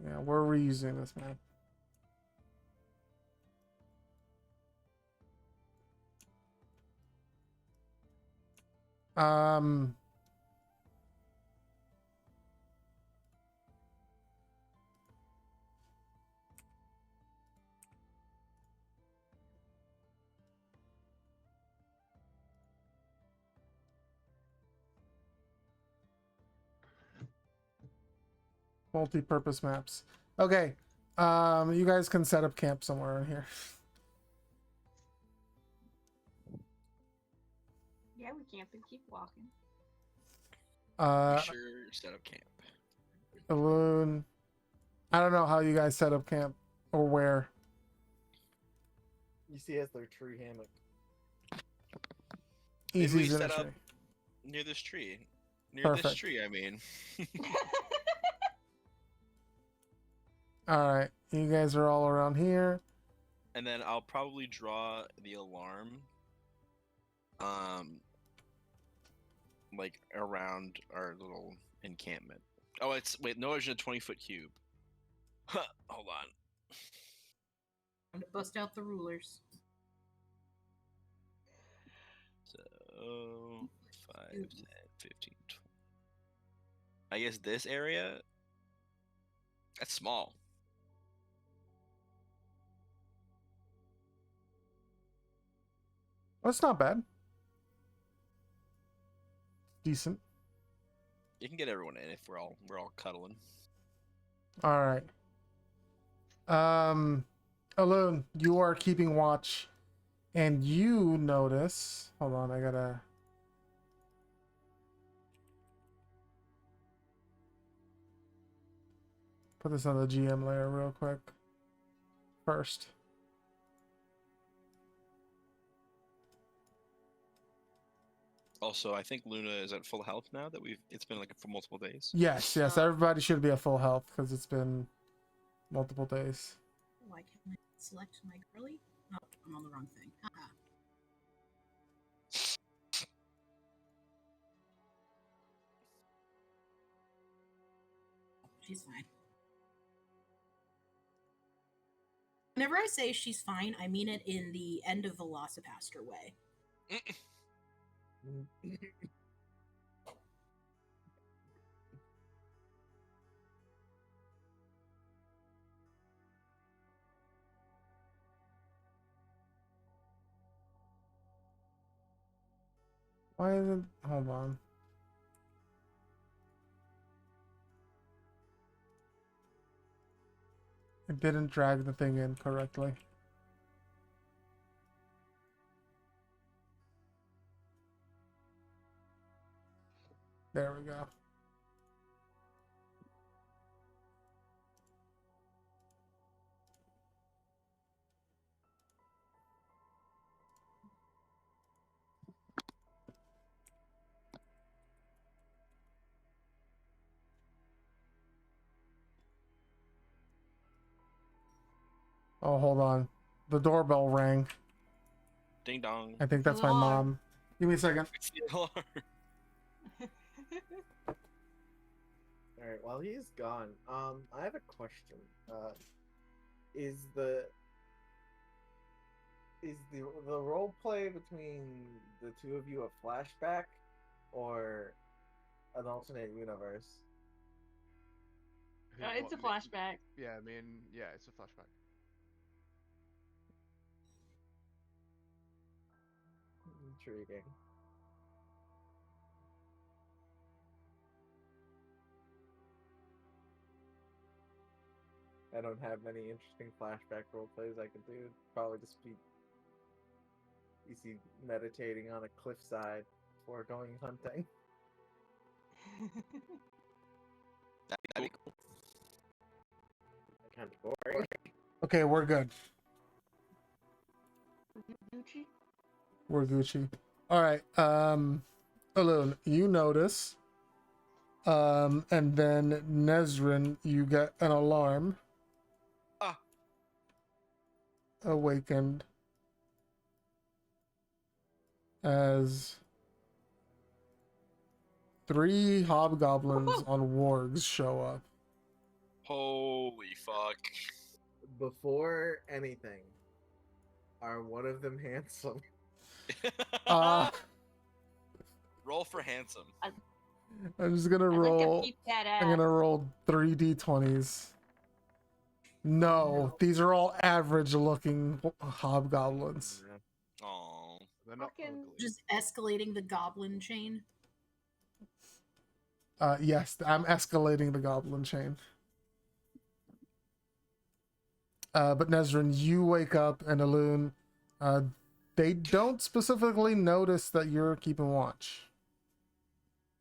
Yeah, we're reusing this map. Um, multi-purpose maps. Okay. You guys can set up camp somewhere in here. Yeah, we camp and keep walking. Be sure set up camp. Balloon. I don't know how you guys set up camp or where. You see, as their tree hammock. Maybe we Easy's in a set up tree. near this tree. Near this Perfect. tree, I mean. All right, you guys are all around here. And then I'll probably draw the alarm like around our little encampment. Oh, it's wait, no, it's a 20-foot cube. Huh, hold on. Time to bust out the rulers. So 5, 10, 15, 20. I guess this area, that's small. That's not bad. Decent. You can get everyone in if we're all cuddling. All right. Alone, you are keeping watch, and you notice. Hold on, I gotta. Put this on the GM layer real quick. First. Also, I think Luna is at full health now that it's been like for multiple days. Yes, everybody should be at full health because it's been multiple days. Why can't I select my girly? Oh, I'm on the wrong thing. Haha. She's fine. Whenever I say she's fine, I mean it in the end of Velocipaster way. Why isn't? Hold on. It didn't drag the thing in correctly. There we go. Oh, hold on. The doorbell rang. Ding dong. I think that's my Alarm. mom. Give me a second. It's the alarm. All right, while he's gone, I have a question. Is the the role play between the two of you a flashback or an alternate universe? It's a flashback. Yeah, it's a flashback. Intriguing. I don't have many interesting flashback role plays I can do. It'd probably just be easy meditating on a cliffside before going hunting. That'd be cool. Kind of boring. Okay, we're good. Gucci? We're Gucci. All right. Alone, you notice. And then Nezrin, you get an alarm. Ah. Awakened. As 3 hobgoblins on wargs show up. Holy fuck. Before anything, are one of them handsome? Roll for handsome. I'm just gonna I'd like to roll. peep that I'm gonna ass. roll 3 d20s. No, these are all average looking hobgoblins. Oh. They're not Fucking- ugly. Just escalating the goblin chain. Yes, I'm escalating the goblin chain. But Nezrin, you wake up and Alun, they don't specifically notice that you're keeping watch.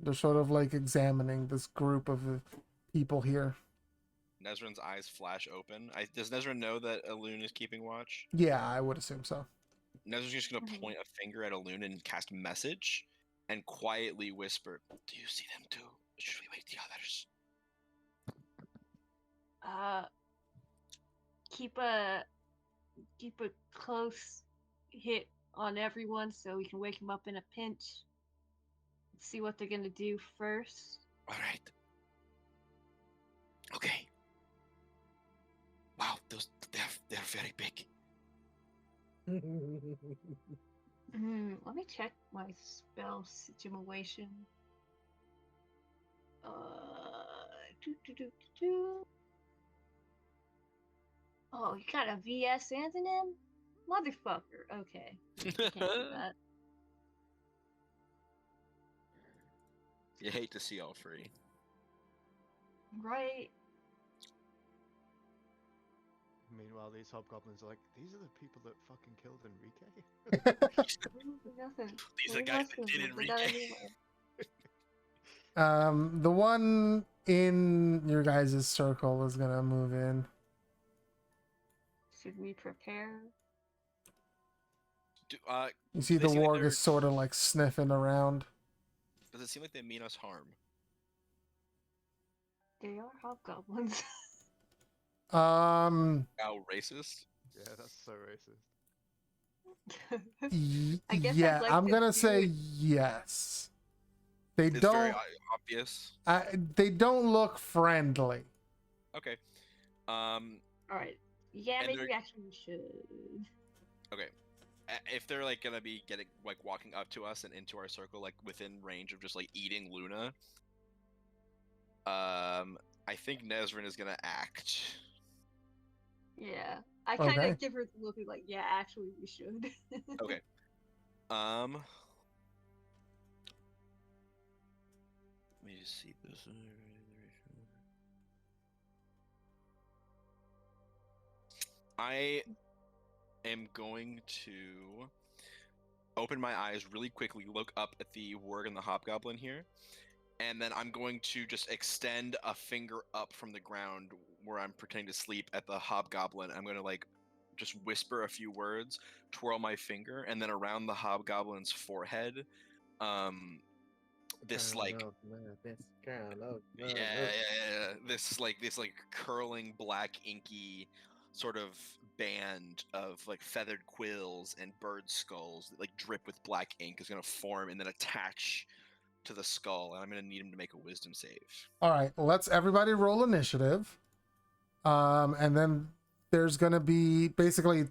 They're sort of like examining this group of people here. Nezrin's eyes flash open. Does Nezrin know that Alun is keeping watch? Yeah, I would assume so. Nezrin's just gonna Mhm. point a finger at Alun and cast message and quietly whisper, "Do you see them too? Should we wake the others?" Keep a close hit on everyone so we can wake them up in a pinch. See what they're gonna do first. Alright. Okay. Wow, they're very big. Let me check my spell situation. Do, do, do, do, do. Oh, you got a VS antonym? Motherfucker. Okay. Can't do that. You hate to see all free. Right. Meanwhile, these hobgoblins are like, these are the people that fucking killed Enrique? Nothing. These are the guys that did Enrique. The one in your guys' circle is gonna move in. Should we prepare? You see They the seem like warg they're- is sort of like sniffing around. Does it seem like they mean us harm? They are hobgoblins. How racist? Yeah, that's so racist. I guess I'd yeah, like I'm to gonna see say it. yes. They It's very obvious. they don't look friendly. Okay. Alright. Yeah, And maybe they're- we actually should. Okay. If they're like gonna be walking up to us and into our circle, like within range of just like eating Luna, I think Nezrin is gonna act. Yeah. I kind of Okay. give her the look of like, yeah, actually we should. Okay. Let me just see this. I am going to open my eyes really quickly, look up at the warg and the hobgoblin here, and then I'm going to just extend a finger up from the ground where I'm pretending to sleep at the hobgoblin. I'm going to like just whisper a few words, twirl my finger, and then around the hobgoblin's forehead, this like this curling black inky sort of band of like feathered quills and bird skulls that like drip with black ink is gonna form and then attach to the skull, and I'm gonna need him to make a wisdom save. All right, let's everybody roll initiative. And then there's gonna be basically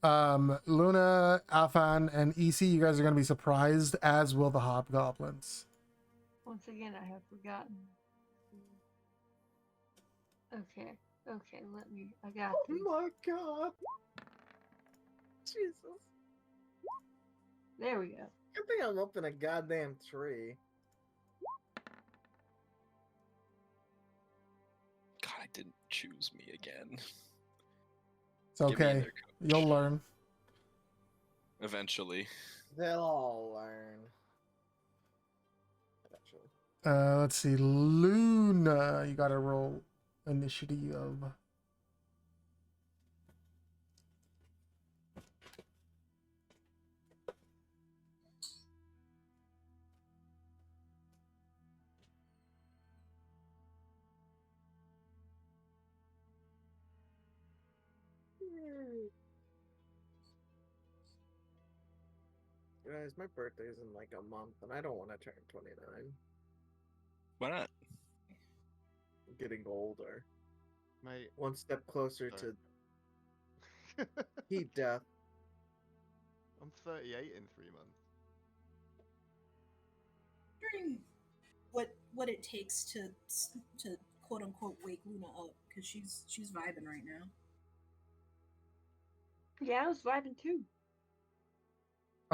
Luna, Afan, and EC. You guys are gonna be surprised, as will the hobgoblins. Once again, I have forgotten. Okay, I got Oh this. my god! Jesus. There we go. I think I'm up in a goddamn tree. God, I didn't choose me again. It's Give me okay. either, coach. You'll learn. Eventually. They'll all learn. Eventually. Let's see. Luna, you gotta roll initiative. Guys, my birthday's in like a month, and I don't want to turn 29. Why not? I'm getting older. Mate, One step closer to I'm heat death. 38 in 3 months. Wondering what it takes to quote unquote wake Luna up, because she's vibing right now. Yeah, I was vibing too.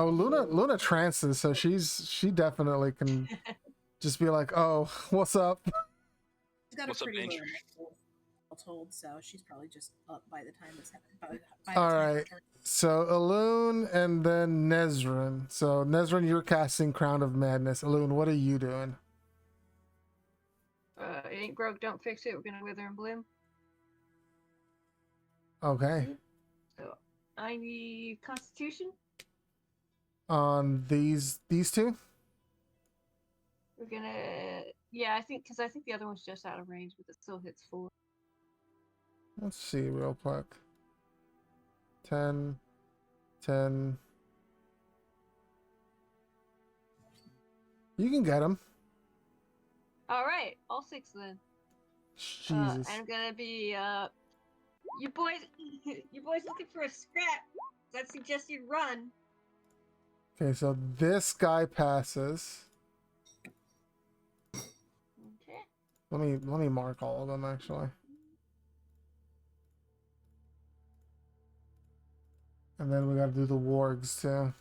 Oh, Luna trances, so she definitely can just be like, "Oh, what's up?" She's got What's a up, pretty low Danger? mental, all told, so she's probably just up by the time it's by the All time right. it turns. So Alun and then Nezrin. So Nezrin, you're casting Crown of Madness. Alun, what are you doing? It ain't broke, don't fix it. We're gonna wither and bloom. Okay. So I need Constitution. On these two? We're gonna, yeah, I think the other one's just out of range, but it still hits 4. Let's see real quick. 10, 10. You can get him. All right, all 6 then. Jesus. I'm gonna be you boys looking for a scrap. I suggest you run. Okay, so this guy passes. Okay. Let me mark all of them actually. And then we gotta do the wargs too.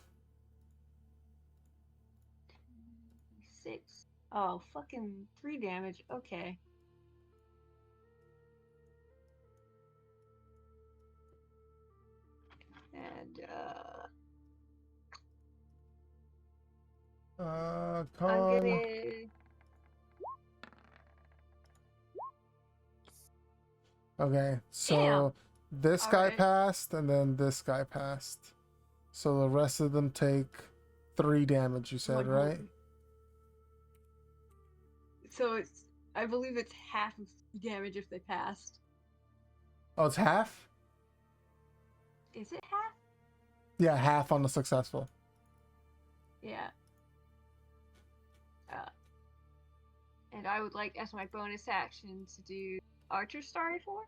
6. Oh, fucking 3 damage. Okay. And I'm Con. gonna. Okay, so Damn. this guy Alright. passed, and then this guy passed. So the rest of them take 3 damage, you said, Like, right? So I believe it's half of damage if they passed. Oh, it's half? Is it half? Yeah, half on the successful. Yeah. And I would like, as my bonus action, to do Archer Star Rifle.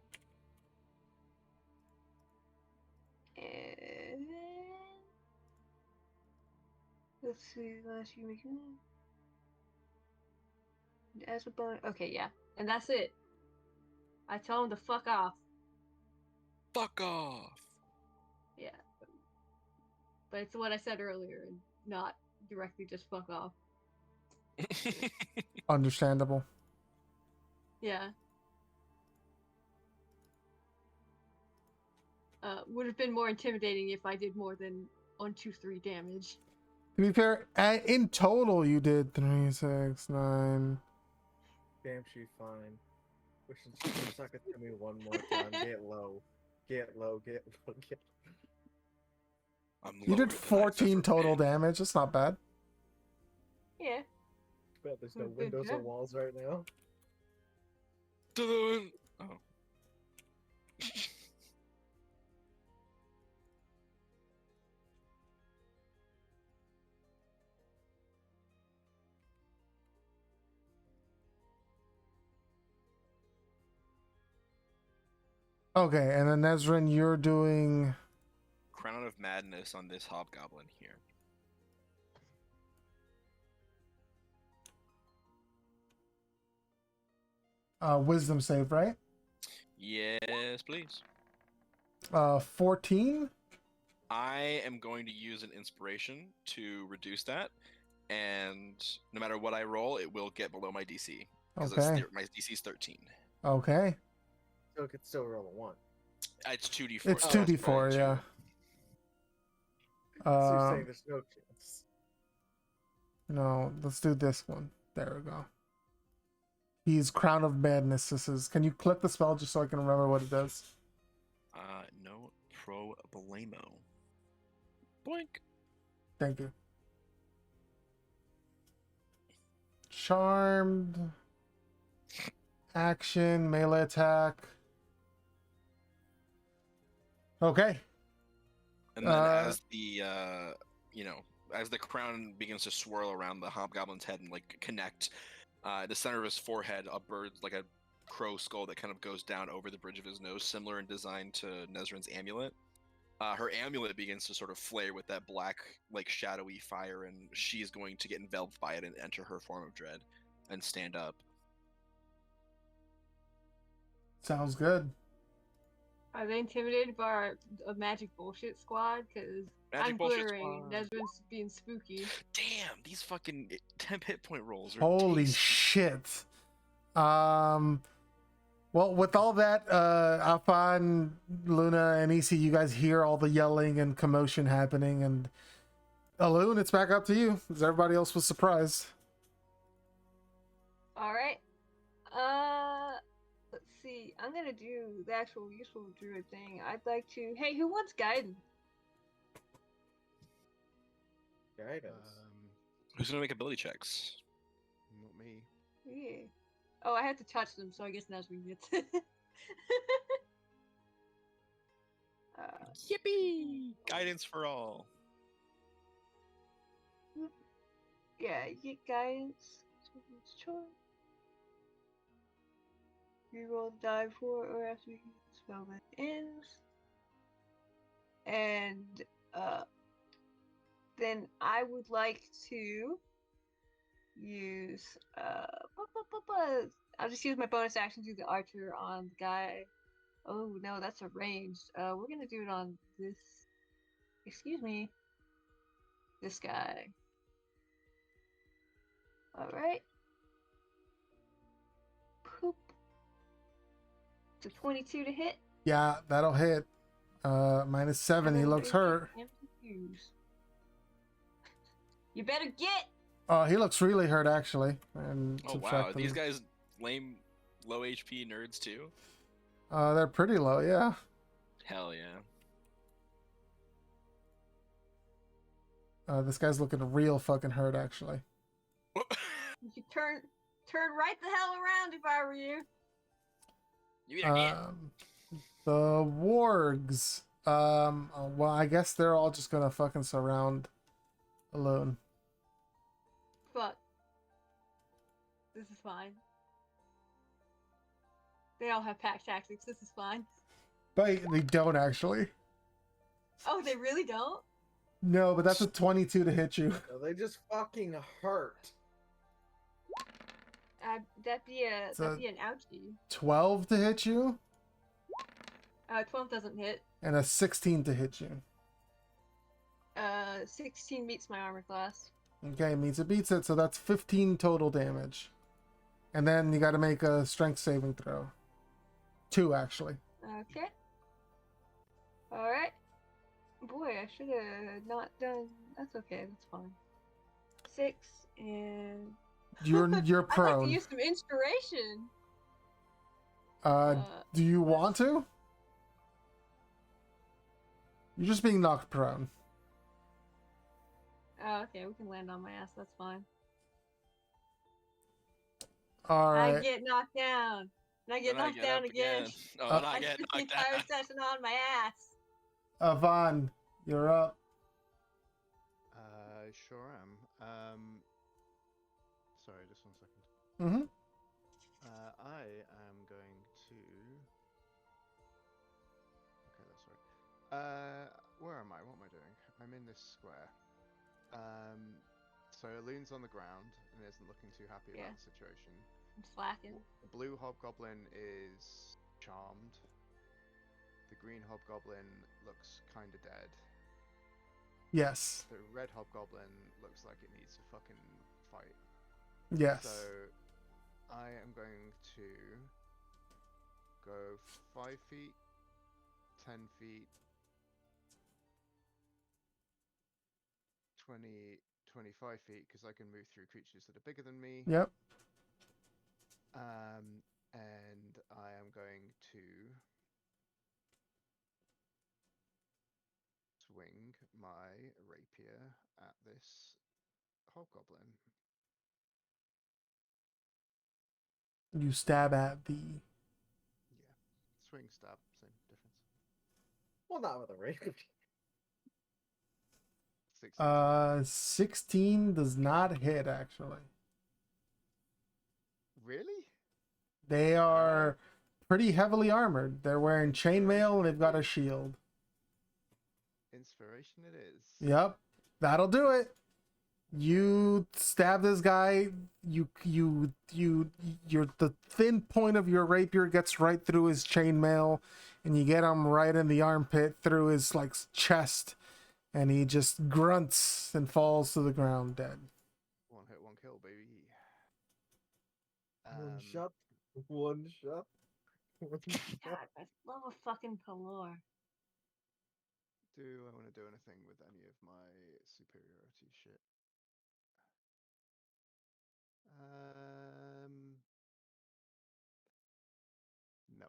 And let's see, last you make as a bonus. Okay, yeah, and that's it. I tell him to fuck off. Fuck off. Yeah, but it's what I said earlier, and not directly just fuck off. Understandable. Yeah. Would have been more intimidating if I did more than 1, 2, 3 damage. To be fair, in total you did 3, 6, 9. Damn, she's fine. Wishing she could suck it to me one more time. Get low. Get low, get low, get low. I'm You lower did than I've 14 ever total been. damage. That's not bad. Yeah. Bet there's no Good windows or job. walls right now. Oh. Okay, and then Nezrin, you're doing Crown of Madness on this hobgoblin here. wisdom save, right? Yes, please. 14. I am going to use an inspiration to reduce that, and no matter what I roll, it will get below my DC because Okay. my DC is 13. Okay. So it could still roll a 1. It's 2d4. It's so that's 2d4, probably yeah. So you're saying there's no chance. No, let's do this one. There we go. He's Crown of Madness. This is. Can you click the spell just so I can remember what it does? No problemo. Boink. Thank you. Charmed. Action, melee attack. Okay. And then as the as the crown begins to swirl around the hobgoblin's head and like connect, the center of his forehead, a bird like a crow skull that kind of goes down over the bridge of his nose, similar in design to Nezrin's amulet. Her amulet begins to sort of flare with that black, like shadowy fire, and she's going to get enveloped by it and enter her form of dread and stand up. Sounds good. Are they intimidated by a magic bullshit squad? Because I'm blurring. Nezrin's being spooky. Damn, these fucking 10 hit point rolls are Holy tasty. shit. Well, with all that, Afan, Luna, and EC, you guys hear all the yelling and commotion happening, and Alun, it's back up to you, as everybody else was surprised. Alright. Let's see. I'm gonna do the actual useful druid thing. I'd like to... Hey, who wants guidance? Guidance. Who's gonna make ability checks? Not me. Yeah. Oh, I had to touch them, so I guess Nezrin gets it. Yippee! Guidance for all. Yeah, you get guidance. You roll the die before or after you spell that ends. And then I would like to use I'll just use my bonus action to do the archer on the guy. Oh no, that's a ranged. We're gonna do it on this. Excuse me. This guy. Alright. Poop. It's a 22 to hit. Yeah, that'll hit. -7, he looks hurt. You better get! Oh, he looks really hurt, actually. And Oh wow, are these guys lame, low HP nerds too? They're pretty low, yeah. Hell yeah. This guy's looking real fucking hurt, actually. You should turn right the hell around if I were you. The wargs. Well, I guess they're all just gonna fucking surround Alone. Fuck. This is fine. They all have pack tactics. This is fine. But they don't actually. Oh, they really don't? No, but that's a 22 to hit you. So they just fucking hurt. That'd be an ouchie. 12 to hit you? 12 doesn't hit. And a 16 to hit you. 16 meets my armor class. Okay, meets it, beats it, so that's 15 total damage. And then you gotta make a strength saving throw. 2, actually. Okay. Alright. Boy, I should have not done... That's okay, that's fine. 6, and... You're prone. I'd like to use some inspiration. Do you want to? You're just being knocked prone. Oh, okay, we can land on my ass, that's fine. Alright. I get knocked down. And I get knocked down again. Oh, and I get spent the knocked down. entire session on my ass. Vaughn, you're up. Sure am. Sorry, just 1 second. Mm-hmm. I am going to Where am I? What am I doing? I'm in this square. So Loon's on the ground and isn't looking too happy Yeah. about the situation. I'm slacking. Blue hobgoblin is charmed. The green hobgoblin looks kind of dead. Yes. The red hobgoblin looks like it needs a fucking fight. Yes. So I am going to go 5 feet, 10 feet, 20, 25 feet, because I can move through creatures that are bigger than me. Yep. And I am going to swing my rapier at this hobgoblin. You stab at the. Yeah. Swing, stab, same difference. Well, not with a rapier. 16. 16 does not hit actually. Really? They are pretty heavily armored. They're wearing chainmail and they've got a shield. Inspiration it is. Yep. That'll do it. You stab this guy, the thin point of your rapier gets right through his chainmail, and you get him right in the armpit through his like chest, and he just grunts and falls to the ground dead. One hit, one kill, baby. One shot. One shot. One God, shot. I love a fucking Pelor. Do I want to do anything with any of my superiority shit? No.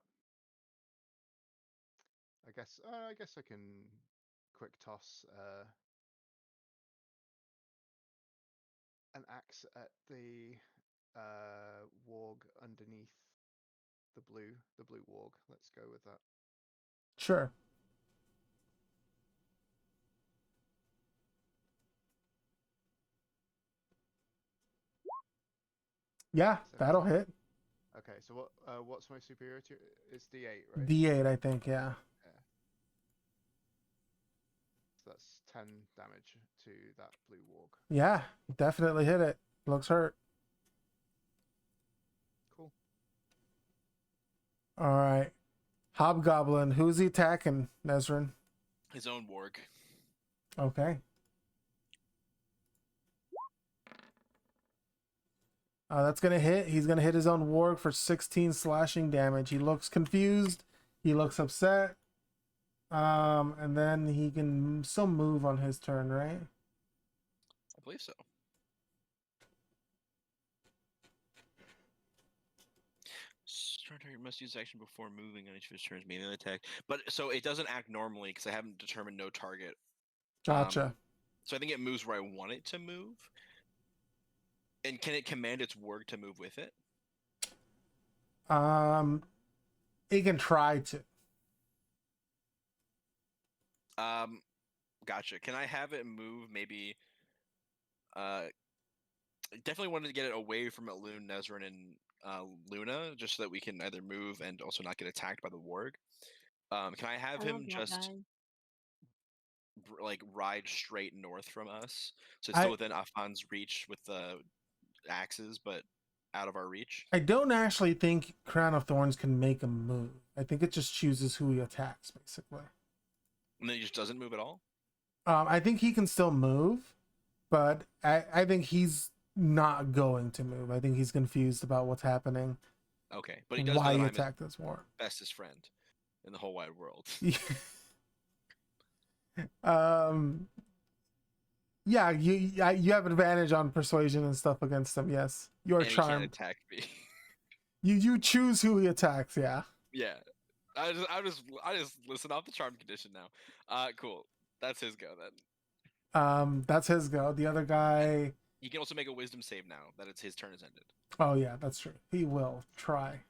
I guess I can quick toss an axe at the warg underneath the blue warg. Let's go with that. Sure. Yeah, that'll hit. Okay, so what's my superiority? It's D8, right? D8, I think, yeah. Yeah. So that's 10 damage to that blue warg. Yeah, definitely hit it. Looks hurt. Cool. All right. Hobgoblin, who's he attacking, Nezrin? His own warg. Okay. That's going to hit. He's going to hit his own warg for 16 slashing damage. He looks confused. He looks upset. And then he can still move on his turn, right? I believe so. Target must use action before moving on each of his turns, melee attack. But so it doesn't act normally because I haven't determined no target. Gotcha. So I think it moves where I want it to move. And can it command its warg to move with it? It can try to. Gotcha. Can I have it move maybe? Definitely wanted to get it away from Loon, Nezrin, and Luna, just so that we can either move and also not get attacked by the warg. Can I have him just like ride straight north from us, so it's still within Afan's reach with the axes, but out of our reach? I don't actually think Crown of Thorns can make a move. I think it just chooses who he attacks, basically. And then he just doesn't move at all? I think he can still move, but I think he's not going to move. I think he's confused about what's happening. Okay, but he does why know he that attacked this war. Bestest friend in the whole wide world. Yeah, you have advantage on persuasion and stuff against him. Yes, you're charmed. He can't attack me. You choose who he attacks. Yeah. Yeah, I just listen off the charm condition now. Cool. That's his go then. That's his go. The other guy. He can also make a wisdom save now that it's his turn has ended. Oh yeah, that's true. He will try.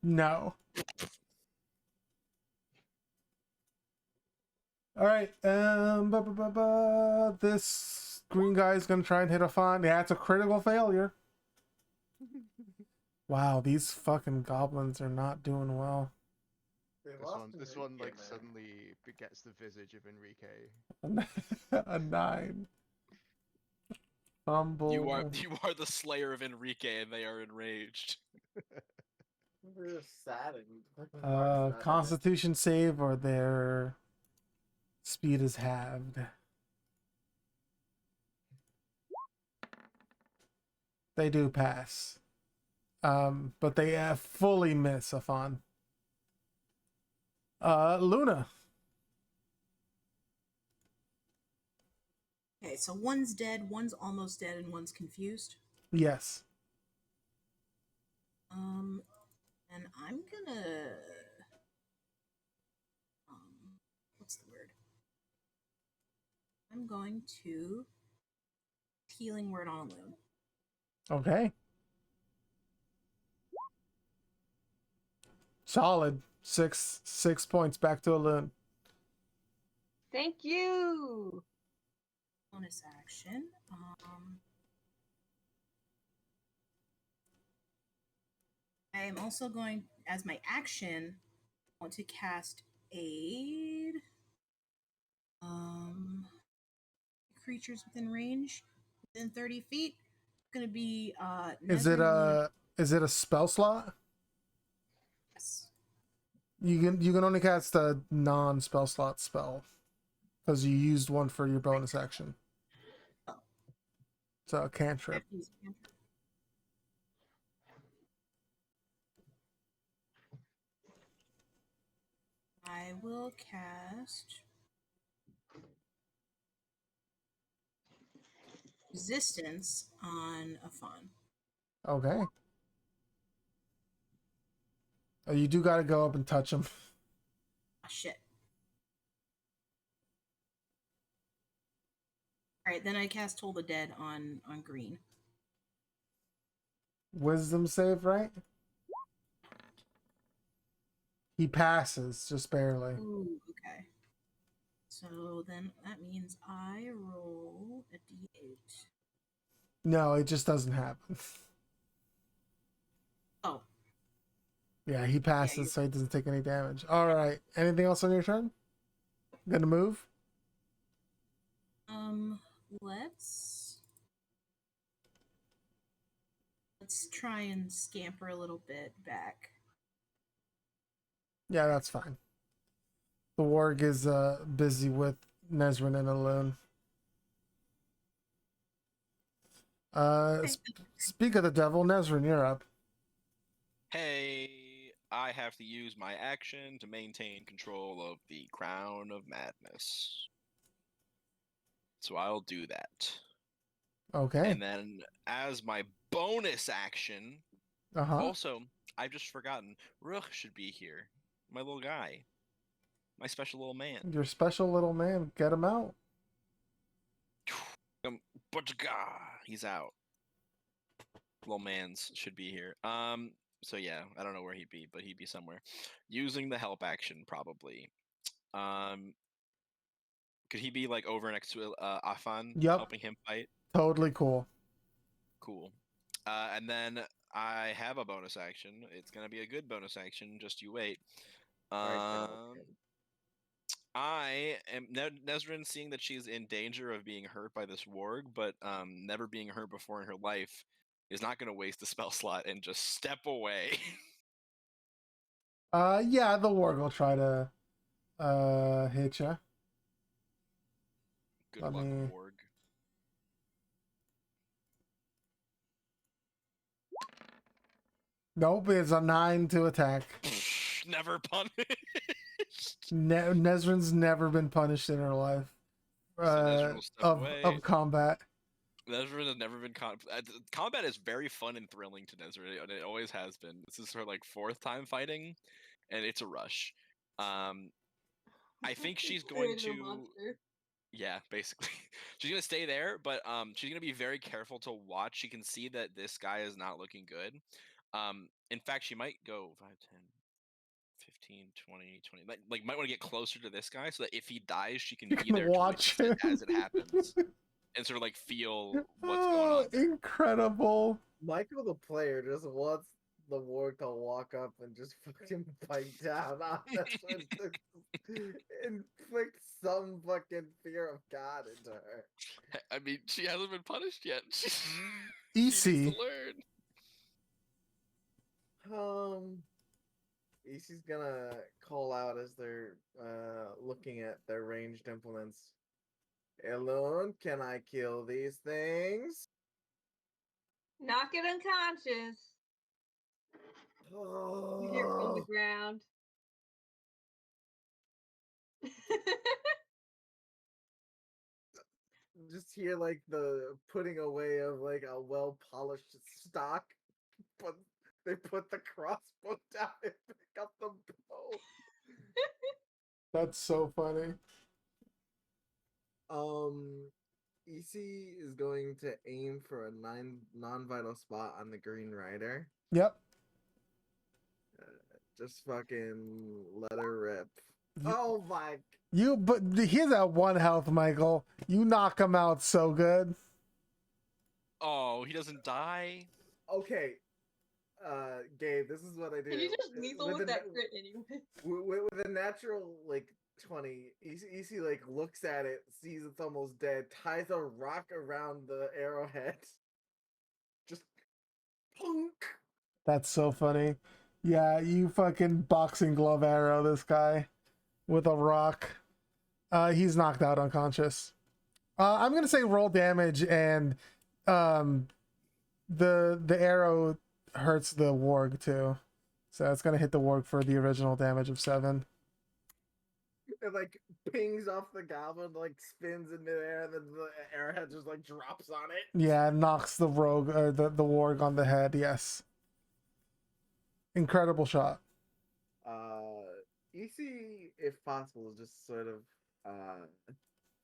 No. All right. This green guy is gonna try and hit a fawn. Yeah, it's a critical failure. Wow, these fucking goblins are not doing well. This one like suddenly gets the visage of Enrique. A 9. Fumble. You are the slayer of Enrique, and they are enraged. They're saddened. Constitution save or their speed is halved. They do pass. But they fully miss Afan. Luna. Okay, so one's dead, one's almost dead, and one's confused. Yes. And I'm gonna what's the word? I'm going to healing word on a loon. Okay. Solid. 6 points back to a loon. Thank you. Bonus action. I am also going, as my action, I want to cast aid. Creatures within range, within 30 feet. It's gonna be Is it a spell slot? Yes. You can only cast a non-spell slot spell because you used one for your bonus action. Oh. So a cantrip. I will cast resistance on Afan. Okay. Oh, you do got to go up and touch him. Ah, shit. All right, then I cast Toll the Dead on green. Wisdom save, right? He passes, just barely. Ooh, okay. So then that means I roll a d8. No, it just doesn't happen. Oh. Yeah, he passes, so he doesn't take any damage. All right. Anything else on your turn? Gonna move? Let's try and scamper a little bit back. Yeah, that's fine. The warg is busy with Nezrin and Alone. Speak of the devil, Nezrin, you're up. Hey, I have to use my action to maintain control of the Crown of Madness. So I'll do that. Okay. And then as my bonus action, also, I've just forgotten, Rook should be here. My little guy. My special little man. Your special little man, get him out. He's out. Little man's should be here. So yeah, I don't know where he'd be, but he'd be somewhere. Using the help action, probably. Could he be like over next to Afan, helping him fight? Totally cool. Cool. And then I have a bonus action. It's gonna be a good bonus action. Just you wait. I am Nezrin, seeing that she's in danger of being hurt by this warg, but never being hurt before in her life, is not going to waste a spell slot and just step away. Yeah, the warg will try to hit ya. Good luck, warg. Nope, it's a 9 to attack. Never punished. Nezrin's never been punished in her life of combat. Nezrin has never been combat is very fun and thrilling to Nezrin, and it always has been. This is her like 4th time fighting, and it's a rush. I think she's going to. Yeah, basically, she's gonna stay there, but she's gonna be very careful to watch. She can see that this guy is not looking good. In fact, she might go 5, 10, 15, 20, 20. Like might want to get closer to this guy so that if he dies, she can be there to watch it as it happens and sort of like feel what's going on. Incredible. Michael, the player, just wants the warg to walk up and just fucking bite down on this one to inflict some fucking fear of God into her. I mean, she hasn't been punished yet. She needs to Easy. learn. Ishi's gonna call out as they're looking at their ranged implements. Elune, can I kill these things? Knock it unconscious. You hear from the ground. Just hear like the putting away of like a well polished stock, but they put the crossbow down and pick up the bow. That's so funny. EC is going to aim for a non-vital spot on the Green Rider. Yep. Just fucking let her rip. Oh my! But he's at 1 health, Michael. You knock him out so good. Oh, he doesn't die? Okay, Gabe, this is what I do. Can you just lethal with that crit anyway? With a natural like 20, EC like looks at it, sees it's almost dead, ties a rock around the arrowhead, just punk. That's so funny. Yeah, you fucking boxing glove arrow this guy with a rock. He's knocked out unconscious. I'm gonna say roll damage, and the arrow hurts the warg too, so it's gonna hit the warg for the original damage of 7. It like pings off the goblin, like spins in midair, and then the arrowhead just like drops on it. Yeah, knocks the rogue, the warg on the head. Yes, incredible shot. EC, if possible, is just sort of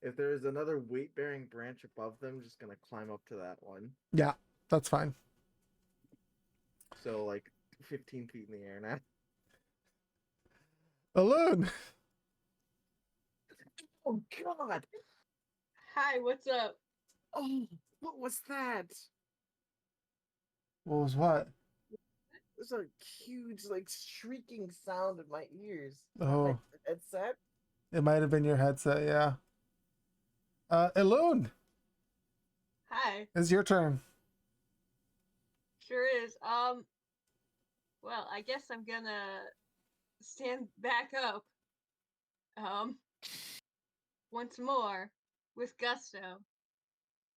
if there's another weight-bearing branch above them, just gonna climb up to that one. Yeah, that's fine. So like 15 feet in the air now. Alone. Oh God! Hi, what's up? Oh, what was that? What was what? There's a huge, like, shrieking sound in my ears. Oh. My headset? It might have been your headset, yeah. Elune, Hi. it's your turn. Sure is. Well, I guess I'm gonna stand back up. Once more with gusto.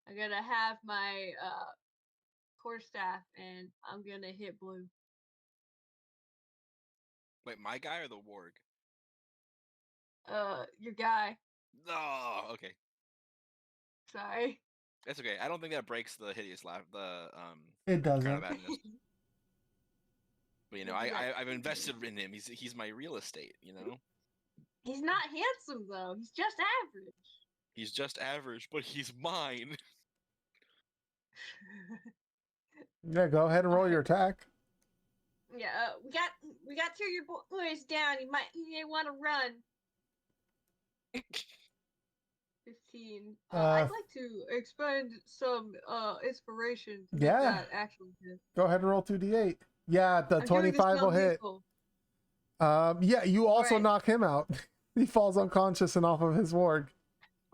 I'm gonna have my quarterstaff and I'm gonna hit blue. Wait, my guy or the warg? Your guy. Oh, okay. Sorry. That's okay. I don't think that breaks the hideous laugh. It Crown doesn't. of Madness. But you know, I've invested in him. He's my real estate. You know. He's not handsome though. He's just average. He's just average, but he's mine. Yeah, go ahead and roll your attack. Yeah, we got two of your boys down. You might want to run. 15. I'd like to expend some inspiration to make that actually good. Go ahead and roll 2d8. Yeah, the I'm 25 will hit. Yeah, you also knock him out. He falls unconscious and off of his warg.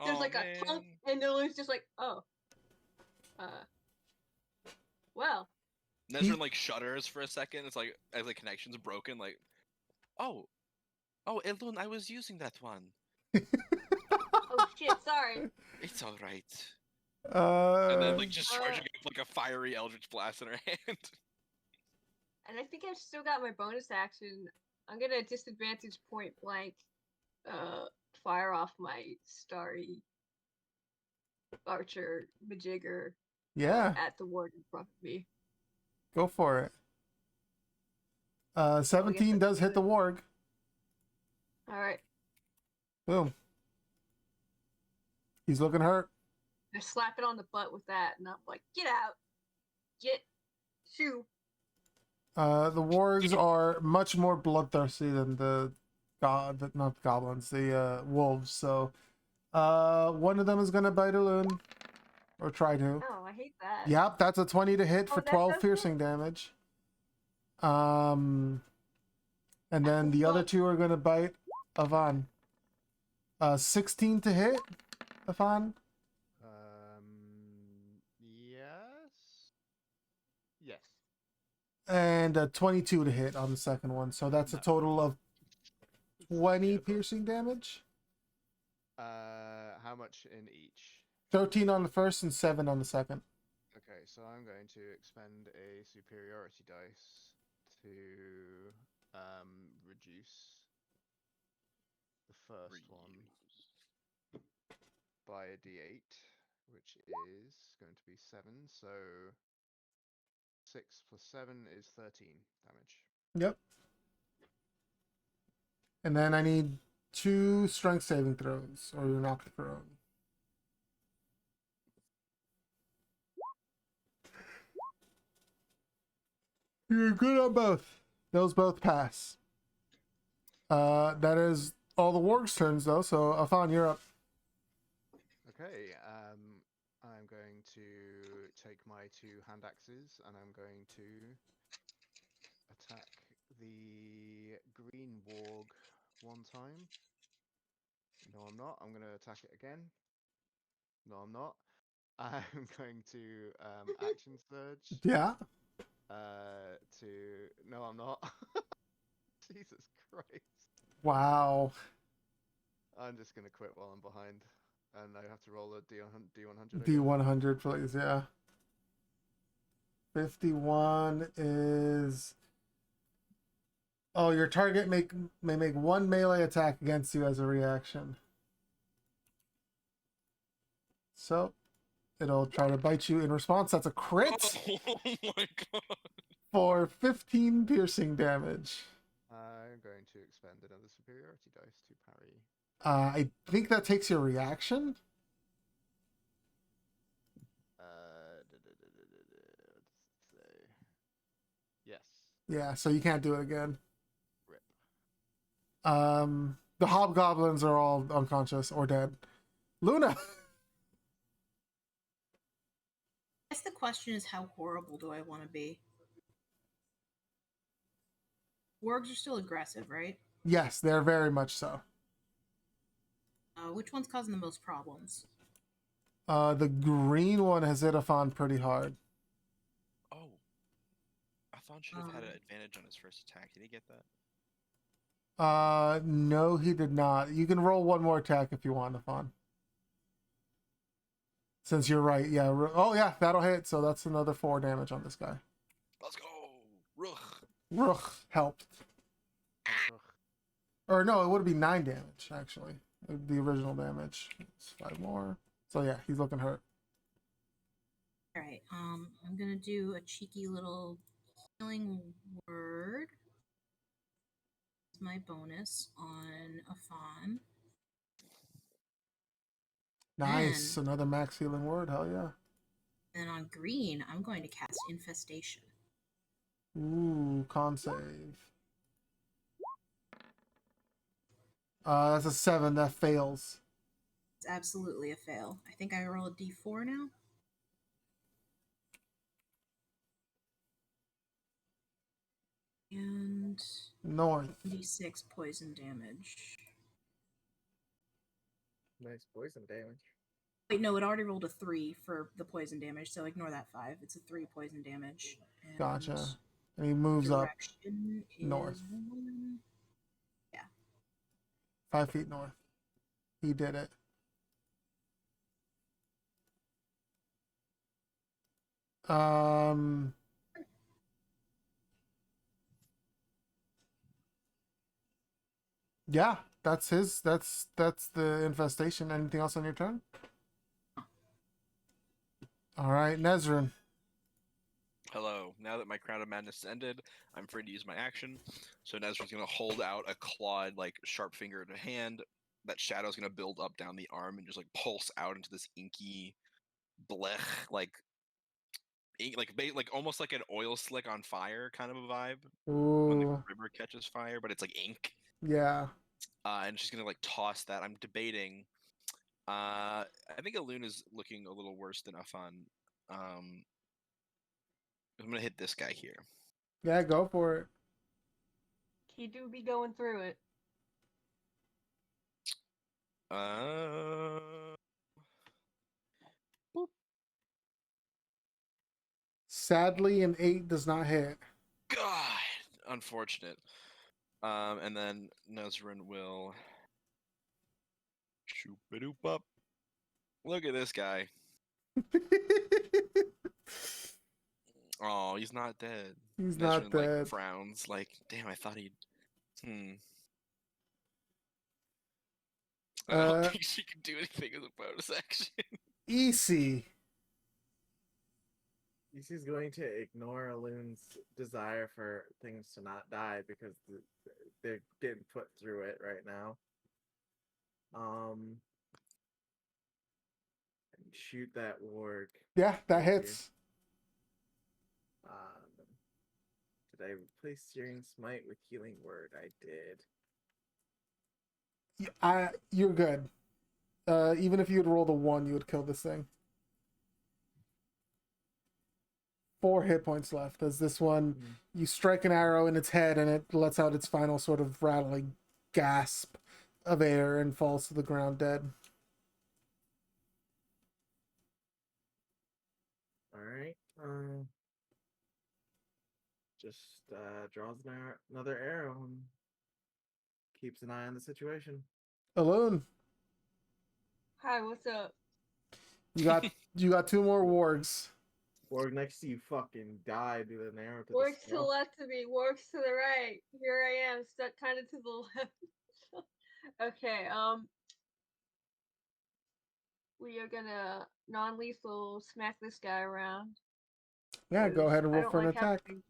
There's like a clunk, and Nilu's just like, oh. Well. Nesrin like shudders for a second. It's like as the connection's broken. Like, oh, Elune, I was using that one. Oh shit! Sorry. It's all right. And then like just charging up like a fiery eldritch blast in her hand. And I think I've still got my bonus action. I'm gonna disadvantage point blank, fire off my starry archer majigger. Yeah. At the ward in front of me. Go for it. 17 does hit the warg. All right. Boom. He's looking hurt. I slap it on the butt with that, and I'm like, "Get out! Shoo!" The wargs are much more bloodthirsty than not goblins, the wolves. So, one of them is gonna bite Elune, or try to. Oh, I hate that. Yep, that's a 20 to hit for 12 piercing damage. And then the other two are gonna bite Avon. 16 to hit, Avon. Yes. Yes. And 22 to hit on the second one. So that's a total of 20 piercing damage. How much in each? 13 on the first and 7 on the second. Okay, so I'm going to expend a superiority dice to reduce the first one by a d8, which is going to be 7. So 6 plus 7 is 13 damage. Yep. And then I need 2 strength saving throws, or you're knocked prone. You're good on both. Those both pass. That is all the warg's turns, though. So, Afan, you're up. Okay, I'm going to take my 2 hand axes and I'm going to attack the green warg one time. No, I'm not. I'm going to attack it again. No, I'm not. I'm going to action surge. Yeah. To no, I'm not. Jesus Christ! Wow. I'm just gonna quit while I'm behind, and I have to roll a D100. D100, please. Yeah. 51 is. Oh, your target may make 1 melee attack against you as a reaction. So, it'll try to bite you in response. That's a crit. Oh my god. For 15 piercing damage. I'm going to expend another superiority dice to parry. I think that takes your reaction. Let's say yes. Yeah, so you can't do it again. Rip. The hobgoblins are all unconscious or dead. Luna. I guess the question is, how horrible do I want to be? Wargs are still aggressive, right? Yes, they're very much so. Which one's causing the most problems? The green one has hit Afan pretty hard. Oh. Afon should have had an advantage on his first attack. Did he get that? No, he did not. You can roll one more attack if you want, Afan. Since you're right, yeah. Oh, yeah, that'll hit. So that's another 4 damage on this guy. Let's go. Ruch. Ruch helped. Or no, it would be 9 damage, actually. The original damage. It's 5 more. So yeah, he's looking hurt. Alright, I'm gonna do a cheeky little healing word. It's my bonus on Afan. Nice. Another max healing word. Hell yeah. And on green, I'm going to cast Infestation. Ooh, con save. That's a 7. That fails. It's absolutely a fail. I think I roll a d4 now. And North. d6 poison damage. Nice poison damage. Wait, no, it already rolled a 3 for the poison damage, so ignore that 5. It's a 3 poison damage. And Gotcha. And he moves up direction north. is 5 feet north. He did it. Yeah, that's his. That's the infestation. Anything else on your turn? All right, Nezrin. Hello. Now that my Crown of Madness ended, I'm free to use my action. So Nezra's gonna hold out a clawed, like sharp fingered hand. That shadow's gonna build up down the arm and just like pulse out into this inky, blech, like ink, like almost like an oil slick on fire kind of a vibe when the Ooh, river catches fire, but it's like ink. yeah. And she's gonna like toss that. I'm debating. I think Alun is looking a little worse than Afan. I'm gonna hit this guy here. Yeah, go for it. He do be going through it. Uh, boop. Sadly, an 8 does not hit. God, unfortunate. And then Nezrin will shoop a doop up. Look at this guy. Oh, he's not dead. He's not Nezrin like dead. frowns, like, damn, I thought he'd. I don't Uh, think she can do anything as a bonus action. EC. EC's going to ignore Aloon's desire for things to not die because they're getting put through it right now. And shoot that warg. Yeah, that Thank you. hits. Did I replace Searing Smite with Healing Word? I did. You're good. Even if you had rolled a 1, you would kill this thing. 4 hit points left. As this one, you strike an arrow in its head and it lets out its final sort of rattling gasp of air and falls to the ground dead. Alright. Just draws another arrow and keeps an eye on the situation. Alone. Hi, what's up? You got 2 more wargs. Warg next to you fucking died with an arrow to Works the to the skull. left of me, works to the right. Here I am, stuck kind of to the left. Okay, we are gonna non-lethal smack this guy around. Yeah, go ahead and I roll don't for an like attack. having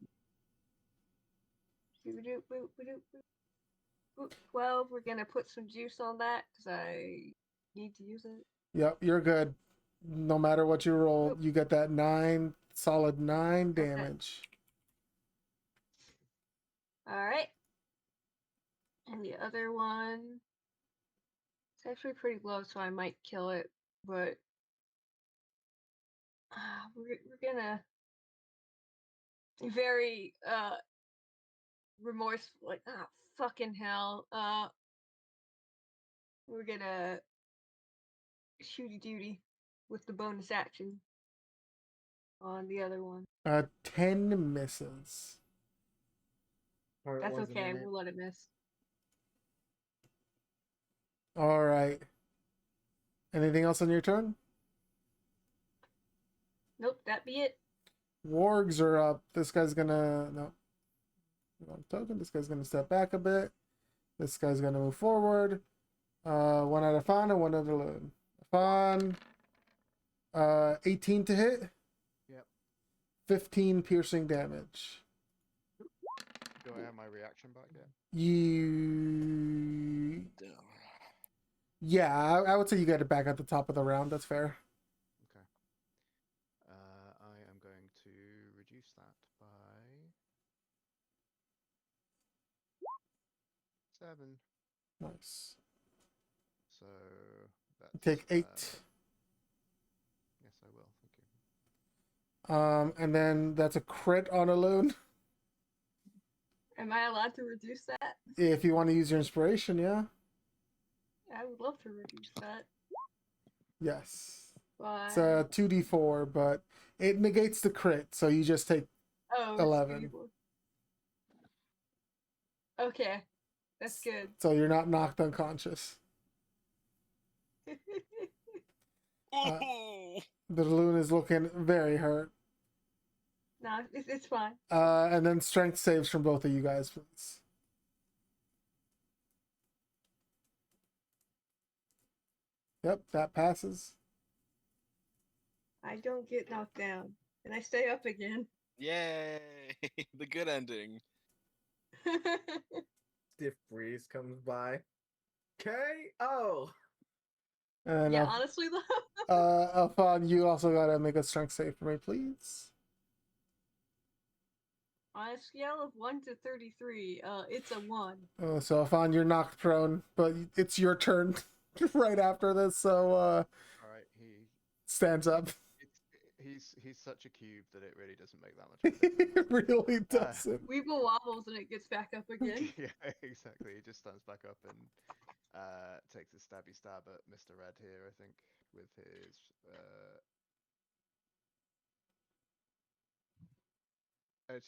12. We're gonna put some juice on that because I need to use it. Yep, you're good. No matter what you roll, you get that 9, solid 9 damage. Alright. And the other one, it's actually pretty low, so I might kill it, but we're gonna be very remorseful, like, fucking hell. We're gonna shooty duty with the bonus action on the other one. 10 misses. Heart That's wasn't okay, in it. we'll let it miss. All right. Anything else on your turn? Nope, that be it. Wargs are up. This guy's gonna wrong token. This guy's gonna step back a bit. This guy's gonna move forward. One at Afan and one at Alone. Afan, 18 to hit. Yep. 15 piercing damage. Do I have my reaction back yet? Yeah, I would say you get it back at the top of the round. That's fair. Okay. I am going to reduce that by 7. Nice. So that's Take 8. Yes, I will. Thank you. And then that's a crit on Alone. Am I allowed to reduce that? If you want to use your inspiration, yeah. I would love to reduce that. Yes. But... It's a 2d4, but it negates the crit, so you just take 11. Okay, that's good. So you're not knocked unconscious. The balloon is looking very hurt. No, it's fine. And then strength saves from both of you guys, please. Yep, that passes. I don't get knocked down, and I stay up again. Yay! The good ending. Stiff breeze comes by. KO! And yeah, honestly though. Afan, you also gotta make a strength save for me, please. On a scale of 1 to 33, it's a 1. So Afan, you're knocked prone, but it's your turn right after this, so All right, he stands up. he's such a cube that it really doesn't make that much of a difference. It really doesn't. Weeble wobbles and it gets back up again. Yeah, exactly. He just stands back up and takes a stabby stab at Mr. Red here, I think, with his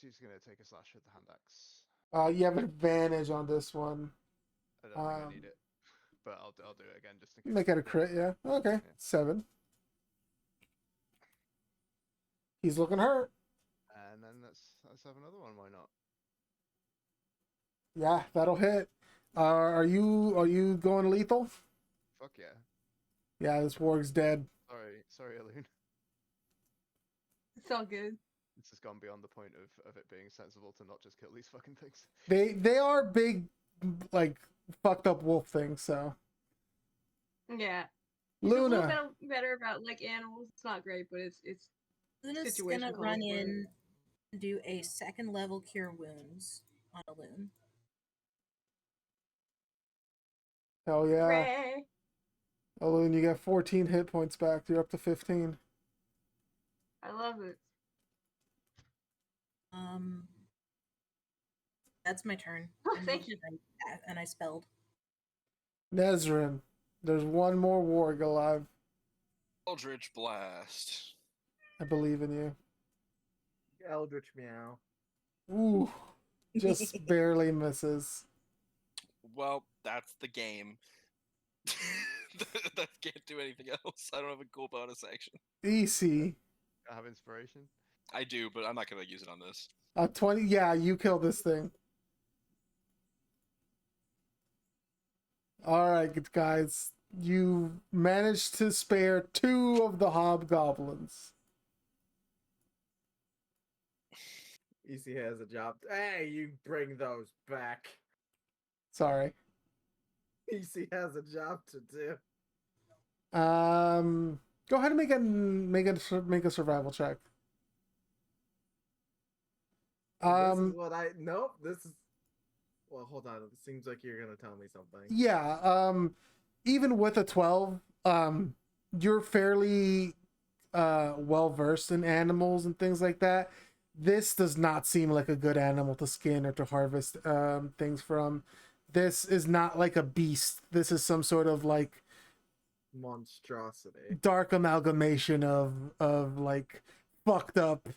she's gonna take a slash with the hand axe. You have advantage on this one. I don't think I need it, but I'll do it again just in case. Make it a crit, yeah. Okay, Yeah. 7. He's looking hurt. And then let's have another one. Why not? Yeah, that'll hit. Are you going lethal? Fuck yeah. Yeah, this warg's dead. Sorry, Alun. It's all good. This has gone beyond the point of it being sensible to not just kill these fucking things. They are big, like fucked up wolf things. So Yeah. He's a Luna, little better about like animals. It's not great, but it's Luna's situation gonna calls run for it. in and do a second level cure wounds on a loon. hell yeah, Hooray. Alun, you got 14 hit points back. You're up to 15. I love it. That's my turn. Oh, thank you. And I spelled. Nezrin, there's one more warg alive. Eldritch Blast. I believe in you. Eldritch Meow. Ooh, just barely misses. Well, that's the game. That can't do anything else. I don't have a cool bonus action. Easy. I have inspiration. I do, but I'm not gonna use it on this. 20. Yeah, you kill this thing. All right, guys. You managed to spare 2 of the hobgoblins. EC has a job. Hey, you bring those back. Sorry. EC has a job to do. Go ahead and make a survival check. This is what I nope. This is well. Hold on. It seems like you're gonna tell me something. Yeah. Even with a 12, you're fairly well versed in animals and things like that. This does not seem like a good animal to skin or to harvest things from. This is not like a beast. This is some sort of like monstrosity, dark amalgamation of like fucked up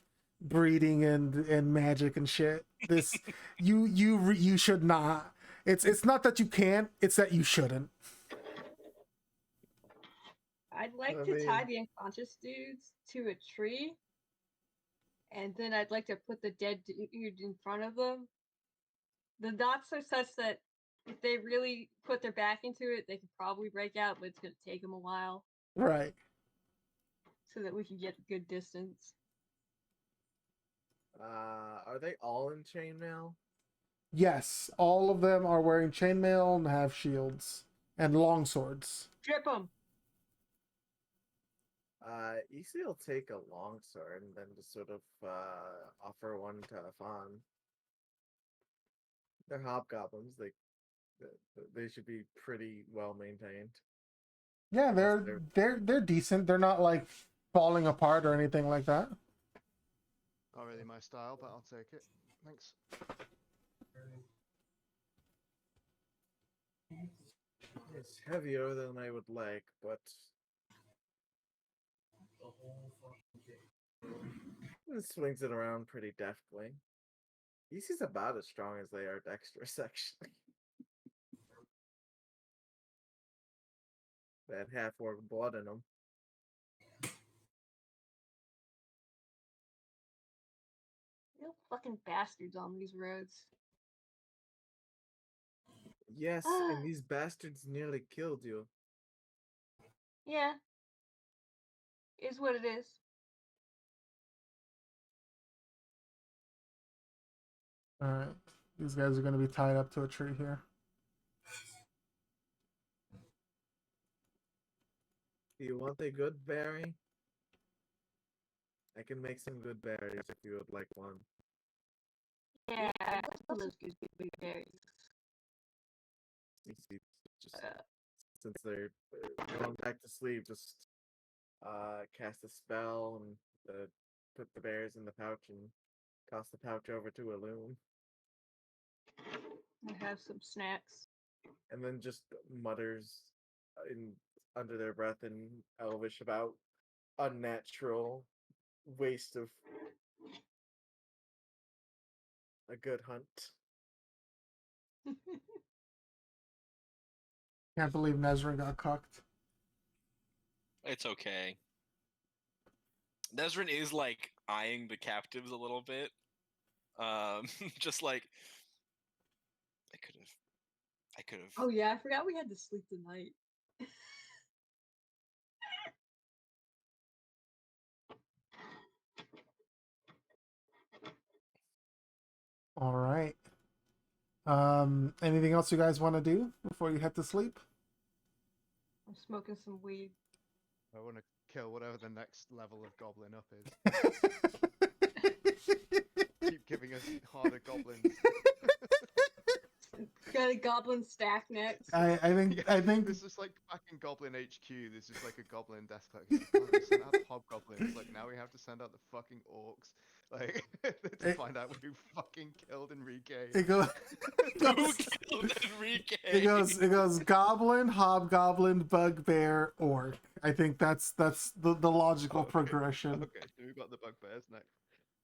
breeding and magic and shit. This you should not. It's not that you can't. It's that you shouldn't. I'd like to tie the unconscious dudes to a tree, and then I'd like to put the dead dude in front of them. The dots are such that if they really put their back into it, they could probably break out, but it's going to take them a while. Right. So that we can get a good distance. Are they all in chainmail? Yes, all of them are wearing chainmail and have shields and long swords. Strip them. EC will take a long sword and then just sort of offer one to Afan. They're hobgoblins. They should be pretty well maintained. Yeah, they're decent. They're not like falling apart or anything like that. Not really my style, but I'll take it. Thanks. It's heavier than I would like, but it swings it around pretty deftly. EC's about as strong as they are dexterous, actually. That half-orc blood in them. Real fucking bastards on these roads. Yes, and these bastards nearly killed you. Yeah. Is what it is. Alright. These guys are going to be tied up to a tree here. Do you want a good berry? I can make some good berries if you would like one. Yeah, I love those good berries. Just since they're going back to sleep, just cast a spell and Put the bears in the pouch and toss the pouch over to Illume. I have some snacks. And then just mutters in under their breath in Elvish about unnatural waste of a good hunt. Can't believe Nezrin got cocked. It's okay. Nezrin is like eyeing the captives a little bit. Just like I could have. Oh yeah, I forgot we had to sleep tonight. All right. Anything else you guys want to do before you head to sleep? I'm smoking some weed. I want to kill whatever the next level of goblin up is. Keep giving us harder goblins. Got a goblin stack next. I think This is like back in Goblin HQ. This is like a goblin death clock. Like, oh, we sent out the hobgoblins. Like now we have to send out the fucking orcs. Like to find out who fucking killed Enrique. it goes. Who killed Enrique? It goes goblin, hobgoblin, bugbear, orc. I think that's the logical progression. Okay, so we've got the bugbears next.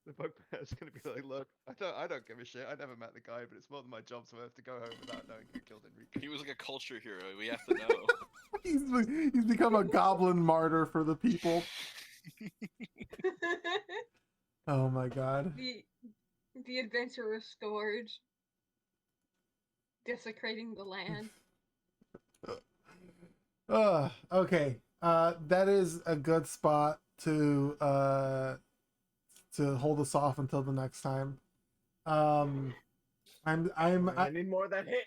The bugbear's gonna be like, look, I don't give a shit. I never met the guy, but it's more than my job's worth to go home without knowing who killed Enrique. He was like a culture hero. We have to know. He's become a goblin martyr for the people. Oh my god. The adventurous scourge. Desecrating the land. Okay. That is a good spot to hold us off until the next time. I need more of that hit.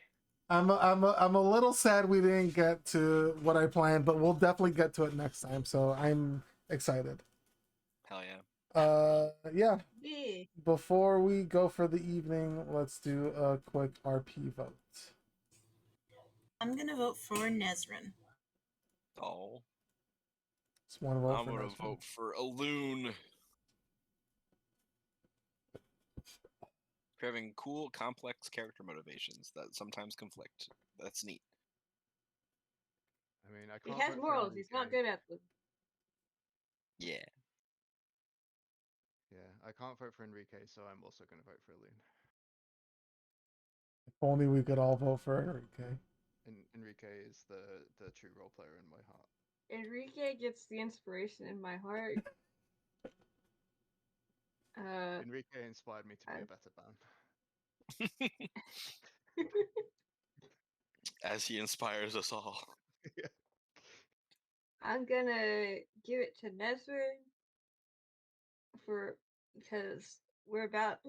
I'm a little sad we didn't get to what I planned, but we'll definitely get to it next time. So I'm excited. Hell yeah. Yeah. Yeah. Before we go for the evening, let's do a quick RP vote. I'm gonna vote for Nezrin. Oh. Just one vote. I'm gonna vote for Alune. For having cool, complex character motivations that sometimes conflict. That's neat. I mean, I He can't. has morals. He's not good at them. Yeah. Yeah, I can't vote for Enrique, so I'm also going to vote for Alune. If only we could all vote for Enrique. Enrique is the true role player in my heart. Enrique gets the inspiration in my heart. Enrique inspired me to be a better band. As he inspires us all. Yeah. I'm gonna give it to Nezrin because we're about.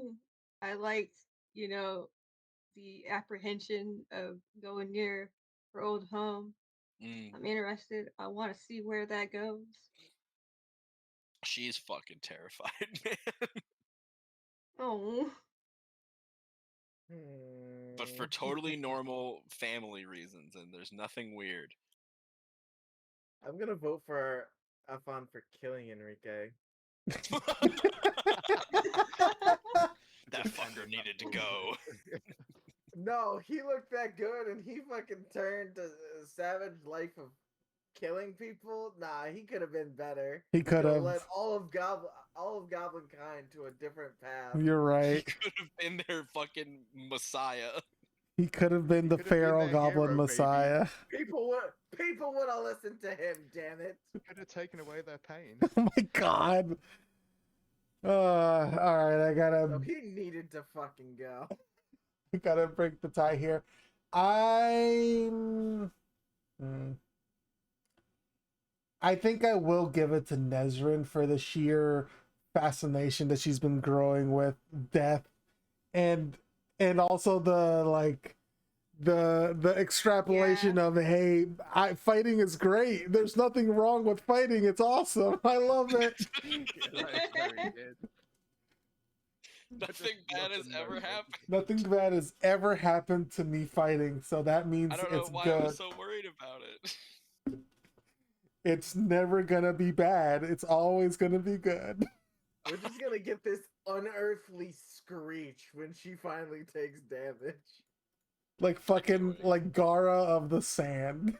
I liked, the apprehension of going near her old home. I'm interested. I want to see where that goes. She's fucking terrified, man. Oh. But for totally normal family reasons, and there's nothing weird. I'm gonna vote for Afon for killing Enrique. That fucker needed to go. No, he looked that good, and he fucking turned to a savage life of killing people. Nah, he could have been better. He could have led all of Goblin kind to a different path. You're right. He could have been their fucking messiah. He could have been the feral goblin messiah. People would have listened to him. Damn it! Could have taken away their pain. Oh my god. All right, I gotta. So he needed to fucking go. I gotta break the tie here. I think I will give it to Nezrin for the sheer fascination that she's been growing with death, and also the extrapolation of, hey, fighting is great. There's nothing wrong with fighting. It's awesome. I love it. Nothing bad has ever happened. Nothing bad has ever happened to me fighting, so that means I don't know it's why good. I was so worried about it. It's never gonna be bad. It's always gonna be good. We're just gonna get this unearthly screech when she finally takes damage. Like fucking Enjoy. like Gara of the Sand.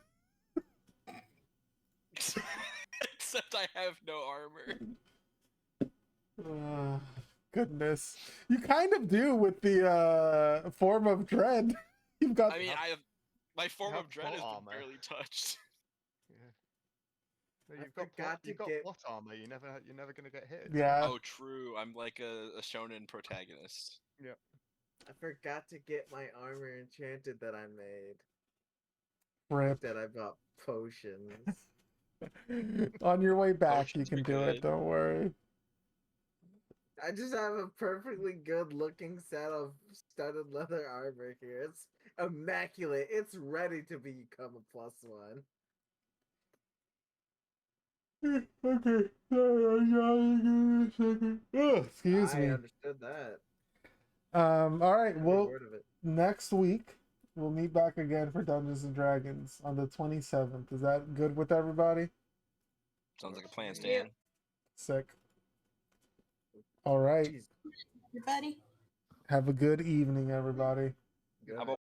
Except I have no armor. Goodness. You kind of do with the form of dread. You've got I mean, I have my form have of dread has plot been armor. barely touched. Yeah. No, I you've got forgot to you've got get- plot armor. You're never gonna get hit. yeah. Oh, true. I'm like a shonen protagonist. I forgot to get my armor enchanted that I made. Rip. That I bought potions. On your way back, you Potions can are do it. good. Don't worry. I just have a perfectly good looking set of studded leather armor here. It's immaculate. It's ready to become a +1. Okay. Excuse I me. understood that. All right. Every Well, word of it. next week we'll meet back again for Dungeons and Dragons on the 27th. Is that good with everybody? Sounds like a plan, Yeah. Stan. Sick. All right. Jeez. Everybody. Have a good evening, everybody. Good How night.